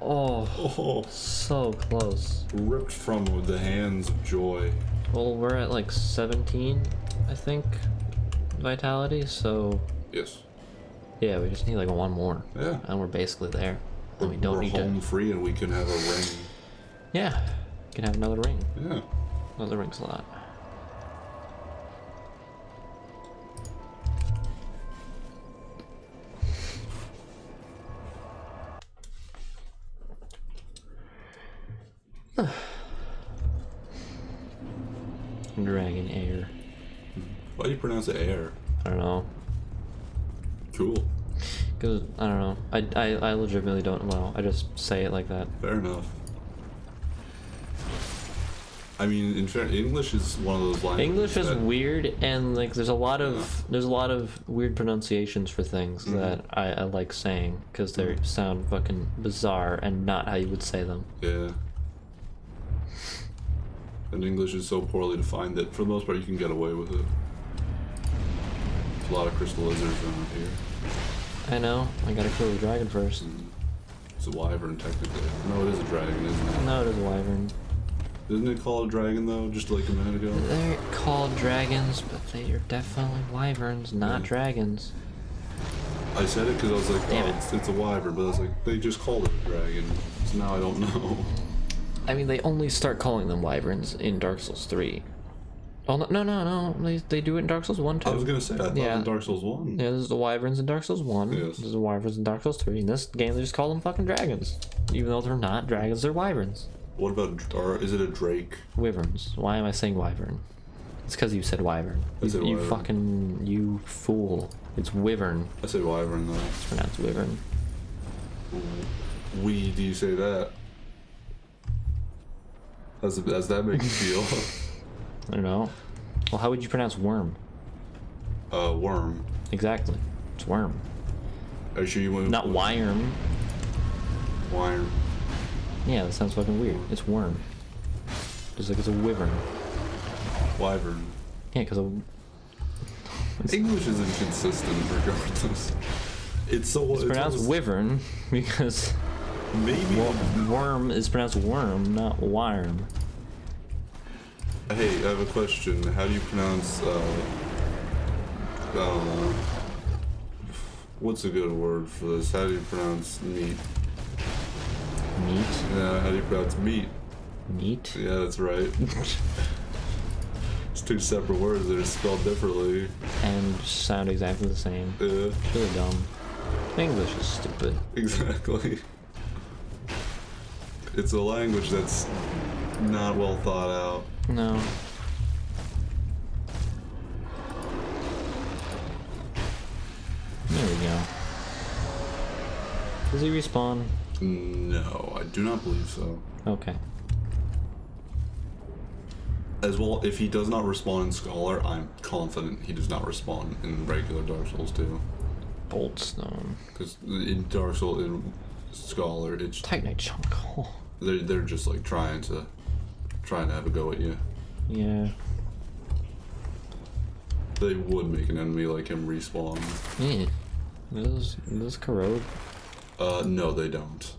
Oh. Oh. So close. Ripped from the hands of joy. Well, we're at like 17, I think, vitality, so Yes. yeah, we just need like one more. Yeah. And we're basically there. And we don't We're need home to. free and we can have a ring. Yeah. We can have another ring. Yeah. Another ring slot. Dragon air. Why do you pronounce it air? I don't know. Cool. Cause I don't know. I legitimately don't know. I just say it like that. Fair enough. I mean, in fair, English is one of those languages. English is that, weird, and like there's a lot of weird pronunciations for things that I like saying because they sound fucking bizarre and not how you would say them. Yeah. And English is so poorly defined that for the most part you can get away with it. There's a lot of crystal lizards around here. I know. I gotta kill the dragon first. It's a wyvern technically. No, it is a dragon, isn't it? No, it is a wyvern. Isn't it called a dragon though, just like a minute ago? They're called dragons, but they are definitely wyverns, not dragons. I said it because I was like, Damn oh, it. it's a wyvern, but I was like, they just called it a dragon. So now I don't know. I mean, they only start calling them wyverns in Dark Souls 3. Oh, no. They do it in Dark Souls 1 too. I was gonna say, I thought in Dark Souls 1. Yeah, this is the wyverns in Dark Souls 1. Yes. This is the wyverns in Dark Souls 3. In this game, they just call them fucking dragons. Even though they're not dragons, they're wyverns. What about, or is it a drake? Wyverns. Why am I saying wyvern? It's because you said wyvern. I said You wyvern. fucking, you fool. It's wyvern. I said wyvern though. It's pronounced wyvern. Do you say that? How's that make you feel? I don't know. Well, how would you pronounce worm? Worm. Exactly. It's worm. Are you sure you want? Not Wyrm. Wyrm. Yeah, that sounds fucking weird. It's worm. Just like it's a wyvern. Wyvern. Yeah, because English is inconsistent regardless. It's so. it's pronounced wyvern because maybe. Worm is pronounced worm, not wyrm. Hey, I have a question. How do you pronounce? I don't know. What's a good word for this? How do you pronounce meat? Meat? Yeah, how do you pronounce meat? Meat? Yeah, that's right. It's two separate words that are spelled differently. And sound exactly the same. Yeah. It's really dumb. English is stupid. Exactly. It's a language that's not well thought out. No. There we go. Does he respawn? No, I do not believe so. Okay. As well, if he does not respawn in Scholar, I'm confident he does not respawn in regular Dark Souls 2. Boltstone. Because in Dark Souls, in Scholar, it's Titanite chunk. Oh. they're just like trying to have a go at you. Yeah. They would make an enemy like him respawn. Yeah. Does corrode? No, they don't.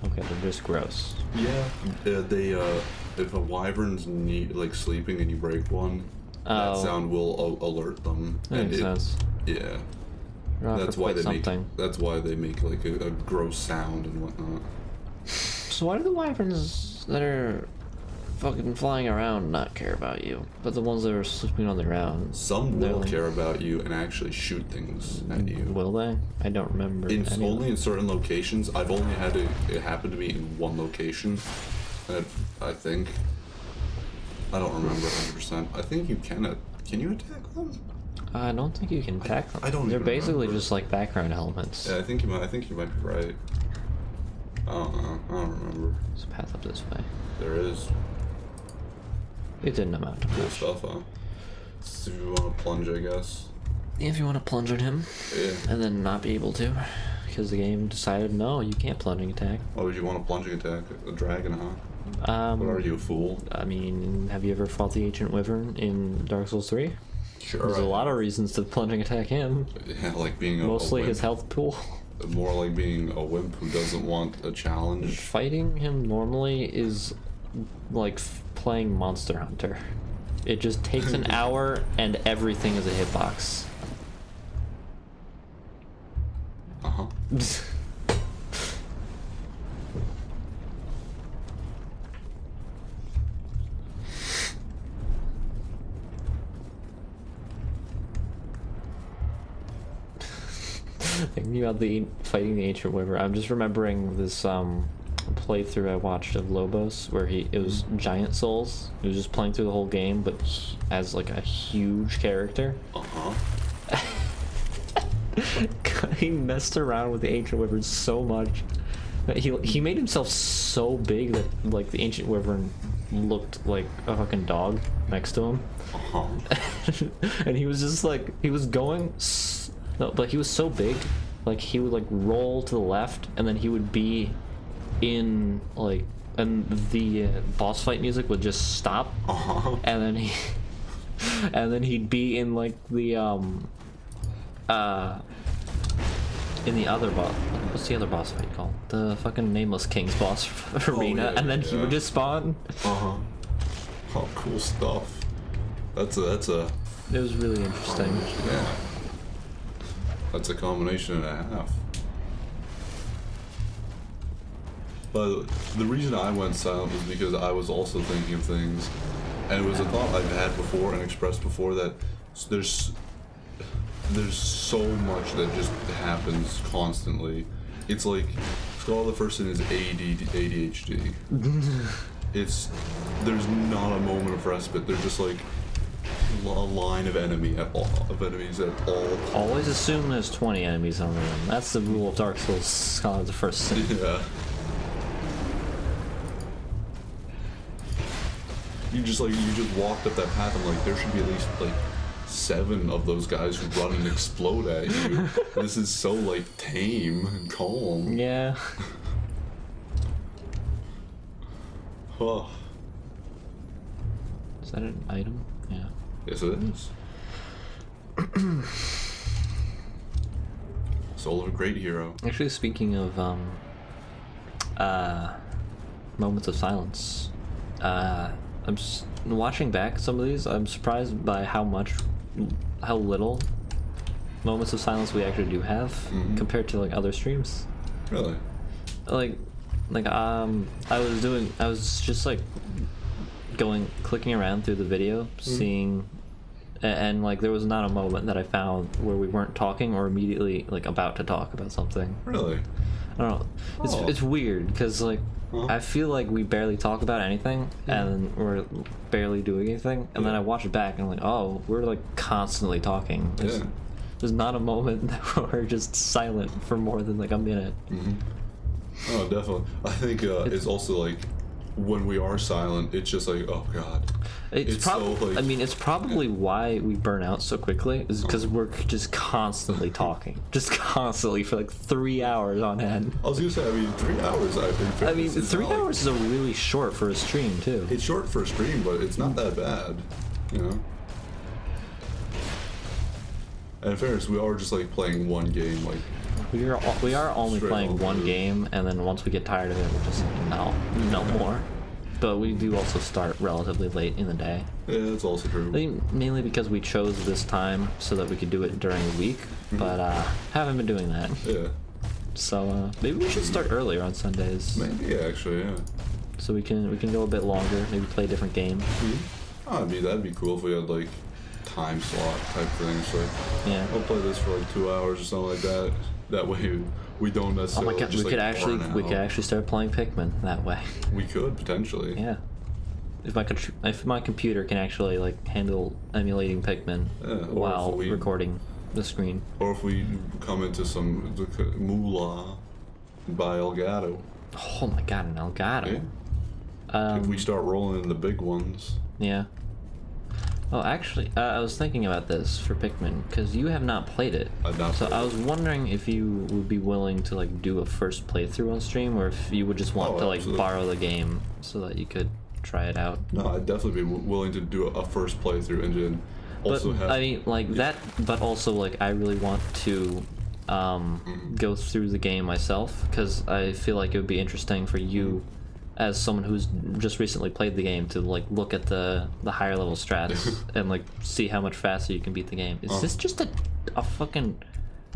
Okay, they're just gross. Yeah, they if a wyvern's like sleeping and you break one, that sound will alert them. That makes sense. Yeah, They're that's for why quite they something. make. That's why they make like a gross sound and whatnot. So why do the wyverns that are fucking flying around not care about you, but the ones that are sleeping on the ground? Some they're will like- care about you and actually shoot things at you. Will they? I don't remember. any of Only them. in certain locations. I've only had it happen to me in one location. And I think. I don't remember 100%. I think you can. Can you attack them? I don't think you can attack them. I don't They're even basically remember. just like background elements. Yeah, I think you might be right. I don't know. I don't remember. There's a path up this way. There is It didn't amount to cool much. stuff, huh? So if you want to plunge, I guess. If you want to plunge on him Yeah. and then not be able to, because the game decided no, you can't plunging attack. Why would you want a plunging attack? A dragon, huh? What are you, a fool? I mean, have you ever fought the Ancient Wyvern in Dark Souls 3? Sure. There's a lot of reasons to plunging attack him. Yeah, like being Mostly a his wimp. health pool. More like being a wimp who doesn't want a challenge. Fighting him normally is like playing Monster Hunter. It just takes an hour and everything is a hitbox. Uh-huh. Thinking about fighting the Ancient Wyvern, I'm just remembering this playthrough I watched of Lobos where it was Giant Souls. He was just playing through the whole game, but as like a huge character. Uh-huh. He messed around with the Ancient Wyvern so much that he made himself so big that like the Ancient Wyvern looked like a fucking dog next to him. Uh-huh. And he was just like, he was going no, but he was so big, like he would like roll to the left and then he would be in like, and the boss fight music would just stop. Uh-huh. And then he'd be in like the in the other boss. What's the other boss fight called? The fucking Nameless King's boss arena, yeah, and then he would yeah. just spawn. Uh-huh. Oh, cool stuff. That's a It was really interesting. yeah. That's a combination and a half. But the reason I went silent was because I was also thinking of things, and it was a thought I've had before and expressed before that there's so much that just happens constantly. It's like Skull the first thing is ADHD. There's not a moment of respite. There's just like a line of enemies at all times. Always assume there's 20 enemies on the room. That's the rule of Dark Souls Scholar the First Sin. Yeah. You just walked up that path. I'm like, there should be at least like 7 of those guys who run and explode at you. This is so like tame and calm. Yeah. Oh. Is that an item? Yeah. Yes, it is. Soul of a great hero. Actually, speaking of moments of silence, I'm watching back some of these. I'm surprised by how little moments of silence we actually do have compared to like other streams. Really? I was just like clicking around through the video, seeing, and like there was not a moment that I found where we weren't talking or immediately like about to talk about something. Really? I don't know. It's weird because like I feel like we barely talk about anything and we're barely doing anything, and then I watch it back and I'm like, oh, we're like constantly talking. There's not a moment that we're just silent for more than like a minute. Oh, definitely. I think it's also like when we are silent, it's just like, oh god. It's probably. So, like, I mean, it's probably why we burn out so quickly is because we're just constantly talking, just constantly for like 3 hours on end. I was gonna say, I mean, 3 hours. I mean, 3 hours is a really short for a stream too. It's short for a stream, but it's not that bad, you know. And in fairness, we are just like playing one game, like. We are only playing one game, and then once we get tired of it, we're just like, no more. But we do also start relatively late in the day. Yeah, that's also true. I think mainly because we chose this time so that we could do it during the week, but haven't been doing that. Yeah. So maybe we should start earlier on Sundays. Maybe, yeah, actually, yeah. So we can go a bit longer, maybe play a different game. Oh, that'd be cool if we had like time slot type things. Like, yeah, I'll play this for like 2 hours or something like that. That way we don't necessarily. Oh my god, just, we could actually start playing Pikmin that way. We could potentially. Yeah. If my computer can actually like handle emulating Pikmin while recording the screen. Or if we come into some moolah and buy Elgato. Oh my god, an Elgato. Yeah. If we start rolling in the big ones. Yeah. Oh, actually, I was thinking about this for Pikmin because you have not played it. I've not. So I was wondering if you would be willing to like do a first playthrough on stream, or if you would just want to like borrow the game so that you could try it out. No, I'd definitely be willing to do a first playthrough and then also have. I mean, like that, but also like I really want to go through the game myself because I feel like it would be interesting for you. As someone who's just recently played the game to like look at the higher level strats and like see how much faster you can beat the game. Is this just a fucking...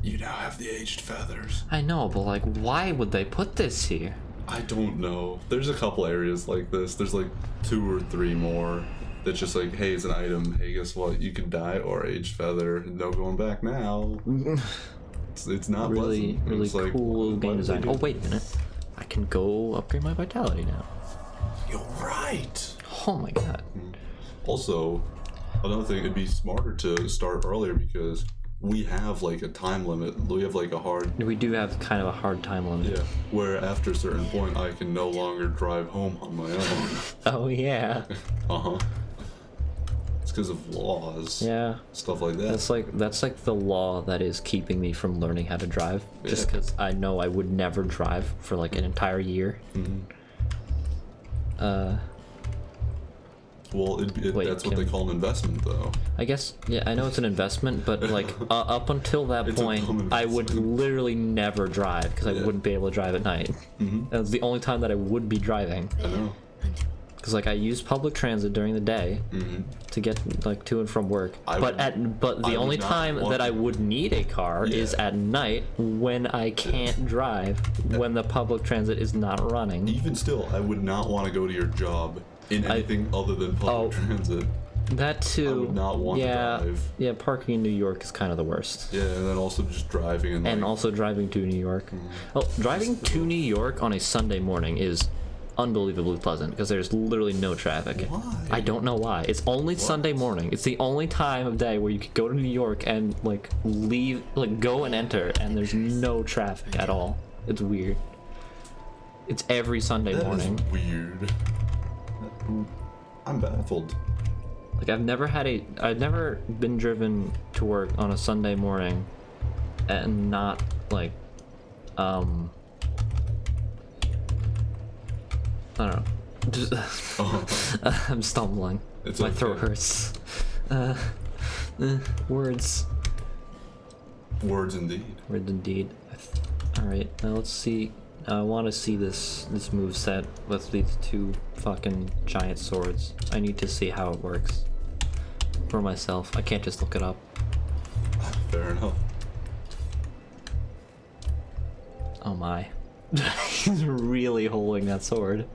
You now have the aged feathers. I know, but like why would they put this here? I don't know. There's a couple areas like this. There's like 2 or 3 more that's just like, hey, it's an item. Hey, guess what? You can die or aged feather. No going back now. It's not really pleasant. Really it's like, cool game design. Oh wait a minute. I can go upgrade my vitality now. You're right. Oh my god. Also, another thing, it'd be smarter to start earlier because we have like a time limit. We have like a hard... We do have kind of a hard time limit. Yeah, where after a certain point I can no longer drive home on my own. Oh yeah. It's because of laws. Yeah. Stuff like that. That's like the law that is keeping me from learning how to drive. Just because I know I would never drive for like an entire year. Well, that's what they call an investment, though. I guess, yeah, I know it's an investment, but like up until that point, I would literally never drive because I wouldn't be able to drive at night. That's the only time that I would be driving. I know. Because like I use public transit during the day to get like to and from work, but the only time that I would need a car is at night when I can't drive, when the public transit is not running. Even still, I would not want to go to your job in anything other than public transit. That too. I would not want to drive. Yeah, parking in New York is kind of the worst. Yeah, and then also just driving and also driving to New York. Oh, driving to New York on a Sunday morning is unbelievably pleasant because there's literally no traffic. Why? I don't know why. It's only Sunday morning. It's the only time of day where you could go to New York and like leave, like go and enter, and there's no traffic at all. It's weird. It's every Sunday morning. That is weird. I'm baffled. Like I've never been driven to work on a Sunday morning and not like I don't know. Just, I'm stumbling. It's My okay. throat hurts. Words. Words indeed. Words indeed. All right, now let's see. I want to see this move set with these two fucking giant swords. I need to see how it works for myself. I can't just look it up. Fair enough. Oh my. He's really holding that sword.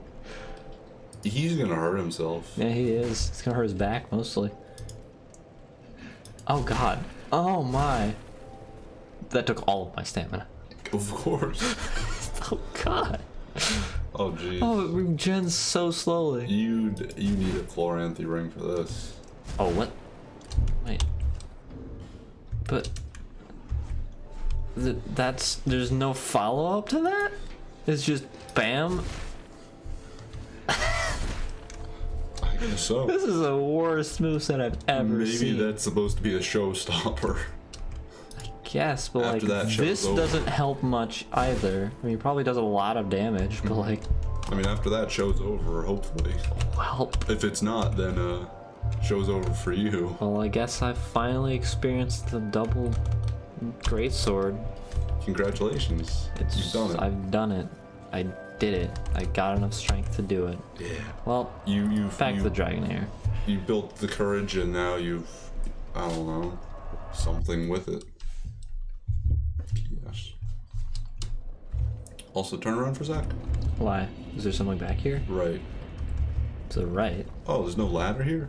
He's gonna hurt himself. Yeah, he is. It's gonna hurt his back mostly. Oh god. Oh my. That took all of my stamina. Of course. Oh god. Oh jeez. Oh, it regens so slowly. You need a Chloranthy ring for this. Oh, what? Wait. But... there's no follow-up to that? It's just BAM? I guess so. This is the worst moveset I've ever seen. Maybe that's supposed to be a showstopper. Yes, but After that like show's this over. doesn't help much either. I mean, it probably does a lot of damage, but like, I mean, after that show's over, hopefully. well, If it's not, then show's over for you. well, I guess I finally experienced the double greatsword. Congratulations. You've done it. I've done it. I did it. I got enough strength to do it. Yeah. Well, You've back to the dragon here. You built the courage, and now you've, I don't know, something with it. Yes. Also, turn around for a sec. Why? Is there something back here? Right. To the right. Oh, there's no ladder here?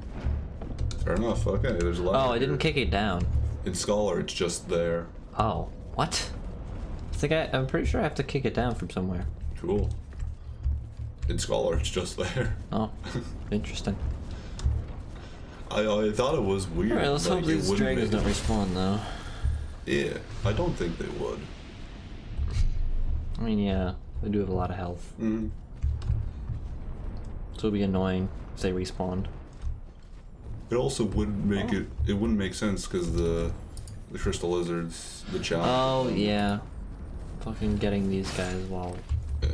Fair enough. Okay, there's a ladder. Oh, I didn't here. kick it down. In Scholar, it's just there. Oh, what? I'm pretty sure I have to kick it down from somewhere. Cool. In Scholar, it's just there. Oh, interesting. I thought it was weird. Alright, let's hope it these wouldn't dragons make don't it- respawn though. Yeah, I don't think they would. I mean, yeah, they do have a lot of health. Mm. So it'd be annoying if they respawned. It also wouldn't make it. It wouldn't make sense because the crystal lizards, the challenge. Oh, yeah. Fucking getting these guys while... Yeah.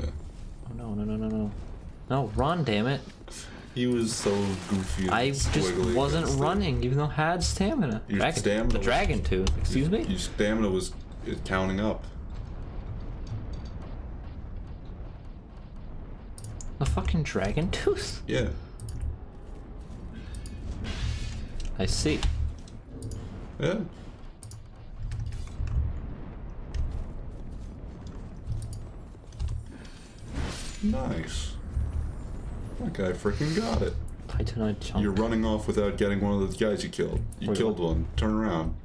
Oh, no, no, no, no, no. No, run, damn it. He was so goofy. And I just squiggly wasn't against it. running, even though I had stamina. Your stamina the was- dragon tooth, excuse me? Your stamina was counting up. A fucking dragon tooth? Yeah. I see. Yeah. Nice. That guy freaking got it. Titanite chunk. You're running off without getting one of those guys you killed. You Wait, killed one. Turn around.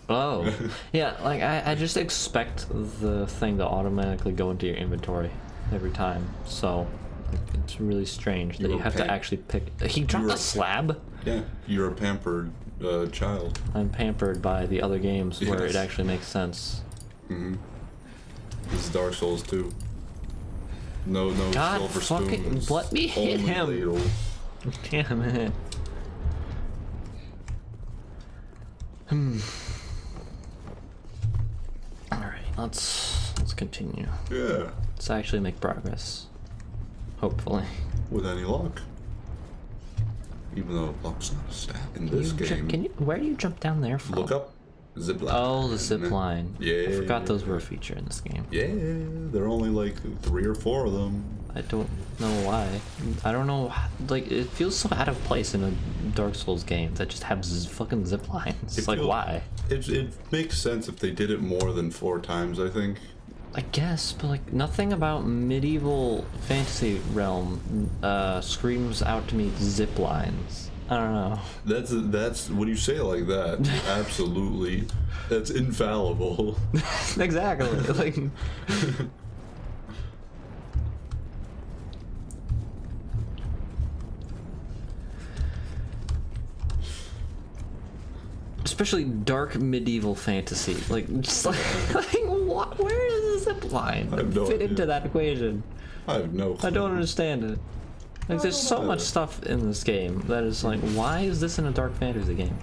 Oh. Yeah, like, I just expect the thing to automatically go into your inventory every time, so it's really strange that You you were have to paying- actually pick... He dropped were- a slab? Yeah. You're a pampered child. I'm pampered by the other games where Yes. it actually makes sense. Mm-hmm. This is Dark Souls 2. No God silver fucking spoons. let me hit Only him. ladle. Damn it. Alright, let's continue. Yeah. Let's actually make progress. Hopefully. With any luck. Even though luck's not a stat in this game. Where do you jump down there from? Look up. Zip line. Oh, the zip line. Yeah. I forgot those were a feature in this game. Yeah, there are only like 3 or 4 of them. I don't know why. I don't know. Like, it feels so out of place in a Dark Souls game that just have fucking zip lines. It's like, why? It makes sense if they did it more than 4 times, I think. I guess, but like, nothing about medieval fantasy realm screams out to me zip lines. I don't know. That's when you say it like that, absolutely, that's infallible. Exactly. Like. Especially dark medieval fantasy. Like, just like what? Where does the zip line I have no fit idea. into that equation? I have no clue. I don't understand it. Like, there's so much stuff in this game that is like, why is this in a dark fantasy game?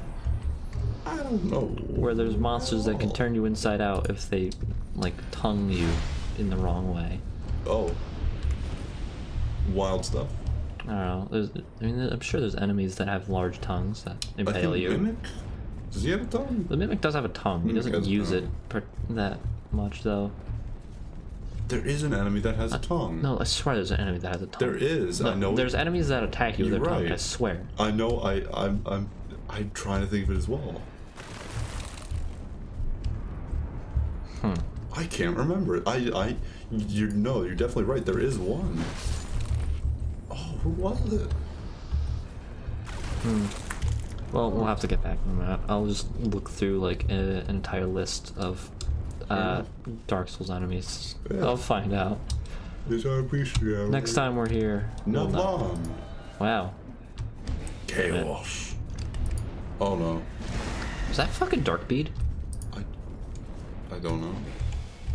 I don't know. Where there's monsters that can turn you inside out if they, like, tongue you in the wrong way. Oh. Wild stuff. I don't know. I'm sure there's enemies that have large tongues that impale you. Mimic? Does he have a tongue? The Mimic does have a tongue. He Mimic doesn't has a use tongue. it that much, though. There is an enemy that has a tongue. No, I swear there's an enemy that has a tongue. There is. No, I know. There's enemies that attack you with You're their tongue. right. I swear. I know. I'm trying to think of it as well. I can't remember it. You're definitely right. There is one. Oh, who was it? Well, we'll have to get back on that. I'll just look through like an entire list of Dark Souls enemies. Yeah. I'll find out. Next time we're here. we'll know. Navan. Wow. Chaos. Oh no. Is that fucking Dark Bead? I don't know.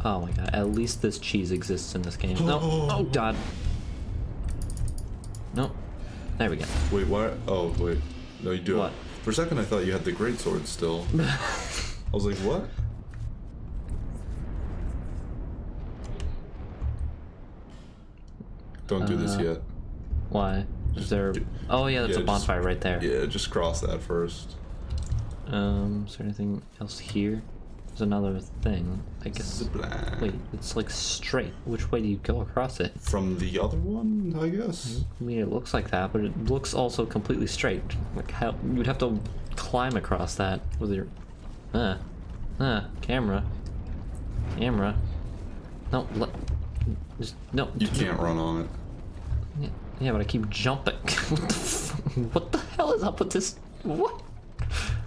Oh my god. At least this cheese exists in this game. No. Oh god. No. There we go. Wait, what? Oh, wait. No, you do. What? For a second, I thought you had the greatsword still. I was like, what? Don't do this yet. Why? Is there? Oh yeah, that's a bonfire right there. Yeah, just cross that first. Is there anything else here? There's another thing. I guess. Zipline. Wait, it's like straight. Which way do you go across it? From the other one, I guess. I mean, it looks like that, but it looks also completely straight. Like how you'd have to climb across that with your, camera. No, just no. You can't run on it. Yeah, but I keep jumping. What the hell is up with this? What?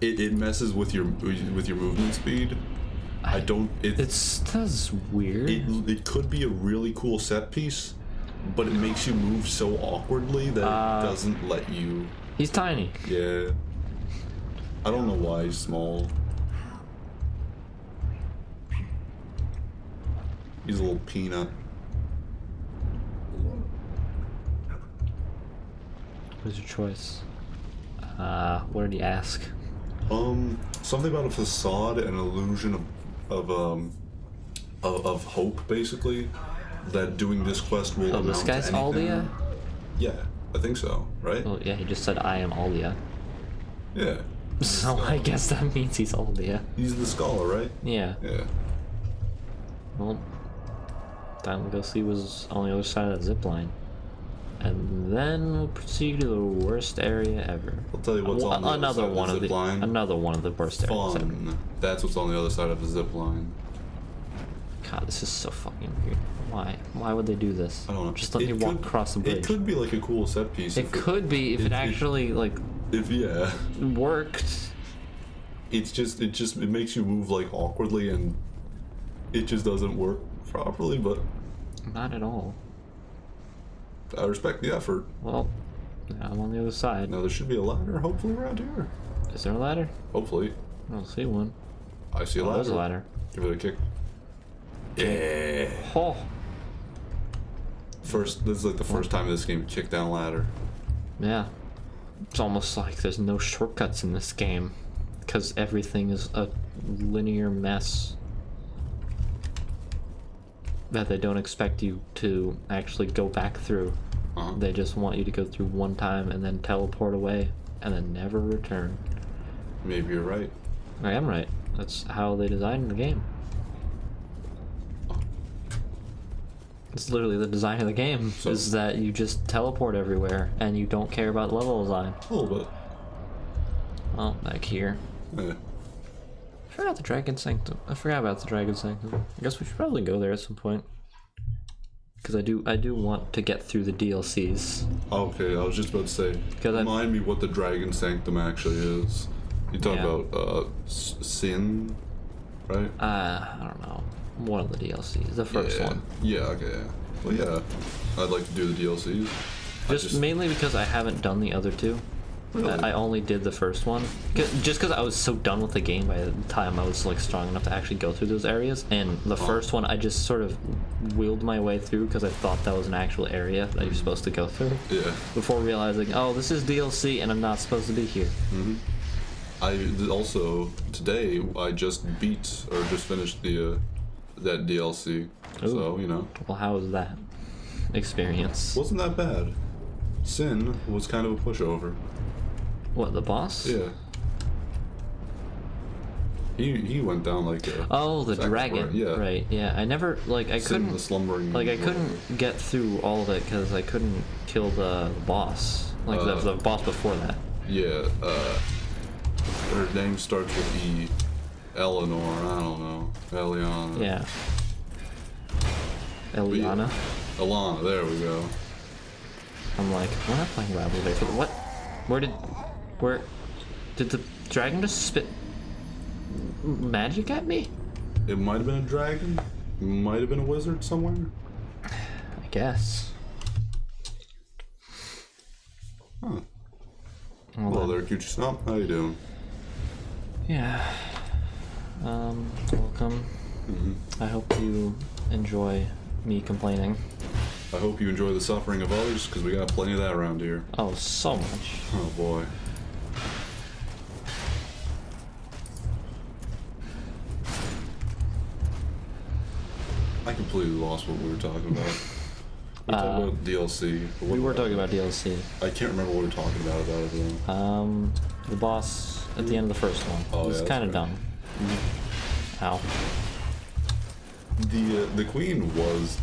It messes with your movement speed. I don't. That's weird. It could be a really cool set piece, but it makes you move so awkwardly that it doesn't let you. He's tiny. Yeah. I don't know why he's small. He's a little peanut. What's your choice? What did he ask? Something about a facade, an illusion of hope, basically. That doing this quest will. Oh, this guy's Aldia? Yeah, I think so. Right? Well, yeah, he just said I am Aldia. Yeah. So I guess that means he's Aldia. He's the scholar, right? Yeah. Yeah. Well, time to go see what's on the other side of that zip line. And then we'll proceed to the worst area ever. I'll tell you what's on the other side of the zip line. Another one of the worst areas ever. Fun. That's what's on the other side of the zip line. God, this is so fucking weird. Why? Why would they do this? I don't know. Just let me walk across the bridge. It could be like a cool set piece. It could be if it actually like worked. It makes you move like awkwardly and it just doesn't work properly, but Not at all. I respect the effort. Well, I'm on the other side. Now there should be a ladder hopefully around here. Is there a ladder? Hopefully. I don't see one. I see a Oh, ladder. there's a ladder. Give it a kick. Yeah. Oh. This is like the first time in this game kick down ladder. Yeah. It's almost like there's no shortcuts in this game. Because everything is a linear mess. That they don't expect you to actually go back through. Uh-huh. They just want you to go through one time and then teleport away and then never return. Maybe you're right. I am right. That's how they designed the game. It's literally the design of the game, So- is that you just teleport everywhere and you don't care about level design. A little bit. Well, back here. Yeah. I forgot the Dragon Sanctum. I forgot about the Dragon Sanctum. I guess we should probably go there at some point. Because I do want to get through the DLCs. Okay, I was just about to say, 'Cause remind me what the Dragon Sanctum actually is. You talk Yeah. about sin, right? I don't know. One of the DLCs. The first yeah. one. Yeah, okay. Yeah. Well, yeah. I'd like to do the DLCs. Just mainly because I haven't done the other two. Really? I only did the first one. Just because I was so done with the game by the time I was like strong enough to actually go through those areas. And the first one I just sort of wheeled my way through because I thought that was an actual area that you're supposed to go through. Yeah. Before realizing, oh, this is DLC and I'm not supposed to be here. I also today I just finished the that DLC. Ooh. So you know. Well, how was that experience? Wasn't that bad. Sin was kind of a pushover. What, the boss? Yeah. He went down like a... Oh, the dragon. Part. Yeah. Right. Yeah. I never I Sin, couldn't the slumbering... I couldn't get through all of it because I couldn't kill the boss. Like the boss before that. Yeah. Her name starts with E. Eleanor. I don't know. Eliana. Yeah. Eliana. Alana. There we go. I'm like, we're not playing Rival Day for the what? Where did the dragon just spit magic at me? It might have been a dragon. It might have been a wizard somewhere. I guess. Huh. Well, there, Gucci Stomp. How you doing? Yeah. Welcome. I hope you enjoy me complaining. I hope you enjoy the suffering of others, because we got plenty of that around here. Oh, so much. Oh boy. I completely lost what we were talking about. We were talking about DLC. but what We were talking about DLC. I can't remember what we were talking about it though. The boss at the end of the first one. Oh, It's yeah, kind of that's dumb. Ow. The queen was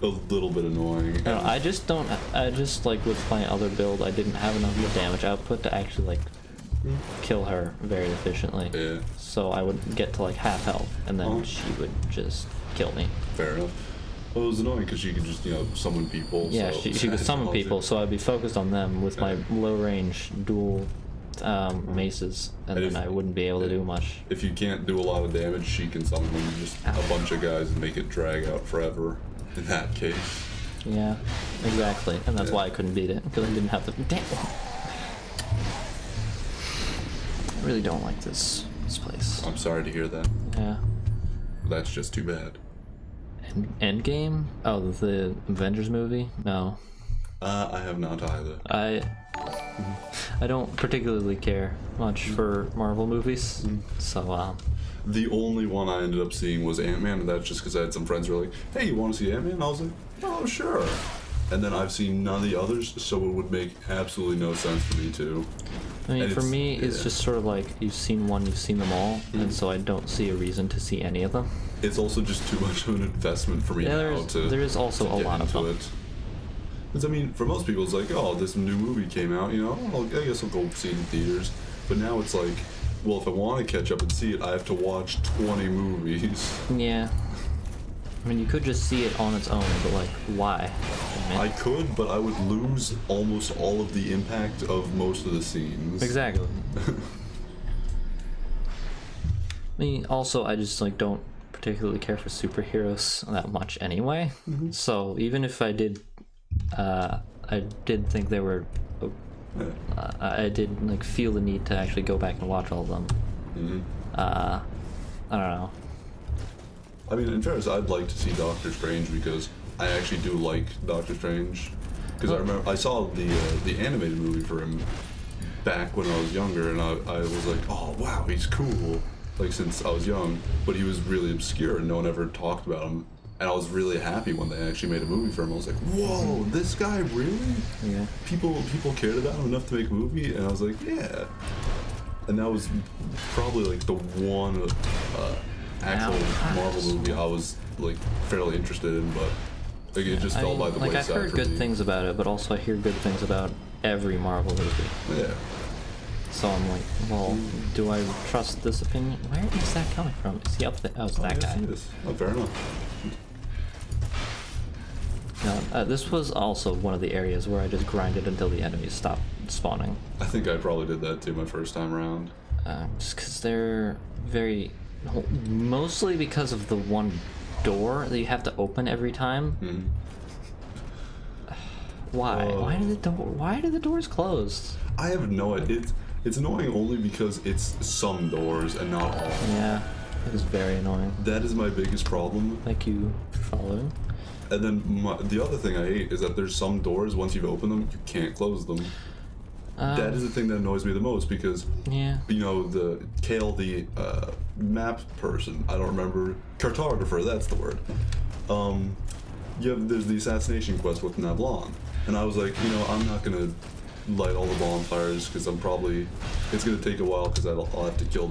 a little bit annoying. No, I just like with my other build, I didn't have enough damage output to actually like kill her very efficiently. Yeah. So I would get to like half health, and then she would just kill me. Fair enough. Well, it was annoying because she could just, summon people. Yeah, so she could summon people, so I'd be focused on them with my low range dual maces, and then I wouldn't be able to do much. If you can't do a lot of damage, she can summon just a bunch of guys and make it drag out forever. In that case. Yeah, exactly, and that's why I couldn't beat it, because I didn't have the. Damn. I really don't like this place. I'm sorry to hear that. Yeah. That's just too bad. Endgame? Oh, the Avengers movie? No. I have not either. I don't particularly care much for Marvel movies, so The only one I ended up seeing was Ant-Man, and that's just because I had some friends who were like, hey, you want to see Ant-Man? And I was like, oh, sure. And then I've seen none of the others, so it would make absolutely no sense for me to. I mean, And for me, it's just sort of like you've seen one, you've seen them all, and so I don't see a reason to see any of them. It's also just too much of an investment for me now to. There is also to a get lot of into them. it. Because I mean, for most people, it's like, oh, this new movie came out, I guess I'll go see it in theaters. But now it's like, well, if I want to catch up and see it, I have to watch 20 movies. Yeah. I mean, you could just see it on its own, but like, why? I could, but I would lose almost all of the impact of most of the scenes. Exactly. I mean, also, I just like don't particularly care for superheroes that much anyway. So even if I did think they were. I did like feel the need to actually go back and watch all of them. I don't know. I mean, in fairness, I'd like to see Doctor Strange because I actually do like Doctor Strange. Because I remember I saw the animated movie for him back when I was younger, and I was like, oh wow, he's cool. Like since I was young, but he was really obscure and no one ever talked about him. And I was really happy when they actually made a movie for him. I was like, whoa, this guy really? Yeah. People cared about him enough to make a movie, and I was like, yeah. And that was probably like the one actual Marvel movie I was like fairly interested in, but like it just fell by the wayside. I've heard good things about it, but also I hear good things about every Marvel movie. Yeah. So I'm like, well, do I trust this opinion? Where is that coming from? Is he up there? Oh, it's that guy. Yes. Oh, fair enough. No, this was also one of the areas where I just grinded until the enemies stopped spawning. I think I probably did that too my first time around. Just because they're very... Mostly because of the one door that you have to open every time. Why? Whoa. Why do the doors close? I have no idea. It's annoying only because it's some doors and not all. Yeah. It is very annoying. That is my biggest problem. Thank you for following. And then the other thing I hate is that there's some doors, once you've opened them, you can't close them. That is the thing that annoys me the most because, Yeah. you know, the Kale, the map person, I don't remember, cartographer, that's the word. There's the assassination quest with Navlon. And I was like, you know, I'm not gonna light all the bonfires because it's gonna take a while because I'll have to kill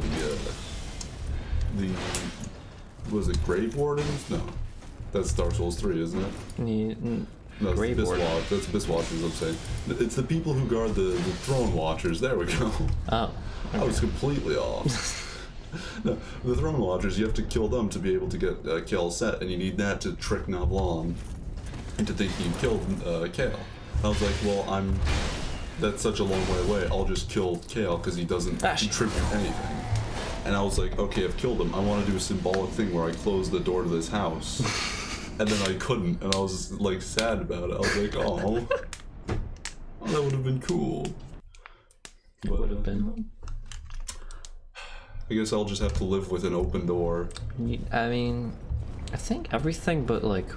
was it Grave Wardens? No. That's Dark Souls 3, isn't it? No, it's Grave the Warden. That's Abyss Watchers, I'm saying. It's the people who guard the Throne Watchers. There we go. Oh. I was completely off. No, the Throne Watchers, you have to kill them to be able to get Kale set, and you need that to trick Navlon into thinking you killed Kale. I was like, well, that's such a long way away. I'll just kill Kale because he doesn't contribute anything. And I was like, okay, I've killed him. I want to do a symbolic thing where I close the door to this house. And then I couldn't, and I was like sad about it. I was like, oh, that would have been cool. It would have been. I guess I'll just have to live with an open door. I mean, I think everything but like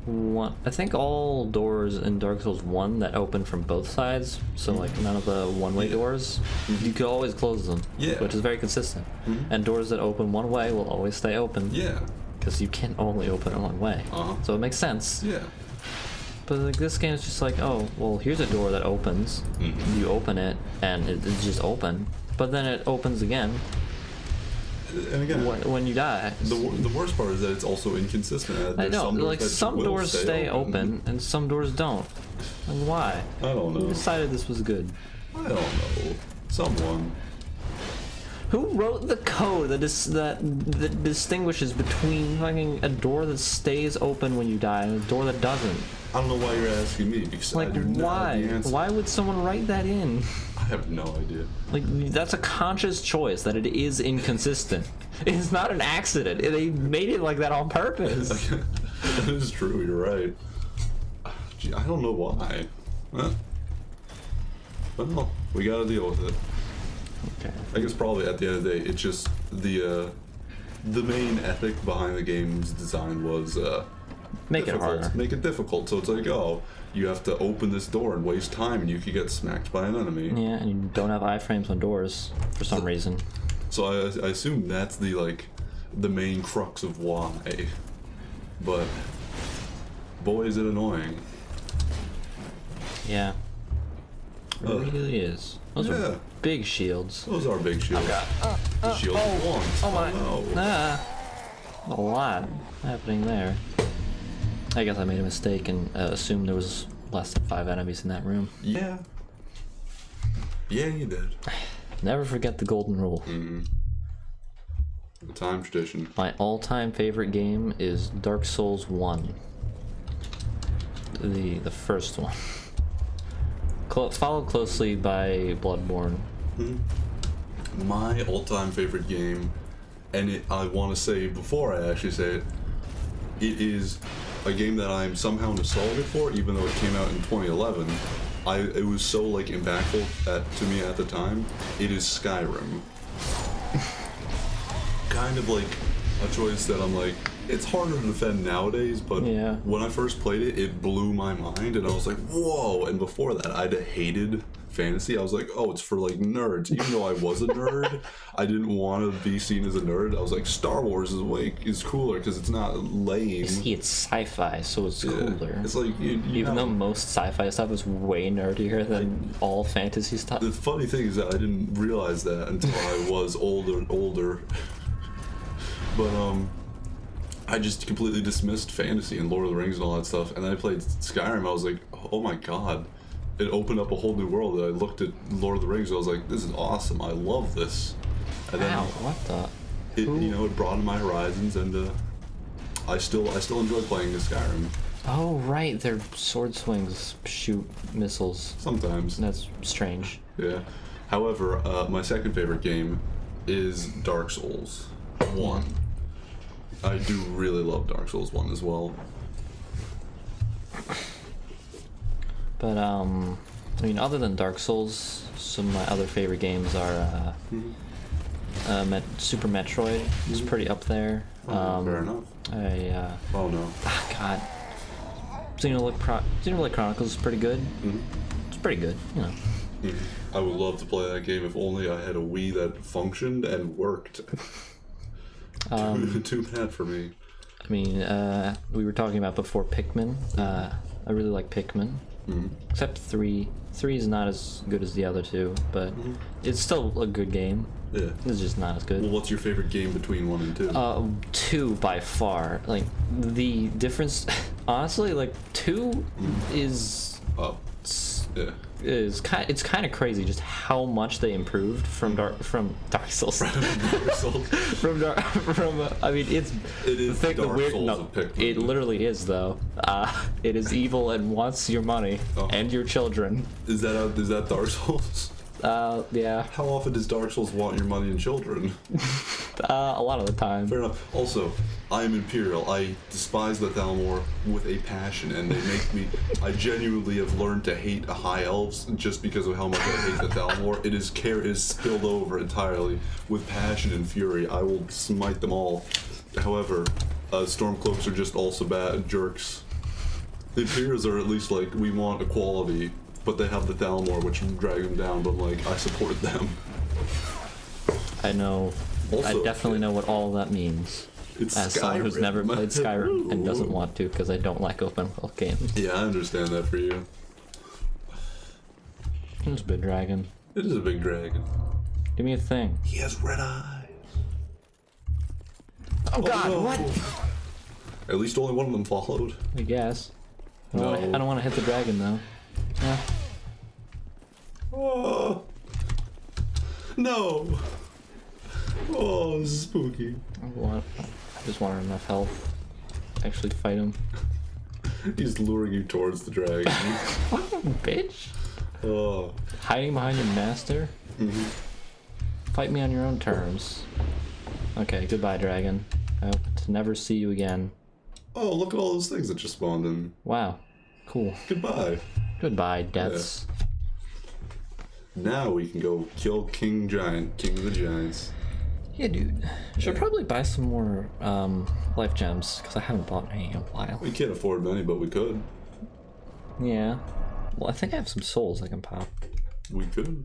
one. I think all doors in Dark Souls 1 that open from both sides, so like none of the one-way doors, you could always close them. Yeah. Which is very consistent. And doors that open one way will always stay open. Yeah. Because you can only open it one way. So it makes sense. Yeah. But like this game is just like, oh, well, here's a door that opens. You open it, and it's just open. But then it opens again. And again, when you die. the worst part is that it's also inconsistent. I know, like some doors stay open, and some doors don't. Like why? I don't know. Who decided this was good? I don't know. Someone. Who wrote the code that distinguishes between fucking a door that stays open when you die and a door that doesn't? I don't know why you're asking me because Like I do not have the why? answer. Why would someone write that in? I have no idea. Like that's a conscious choice that it is inconsistent. It's not an accident. They made it like that on purpose. That is true. You're right. Gee, I don't know why. Well, we gotta deal with it. Okay. I guess probably at the end of the day, it's just the main ethic behind the game's design was Make it difficult. harder. Make it difficult. So it's like, oh, you have to open this door and waste time, and you could get smacked by an enemy. Yeah, and you don't have iframes on doors for some reason. So I assume that's the main crux of why. But boy, is it annoying. Yeah. It really is. Those Yeah. are big shields. Those are big shields. The shields of wands. Oh my. no. A lot happening there. I guess I made a mistake and assumed there was less than 5 enemies in that room. Yeah. Yeah, you did. Never forget the golden rule. The time tradition. My all-time favorite game is Dark Souls 1. The first one. Followed closely by Bloodborne. My all-time favorite game, and I want to say before I actually say it, it is a game that I'm somehow nostalgic for, even though it came out in 2011. It was so like impactful to me at the time. It is Skyrim. Kind of like a choice that I'm like, it's harder to defend nowadays, but Yeah. when I first played it, it blew my mind, and I was like, whoa! And before that, I'd hated fantasy. I was like, oh, it's for like nerds. Even though I was a nerd, I didn't want to be seen as a nerd. I was like, Star Wars is cooler because it's not lame. See, it's sci-fi, so it's cooler. It's like Even though most sci-fi stuff is way nerdier than all fantasy stuff. the funny thing is that I didn't realize that until I was older. But I just completely dismissed fantasy and Lord of the Rings and all that stuff, and then I played Skyrim. I was like, oh my god. It opened up a whole new world. And I looked at Lord of the Rings. And I was like, "This is awesome! I love this." And then Wow, what the? it broadened my horizons, and I still enjoy playing the Skyrim. Oh right, their sword swings shoot missiles. Sometimes. That's strange. Yeah. However, my second favorite game is Dark Souls 1. I do really love Dark Souls 1 as well. But I mean, other than Dark Souls, some of my other favorite games are Super Metroid is pretty up there. Fair enough. Oh no. God. Xenoblade Chronicles is pretty good. It's pretty good, you know. I would love to play that game if only I had a Wii that functioned and worked. Too bad for me. I mean, we were talking about before Pikmin. I really like Pikmin. Except 3. 3 is not as good as the other two, but it's still a good game. Yeah. It's just not as good. Well, what's your favorite game between 1 and 2? 2 by far. Like, the difference... Honestly, like, 2 is... Yeah. It's kind of crazy just how much they improved from Dark Souls. I mean, it is Dark Souls of Pikmin. It literally is though. It is evil and wants your money and your children. Is that Dark Souls? Yeah. How often does Dark Souls want your money and children? A lot of the time. Fair enough. Also, I am Imperial. I despise the Thalmor with a passion, and they make me... I genuinely have learned to hate High Elves just because of how much I hate the Thalmor. It is spilled over entirely. With passion and fury, I will smite them all. However, Stormcloaks are just also bad jerks. The Imperials are at least like, we want equality, but they have the Thalmor, which drag them down, but like, I support them. I know. Also, I definitely know what all that means. It's as someone who's never played Skyrim and doesn't want to because I don't like open world games. Yeah, I understand that for you. It's a big dragon. It is a big dragon. Give me a thing. He has red eyes. Oh god, no. what? At least only one of them followed. I guess. I No. don't want to hit the dragon though. Yeah. Oh. No. Oh, this is spooky. I just want enough health to actually fight him. He's luring you towards the dragon. Fucking bitch. Oh. Hiding behind your master? Fight me on your own terms. Okay, goodbye, dragon. I hope to never see you again. Oh, look at all those things that just spawned in. Wow. Cool. Goodbye. Goodbye, deaths. Now we can go kill King of the Giants. Yeah, dude. Should probably buy some more life gems, because I haven't bought any in a while. We can't afford many, but we could. Yeah. Well, I think I have some souls I can pop. We could.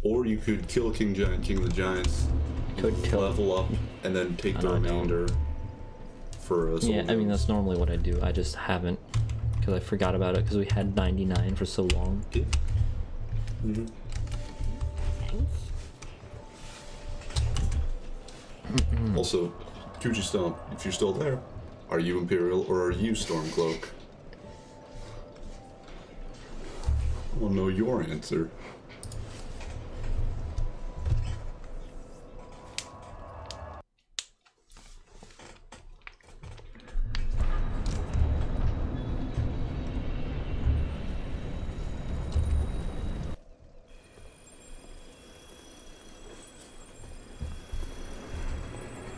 Or you could kill King of the Giants, level up, and then take the remainder for a soul. Yeah, I mean, that's normally what I do. I just haven't, because I forgot about it, because we had 99 for so long. Yeah. Also, Coochie Stomp, if you're still there, are you Imperial or are you Stormcloak? I want to know your answer.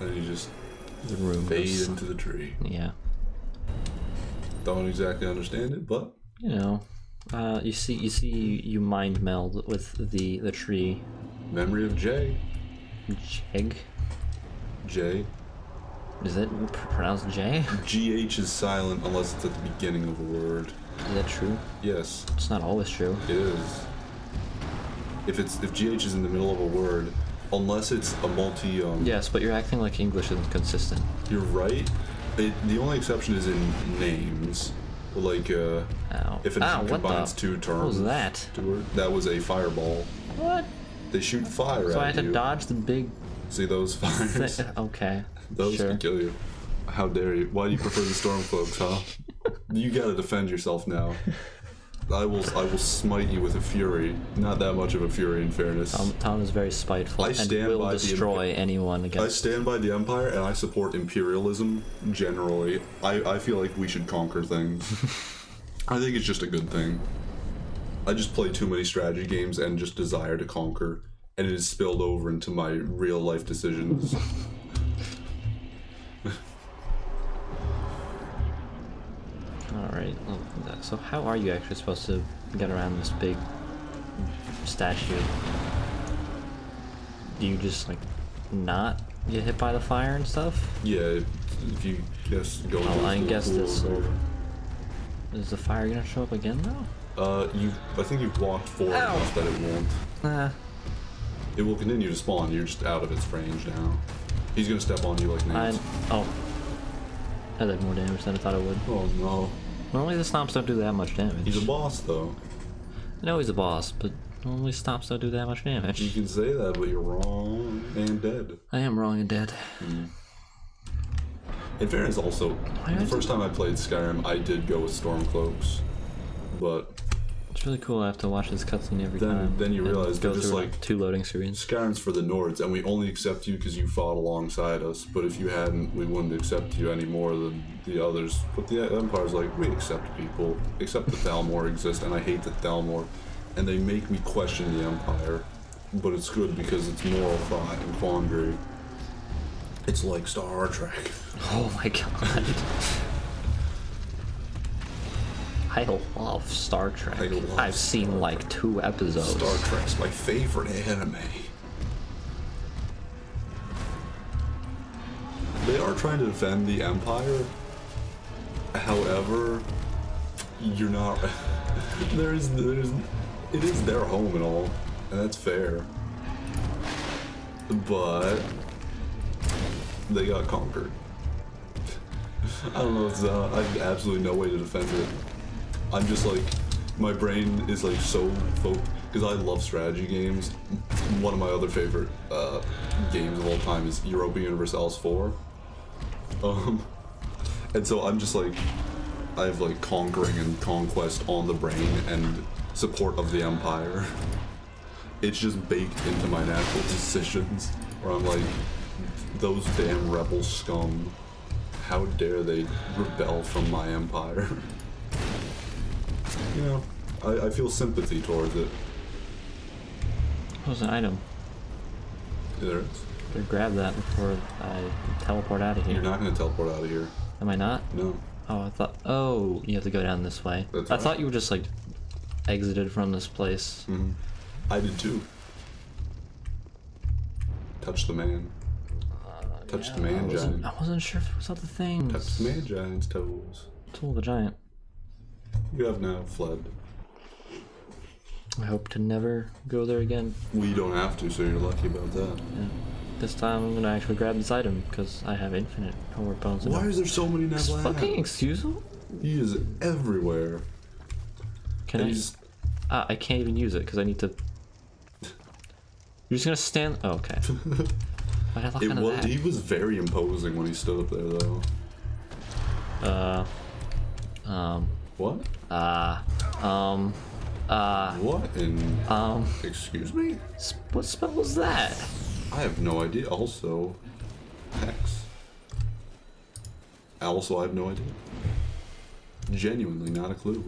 And you just The room fade goes- into the tree. Yeah. Don't exactly understand it, but You know, you mind meld with the tree. memory of Jay. Jeg? Jay. Is it pronounced J? GH is silent unless it's at the beginning of a word. Is that true? Yes, It's not always true. it is. If GH is in the middle of a word, unless it's a multi Yes, but you're acting like English isn't consistent. You're right. The only exception is in names. Like, Ow. if a name what combines the? two terms. What was that? That was a fireball. What? They shoot fire So at I had to you. dodge the big... See those fires? Okay. Those sure. can kill you. How dare you? Why do you prefer the Stormcloaks, huh? You gotta defend yourself now. I will smite you with a fury. Not that much of a fury, in fairness. Tom is very spiteful I and stand will by the destroy anyone I against... stand by the Empire, and I support imperialism generally. I feel like we should conquer things. I think it's just a good thing. I just play too many strategy games and just desire to conquer, and it has spilled over into my real life decisions. Alright, well, so how are you actually supposed to get around this big statue? Do you just, like, not get hit by the fire and stuff? Yeah, if you guess go. Oh, I guess this. Over. Is the fire gonna show up again though? I think you've blocked 4 enough that it won't. Nah. It will continue to spawn. You're just out of its range now. He's gonna step on you like nades. Oh. I did more damage than I thought it would. Oh no. Normally the stomps don't do that much damage. He's a boss though. I know he's a boss, but normally stomps don't do that much damage. You can say that, but you're wrong and dead. I am wrong and dead. In fairness, also, the first time I played Skyrim, I did go with Stormcloaks, but it's really cool. I have to watch this cutscene every time. Then you realize they're go just through like 2 loading screens. Skyrim's for the Nords, and we only accept you because you fought alongside us. But if you hadn't, we wouldn't accept you any more than the others. But the Empire's like, we accept people, except that Thalmor exists, and I hate that Thalmor, and they make me question the Empire. But it's good because it's moral thought and quandary. It's like Star Trek. Oh my god. I love Star Trek. I've seen like 2 episodes. Star Trek's my favorite anime. They are trying to defend the Empire. However, you're not. It is their home and all, and that's fair. But they got conquered. I don't know. I have absolutely no way to defend it. I'm just like, my brain is like so focused because I love strategy games. One of my other favorite games of all time is Europa Universalis 4. And so I'm just like, I have like conquering and conquest on the brain and support of the Empire. It's just baked into my natural decisions where I'm like, those damn rebel scum, how dare they rebel from my empire? You know, I feel sympathy towards it. What was an item? There is. Better grab that before I teleport out of here. You're not going to teleport out of here. Am I not? No. Oh, I thought. Oh, you have to go down this way. That's I right. thought you were just like exited from this place. Mm-hmm. I did too. Touch the man. Touch the man giant. I wasn't sure if it was other things. Touch the man giant's toes. Tool the giant. You have now fled. I hope to never go there again. We don't have to, so you're lucky about that. Yeah. This time I'm gonna actually grab this item because I have infinite homework bones. Why is there so many Nevland? Fucking excuse me? He is everywhere. Can and I? he's- I can't even use it because I need to. You're just gonna stand. Oh, okay. Why'd I look It into was, that? he was very imposing when he stood up there, though. What? What in? Excuse me? What spell was that? I have no idea. Also, Hex. Also, I have no idea. Genuinely, not a clue.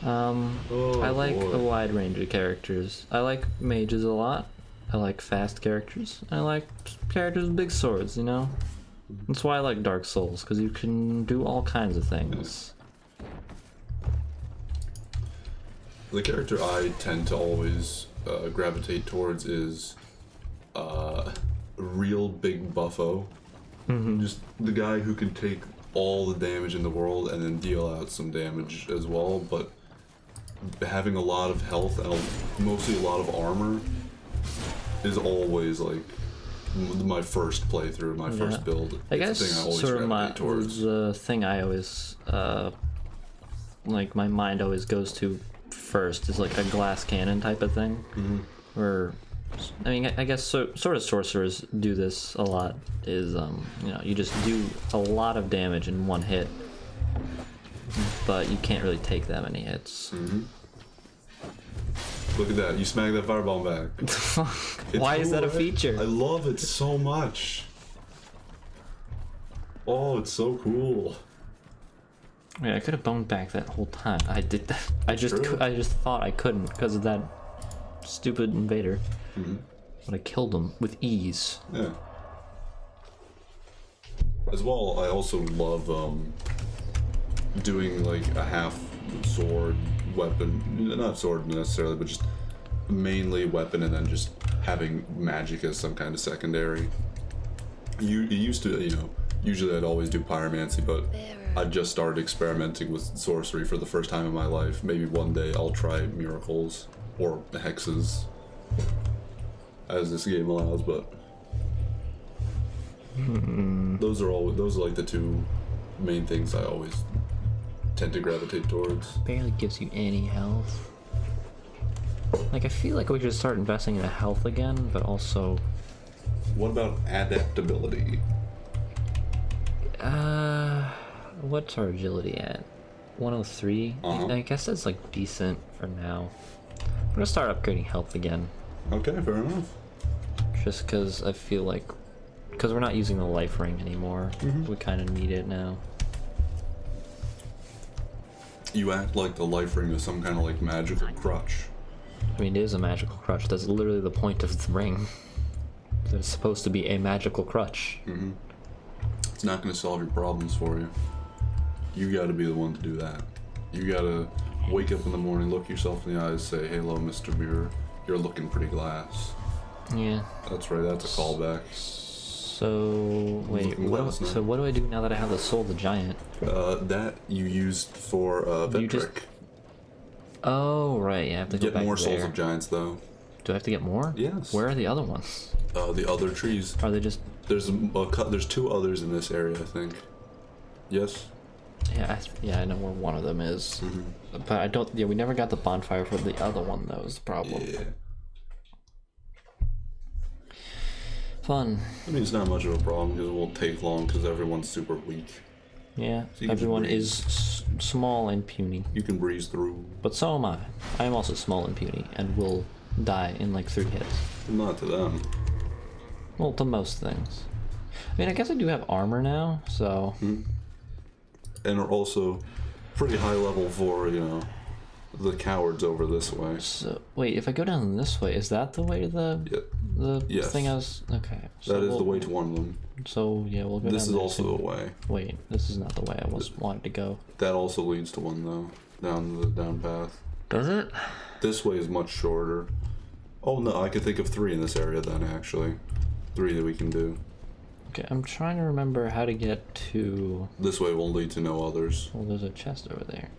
Oh, I like boy. a wide range of characters. I like mages a lot. I like fast characters. I like characters with big swords, you know? That's why I like Dark Souls, because you can do all kinds of things. The character I tend to always gravitate towards is real big buffo. Just the guy who can take all the damage in the world and then deal out some damage as well, but having a lot of health and mostly a lot of armor is always like my first playthrough, my first build. I guess It's the thing I always sort of gravitate towards. the thing I always like my mind always goes to first is like a glass cannon type of thing. Where I mean, I guess sort of sorcerers do this a lot. Is you know, you just do a lot of damage in one hit, but you can't really take that many hits. Look at that! You smacked that fireball back. Why is that a right? feature? I love it so much. Oh, it's so cool. Yeah, I could have boned back that whole time. I did that. I just thought I couldn't because of that stupid invader. But I killed him with ease. Yeah. As well, I also love doing like a half sword weapon, not sword necessarily, but just mainly weapon, and then just having magic as some kind of secondary. You used to, you know, usually I'd always do pyromancy, but I've just started experimenting with sorcery for the first time in my life. Maybe one day I'll try miracles or hexes, as this game allows, but those are like the two main things I always tend to gravitate towards. Barely gives you any health. Like, I feel like we should start investing in health again, but also... What about adaptability? What's our agility at? 103? I guess that's like decent for now. I'm gonna start upgrading health again. Okay, fair enough. Just because I feel like... Because we're not using the life ring anymore. We kind of need it now. You act like the life ring is some kind of like magical crutch. I mean, it is a magical crutch. That's literally the point of the ring. It's supposed to be a magical crutch. It's not going to solve your problems for you. You got to be the one to do that. You got to wake up in the morning, look yourself in the eyes, say, "Hello, Mr. Mirror. You're looking pretty glass." Yeah. That's right. That's a callback. So wait, so what do I do now that I have the Soul of the Giant? That you used for Vetric. Oh right, yeah, I have to get go back more there. Souls of Giants though. Do I have to get more? Yes. Where are the other ones? The other trees. Are they just? There's there's two others in this area, I think. Yes. Yeah, I know where one of them is, but I don't. Yeah, we never got the bonfire for the other one. That was the problem. Yeah. Fun. I mean, it's not much of a problem because it won't take long because everyone's super weak. Yeah, So you can everyone just is small and puny. You can breeze through. But so am I. I am also small and puny and will die in like 3 hits. Not to them. Well, to most things. I mean, I guess I do have armor now, so... And are also pretty high level for, you know, the cowards over this way. So, wait, if I go down this way, is that the way to the Yes. thing I was... Okay. So That is the way to one of them. So, yeah, we'll go This down is also a way. Wait, this is not the way I wanted to go. That also leads to one, though. Down the down path. Does it? This way is much shorter. Oh, no, I could think of 3 in this area then, actually. 3 that we can do. Okay, I'm trying to remember how to get to... This way will lead to no others. Well, there's a chest over there.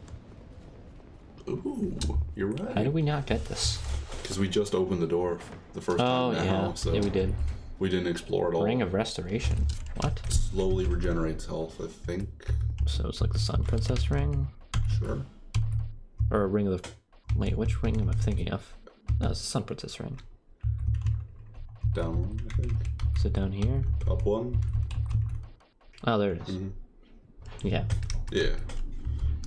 Ooh, you're right. How did we not get this? Because we just opened the door the first Oh, time now, yeah. so Yeah, we did. we didn't explore it all. Ring of Restoration. What? Slowly regenerates health, I think. So it's like the Sun Princess ring? Sure. Or a ring of the... Wait, which ring am I thinking of? No, it's the Sun Princess ring. Down 1, I think. Is it down here? Up 1. Oh, there it is. Yeah. Yeah.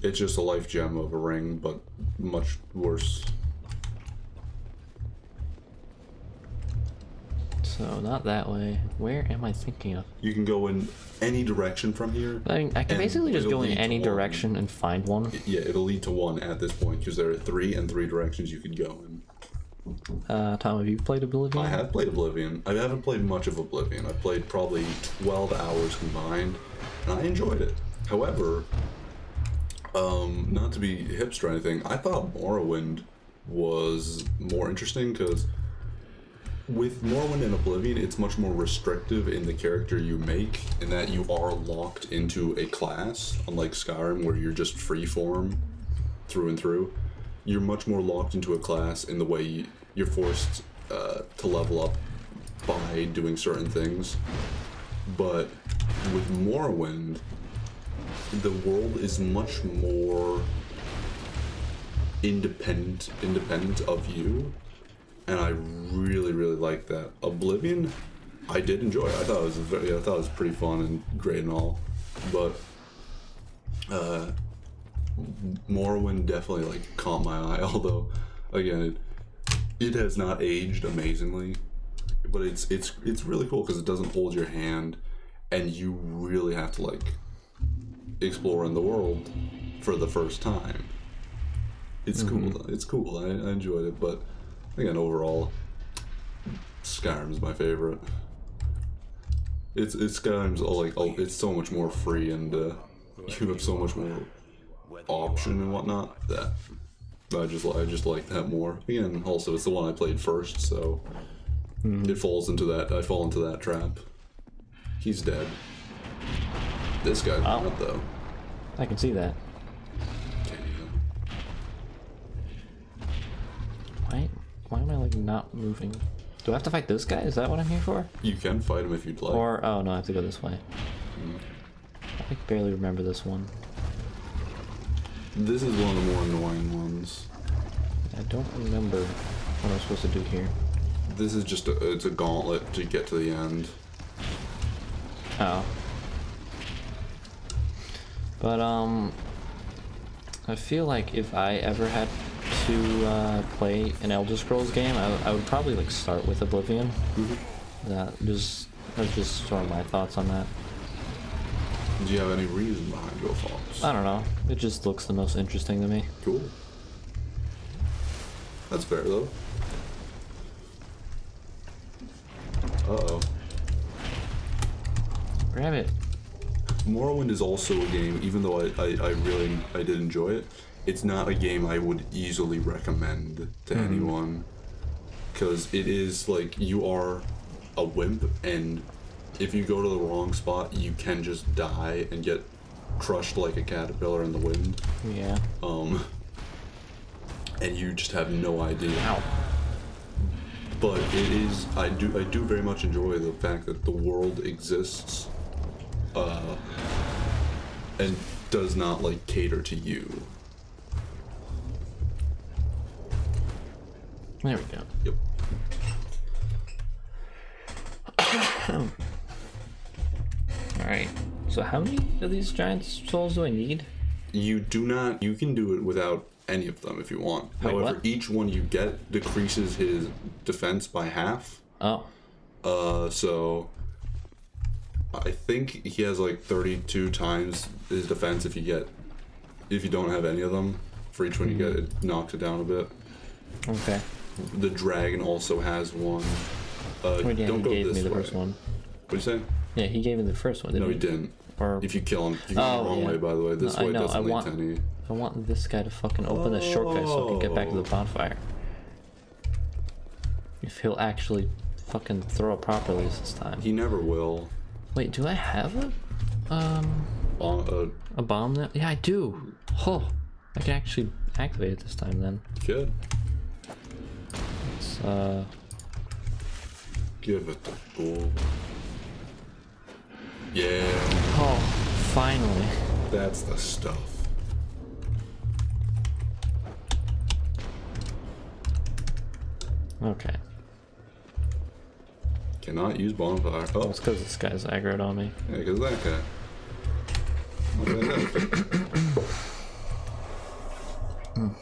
It's just a life gem of a ring, but much worse. So, not that way. Where am I thinking of? You can go in any direction from here. I mean, I can And basically just it'll go in lead to any one. direction and find one. Yeah, it'll lead to 1 at this point, because there are 3 directions you could go in. Tom, have you played Oblivion? I have played Oblivion. I haven't played much of Oblivion. I played probably 12 hours combined, and I enjoyed it. However, not to be hipster or anything, I thought Morrowind was more interesting because with Morrowind and Oblivion, it's much more restrictive in the character you make, in that you are locked into a class, unlike Skyrim, where you're just freeform through and through. You're much more locked into a class in the way you're forced to level up by doing certain things. But with Morrowind, the world is much more independent of you, and I really like that. Oblivion, I did enjoy it. I thought it was pretty fun and great and all, but Morrowind definitely like caught my eye. Although, again, it has not aged amazingly, but it's really cool because it doesn't hold your hand, and you really have to like explore in the world for the first time. It's cool. It's cool. I enjoyed it, but again, overall, Skyrim's my favorite. Skyrim's it's so much more free, and you have so much more option and whatnot that I just like that more. Again, also it's the one I played first, so it falls into that. I fall into that trap. He's dead. This guy's not though. I can see that. Why am I like not moving? Do I have to fight this guy? Is that what I'm here for? You can fight him if you'd like. Or oh no, I have to go this way. I barely remember this one. This is one of the more annoying ones. I don't remember what I'm supposed to do here. This is just it's a gauntlet to get to the end. Oh. But I feel like if I ever had to play an Elder Scrolls game, I would probably like start with Oblivion. That's just sort of my thoughts on that. Do you have any reason behind your thoughts? I don't know. It just looks the most interesting to me. Cool. That's fair though. Uh-oh. Grab it. Morrowind is also a game, even though I did enjoy it, it's not a game I would easily recommend to anyone. Because it is like, you are a wimp, and if you go to the wrong spot, you can just die and get crushed like a caterpillar in the wind. Yeah. And you just have no idea. Ow. But it is, I do very much enjoy the fact that the world exists, and does not like cater to you. There we go. Yep. Alright. So how many of these giant souls do I need? You can do it without any of them if you want. Wait, However, what? each one you get decreases his defense by half. Oh. So I think he has like 32 times his defense if you don't have any of them. For each one you get, it knocks it down a bit. Okay. The dragon also has one. Wait, yeah, don't he go gave this me the way. first one. What'd you say? Yeah, he gave me the first one, didn't No, he didn't. Or If you kill him, you go the wrong way, by the way. This No, I way know, doesn't lead to any. I want this guy to fucking open the shortcut so I can get back to the bonfire. If he'll actually fucking throw it properly this time. He never will. Wait, do I have a bomb now? Yeah, I do. Oh, I can actually activate it this time then. Good. Let's Give it the bull. Yeah. oh, finally. That's the stuff. Okay. Cannot use bonfire. Oh, It's because this guy's aggroed on me. yeah, because that guy. What did I do?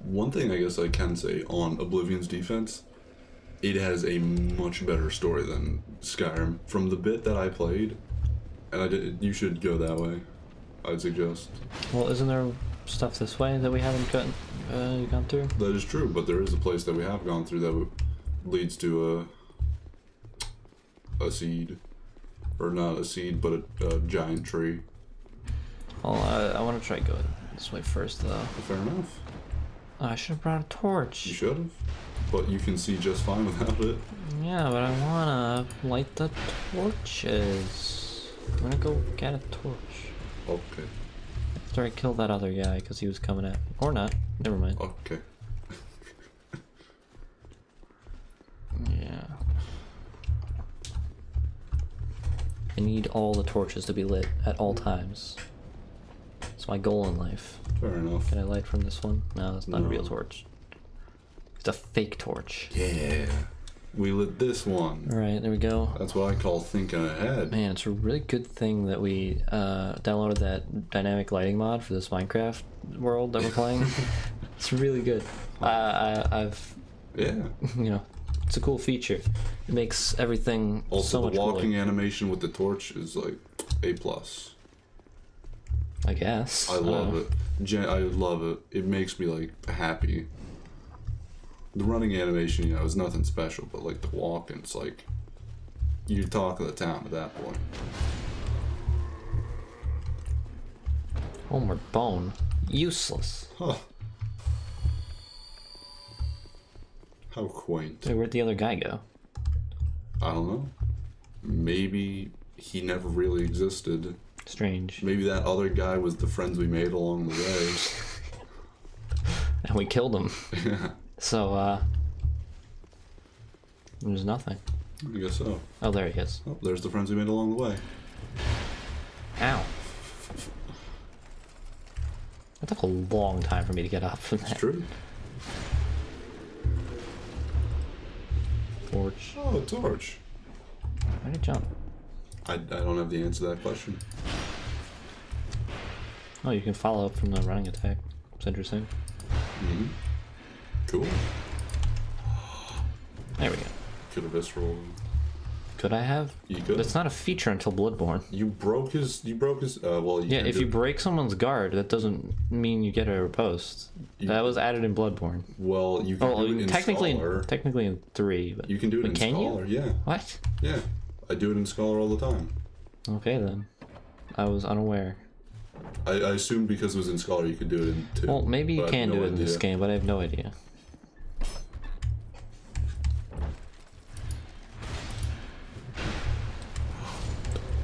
One thing I guess I can say on Oblivion's defense, it has a much better story than Skyrim. From the bit that I played, and you should go that way, I'd suggest. Well, isn't there stuff this way that we haven't gone through? That is true, but there is a place that we have gone through that leads to a seed. Or not a seed, but a giant tree. Well, I want to try going this way first, though. Fair enough. Oh, I should have brought a torch. You should have. But you can see just fine without it. Yeah, but I want to light the torches. I'm gonna go get a torch. Okay. After I kill that other guy, because he was coming at me. Or not. Never mind. Okay. Yeah. I need all the torches to be lit at all times. It's my goal in life. Fair enough. Can I light from this one? No, that's not a real No. torch. It's a fake torch. Yeah. We lit this one. Alright, there we go. That's what I call thinking ahead. Man, it's a really good thing that we downloaded that dynamic lighting mod for this Minecraft world that we're playing. It's really good. I've, Yeah. you know, it's a cool feature. It makes everything Also, so much the walking cooler. animation with the torch is like A+. I guess. I love it. I love it. It makes me like happy. The running animation, you know, is nothing special, but like the walking, it's like you're talking the town at that point. Homeward bone. Useless. Huh. How quaint. Wait, where'd the other guy go? I don't know. Maybe he never really existed. Strange. Maybe that other guy was the friends we made along the way. And we killed him. Yeah, So, there's nothing. I guess so. Oh, there he is. Oh, there's the friends we made along the way. Ow. It took a long time for me to get up from that. It's true. Torch. Oh, a torch. Why'd it jump? I don't have the answer to that question. Oh, you can follow up from the running attack. It's interesting. Mm-hmm. Cool. There we go. Could have visceral. Could I have? You could. It's not a feature until Bloodborne. You broke his. Well, you Yeah, can if do- you break someone's guard, that doesn't mean you get a riposte. That was added in Bloodborne. Well, you can Oh, do it in technically, Scholar. technically in 3. But You can do it Wait, in can you? Scholar. Yeah, What? yeah. I do it in Scholar all the time. Okay then. I was unaware. I assumed because it was in Scholar you could do it in 2. Well, maybe you but I have can no do it in this idea. game, but I have no idea.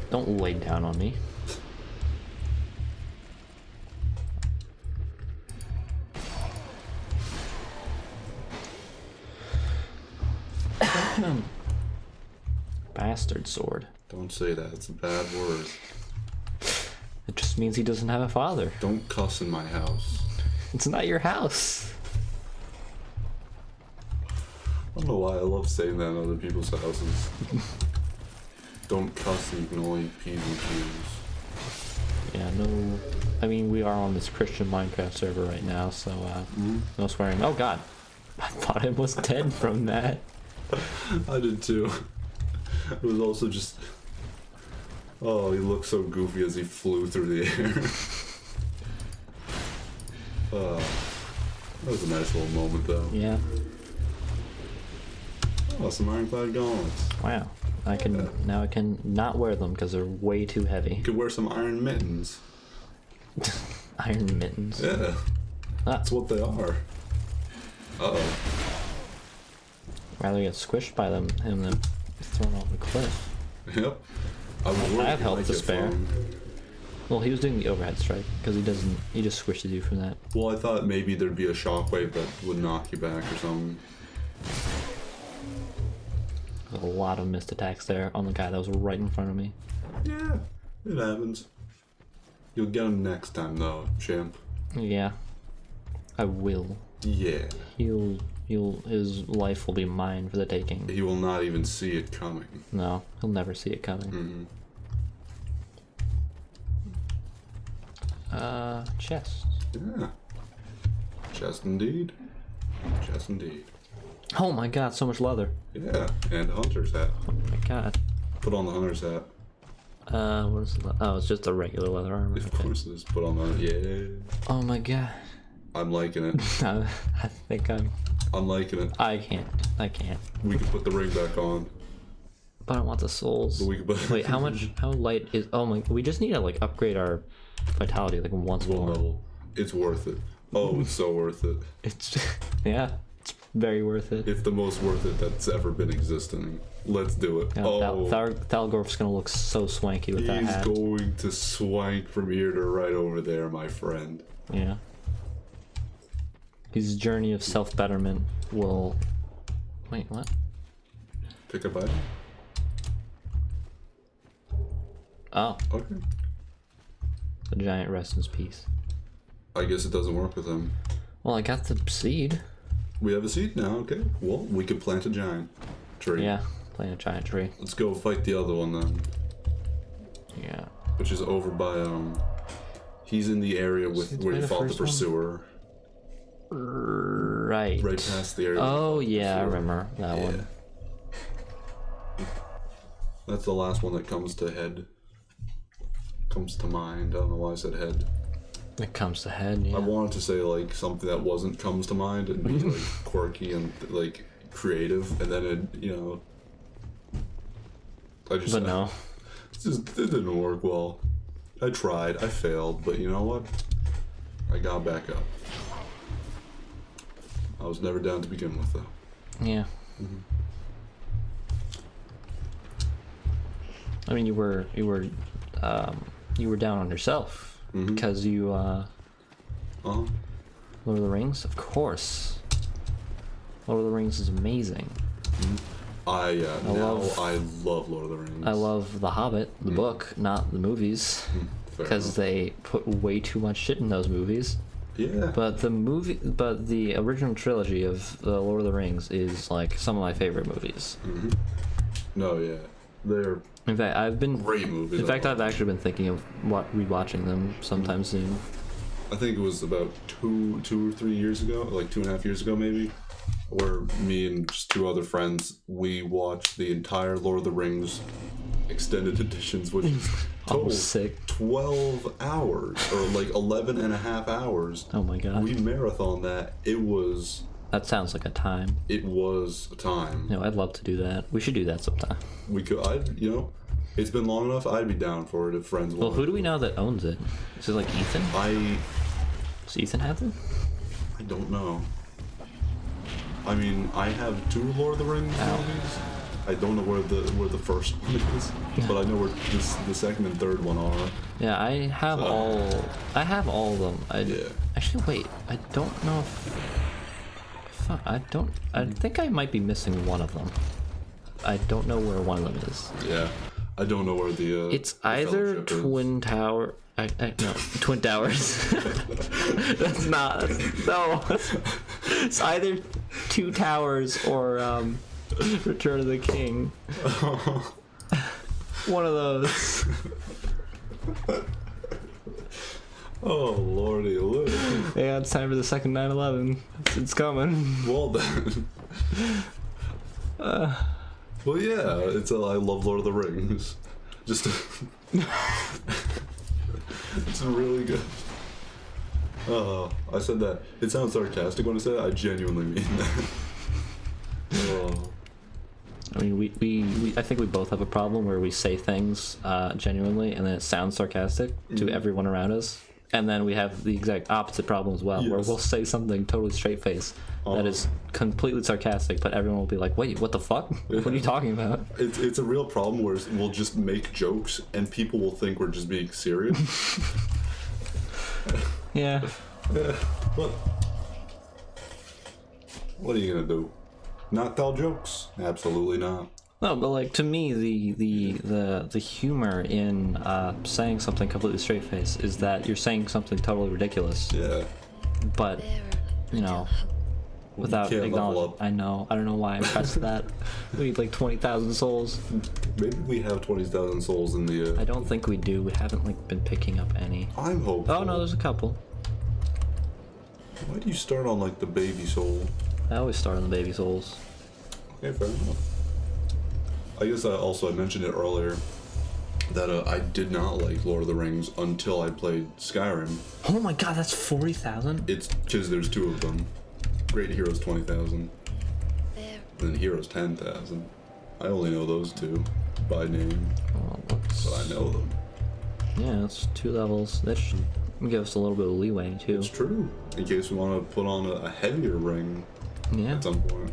Don't lay down on me. Bastard sword. Don't say that. It's a bad word. It just means he doesn't have a father. Don't cuss in my house. It's not your house. I don't know why I love saying that in other people's houses. Don't cuss and you can only eat peas and cheese. Yeah, no. I mean, we are on this Christian Minecraft server right now, so no swearing. Oh god. I thought I was dead from that. I did too. It was also just... Oh, he looked so goofy as he flew through the air. That was a nice little moment though. Yeah. Oh, some ironclad gauntlets. Wow. I can now I can not wear them because they're way too heavy. You could wear some iron mittens. Iron mittens. Yeah, that's what they are. Uh-oh. Rather get squished by them and then thrown off a cliff. Yep. I was worried I have you health might to get spare. flung. Well, he was doing the overhead strike because he just squishes you from that. Well, I thought maybe there'd be a shockwave that would knock you back or something. There's a lot of missed attacks there on the guy that was right in front of me. Yeah, it happens. You'll get him next time though, champ. Yeah. I will. Yeah. His life will be mine for the taking. He will not even see it coming. No, he'll never see it coming. Mm-hmm. Chest. Yeah. Chest indeed. Chest indeed. Oh my god, so much leather. Yeah, and a hunter's hat. Oh my god. Put on the hunter's hat. What is it? Oh, it's just a regular leather armor. Of Okay. course it is. Put on the... Yeah. Oh my god. I'm liking it. I think I'm liking it. I can't. We can put the ring back on. But I want the souls. But we can put... Wait, how light is... Oh my... We just need to, like, upgrade our vitality, like, once One more. level. It's worth it. Oh, it's so worth it. It's... Yeah. It's very worth it. It's the most worth it that's ever been existing. Let's do it. Yeah, Oh, Thalgorf's gonna look so swanky with that he's hat. going to swank from here to right over there, my friend. Yeah. His journey of self-betterment will... Wait, what? Take a bite. Oh, Okay. the giant rests in peace. I guess it doesn't work with him. Well, I got the seed. We have a seed now, okay. Well, we could plant a giant tree. Yeah, plant a giant tree. Let's go fight the other one then. Yeah. Which is over by, he's in the area with Seems where like you the fought the first one. pursuer. Right. Right past the area. Oh, with the yeah, I pursuer. remember that Yeah. one. That's the last one that comes to head. Comes to mind. I don't know why I said head. It comes to head, yeah. I wanted to say like something that wasn't comes to mind and be like quirky and like creative, and then it, you know, I just But no. it didn't work well. I tried. I failed, but you know what? I got back up. I was never down to begin with, though. Yeah. I mean, you were down on yourself because you Lord of the Rings, of course. Lord of the Rings is amazing. I love Lord of the Rings. I love The Hobbit, the book, not the movies, because they put way too much shit in those movies. Yeah. But the original trilogy of the Lord of the Rings is like some of my favorite movies. No, yeah, they're In fact, I've been great movies. In fact, I've actually been thinking of rewatching them sometime soon. I think it was about two or 3 years ago, like 2.5 years ago, maybe, where me and just 2 other friends, we watched the entire Lord of the Rings extended editions, which is total sick. 12 hours or like 11 and a half hours. Oh my god. We marathon that. That sounds like a time. It was a time. No, I'd love to do that. We should do that sometime. We could, it's been long enough. I'd be down for it if friends Well, wanted. who do we know that owns it? Is it like Ethan? Does Ethan have it? I don't know. I mean, I have 2 Lord of the Rings movies. I don't know where the first one is, but I know where the second and third one are. Yeah, I have all of them. Actually, wait. I don't know if I think I might be missing one of them. I don't know where one of them is. Yeah. I don't know where the it's either Twin Tower. No, Twin Towers. No. It's either Two Towers or Return of the King. One of those. Oh, lordy, lordy. Yeah, it's time for the second 9/11. It's coming. Well then. Well, yeah, I love Lord of the Rings. Just it's really good. I said that. It sounds sarcastic when I say it. I genuinely mean that. I mean, I think we both have a problem where we say things genuinely and then it sounds sarcastic to everyone around us. And then we have the exact opposite problem as well, where we'll say something totally straight face that is completely sarcastic, but everyone will be like, wait, what the fuck? What are you talking about? It's a real problem where we'll just make jokes and people will think we're just being serious. Yeah. But what are you gonna do? Not tell jokes? Absolutely not. No, but like to me, the humor in saying something completely straight face is that you're saying something totally ridiculous. Yeah. But without acknowledging. I know. I don't know why I pressed that. We need like 20,000 souls. Maybe we have 20,000 souls in the. I don't think we do. We haven't like been picking up any. I'm hopeful. Oh no, there's a couple. Why do you start on like the baby soul? I always start on the baby souls. Okay, fair enough. I guess I mentioned it earlier that I did not like Lord of the Rings until I played Skyrim. Oh my god, that's 40,000? It's because there's 2 of them. Great Heroes 20,000. And then Heroes 10,000. I only know those 2 by name, but I know them. Yeah, it's 2 levels. That should give us a little bit of leeway too. It's true. In case we want to put on a heavier ring at some point.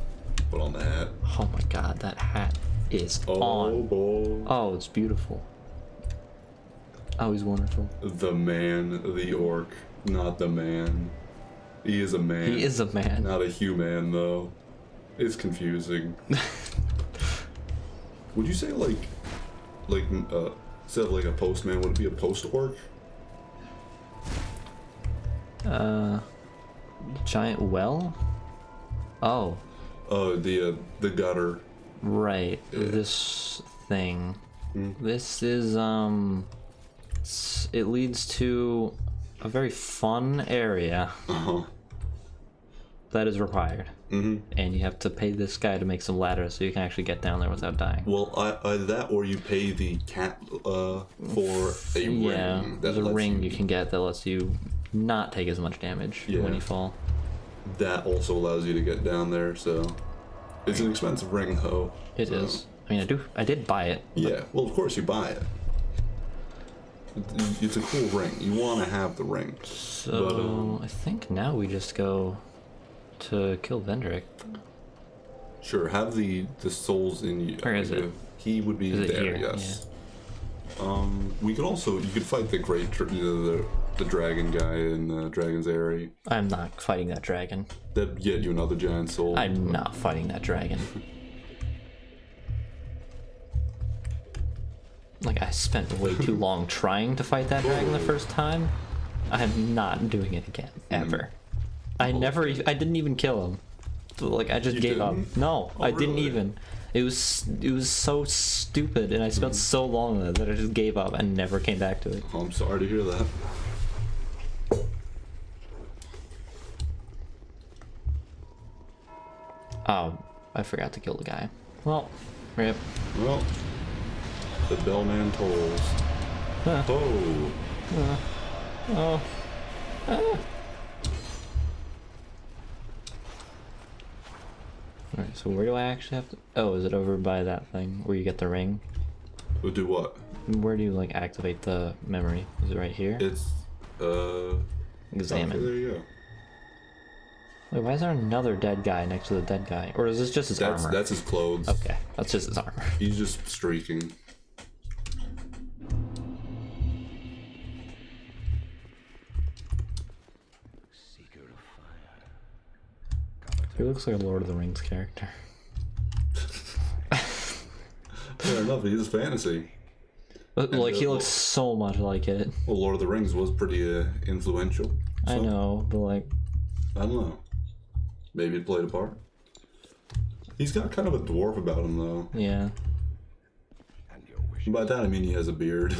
Put on the hat. Oh my god, that hat is on. Oh boy. Oh, it's beautiful. Oh, he's wonderful. The man, the orc, not the man. He is a man. He is a man. Not a human, though. It's confusing. Would you say instead of like a postman, would it be a post orc? Giant well? Oh. Oh, the gutter. Right. Yeah. This thing. This is it leads to a very fun area. That is required. And you have to pay this guy to make some ladders so you can actually get down there without dying. Well, either that or you pay the cat for a ring. Yeah, there's a ring you can get that lets you not take as much damage when you fall. That also allows you to get down there, so it's an expensive ring, though. It is. I mean, I did buy it. Yeah, well, of course you buy it. It's a cool ring. You want to have the ring. So I think now we just go to kill Vendrick. Sure, have the souls in you. Where is it? He would be Is it there. here? Yes. We could also fight the great the dragon guy in Dragon's Area. I'm not fighting that dragon. That'd get you another giant soul. I'm not fighting that dragon. Like, I spent way too long trying to fight that dragon the first time. I'm not doing it again, ever. I didn't even kill him. Like, I just gave up. No, I didn't even. It was so stupid, and I spent so long on it that I just gave up and never came back to it. Oh, I'm sorry to hear that. Oh, I forgot to kill the guy. Well, rip. Well, the bellman tolls. Huh. Oh. Oh. Ah. Alright, so where do I actually have to... Oh, is it over by that thing where you get the ring? We'll do what? Where do you, like, activate the memory? Is it right here? It's, Examine. Okay, there you go. Wait, why is there another dead guy next to the dead guy? Or is this just his armor? That's his clothes. Okay, that's just his armor. He's just streaking. He looks like a Lord of the Rings character. Fair enough, he is fantasy. Like, he looks so much like it. Well, Lord of the Rings was pretty influential. So, I know, but like... I don't know. Maybe it played a part. He's got kind of a dwarf about him, though. Yeah. By that I mean he has a beard.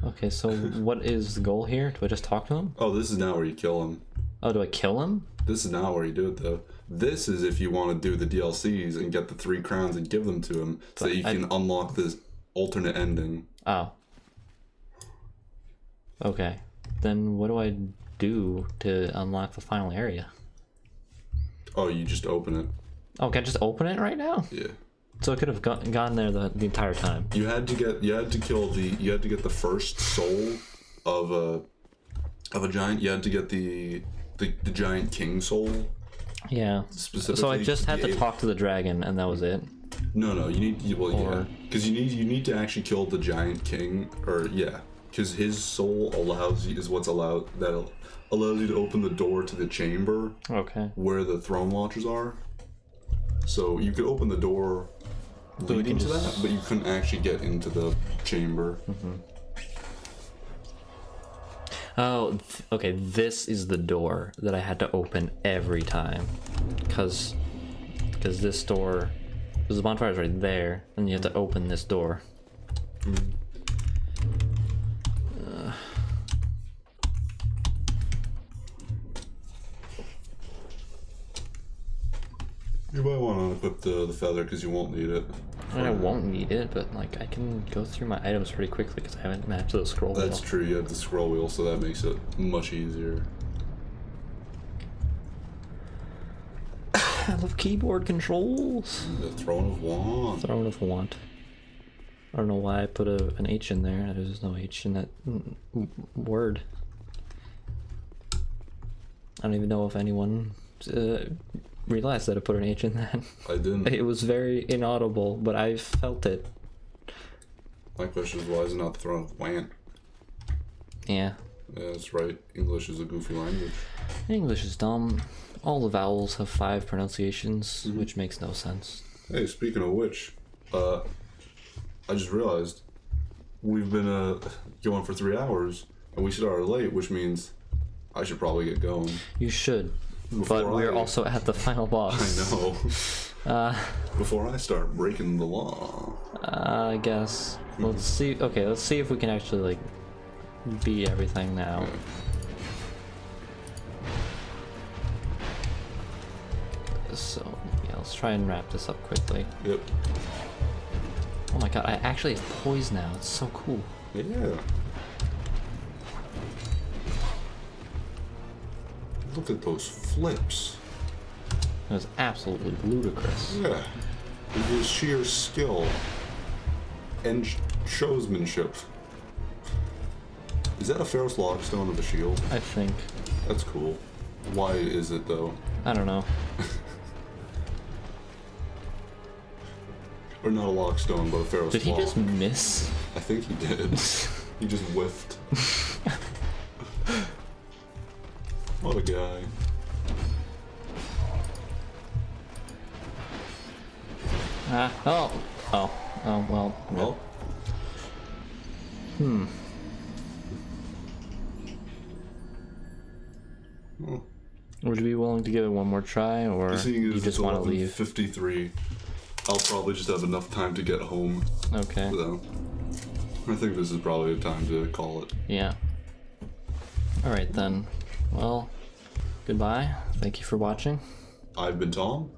Okay, so what is the goal here? Do I just talk to him? Oh, this is now where you kill him. Oh, do I kill him? This is not where you do it, though. This is if you want to do the DLCs and get the 3 crowns and give them to him, so that you can unlock this alternate ending. Oh. Okay. Then what do I do to unlock the final area? Oh, you just open it. Oh, can I just open it right now? Yeah. So I could have gone there the entire time. You had to get the first soul of a giant. You had to get the giant king soul. Yeah. Specifically. So I just had to talk to the dragon, and that was it. No, you need because you need to actually kill the giant king, or because his soul allows you to open the door to the chamber. Okay. Where the throne watchers are. So you could open the door leading to that, but you couldn't actually get into the chamber. Mm-hmm. Oh, okay, this is the door that I had to open every time. Because this door... Because the bonfire is right there, and you have to open this door. Mm. You might want to equip the feather because you won't need it. I mean, I won't need it, but like I can go through my items pretty quickly because I haven't mapped the scroll wheel. That's true, you have the scroll wheel, so that makes it much easier. I love keyboard controls. The Throne of Want. Throne of Want. I don't know why I put an H in there. There's no H in that word. I don't even know if anyone realized that I put an H in that. I didn't. It was very inaudible, but I felt it. My question is, why is it not the Throne of Want? Yeah. Yeah, that's right. English is a goofy language. English is dumb. All the vowels have 5 pronunciations, which makes no sense. Hey, speaking of which, I just realized we've been going for 3 hours, and we started late, which means I should probably get going. You should, but we're also at the final boss. I know. Before I start breaking the law. I guess. Let's see. Okay, let's see if we can actually like beat everything now. Yeah. So yeah, let's try and wrap this up quickly. Yep. Oh my god, I actually have poise now. It's so cool. Yeah. Look at those flips. It was absolutely ludicrous. Yeah. It was sheer skill and showsmanship. Is that a Ferrous Logstone of a shield? I think. That's cool. Why is it though? I don't know. Or not a Logstone, but a Ferrous Did he Log. just miss? I think he did. He just whiffed. What a guy. Oh, well. Well. Would you be willing to give it one more try, or Seeing you as just it's want to leave? 11:53, I'll probably just have enough time to get home. Okay. So, I think this is probably a time to call it. Yeah. Alright then. Well, goodbye. Thank you for watching. I've been Tom.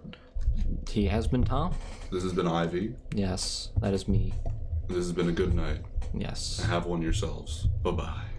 He has been Tom? This has been Ivy. Yes, that is me. This has been a good night. Yes. Have one yourselves. Bye-bye.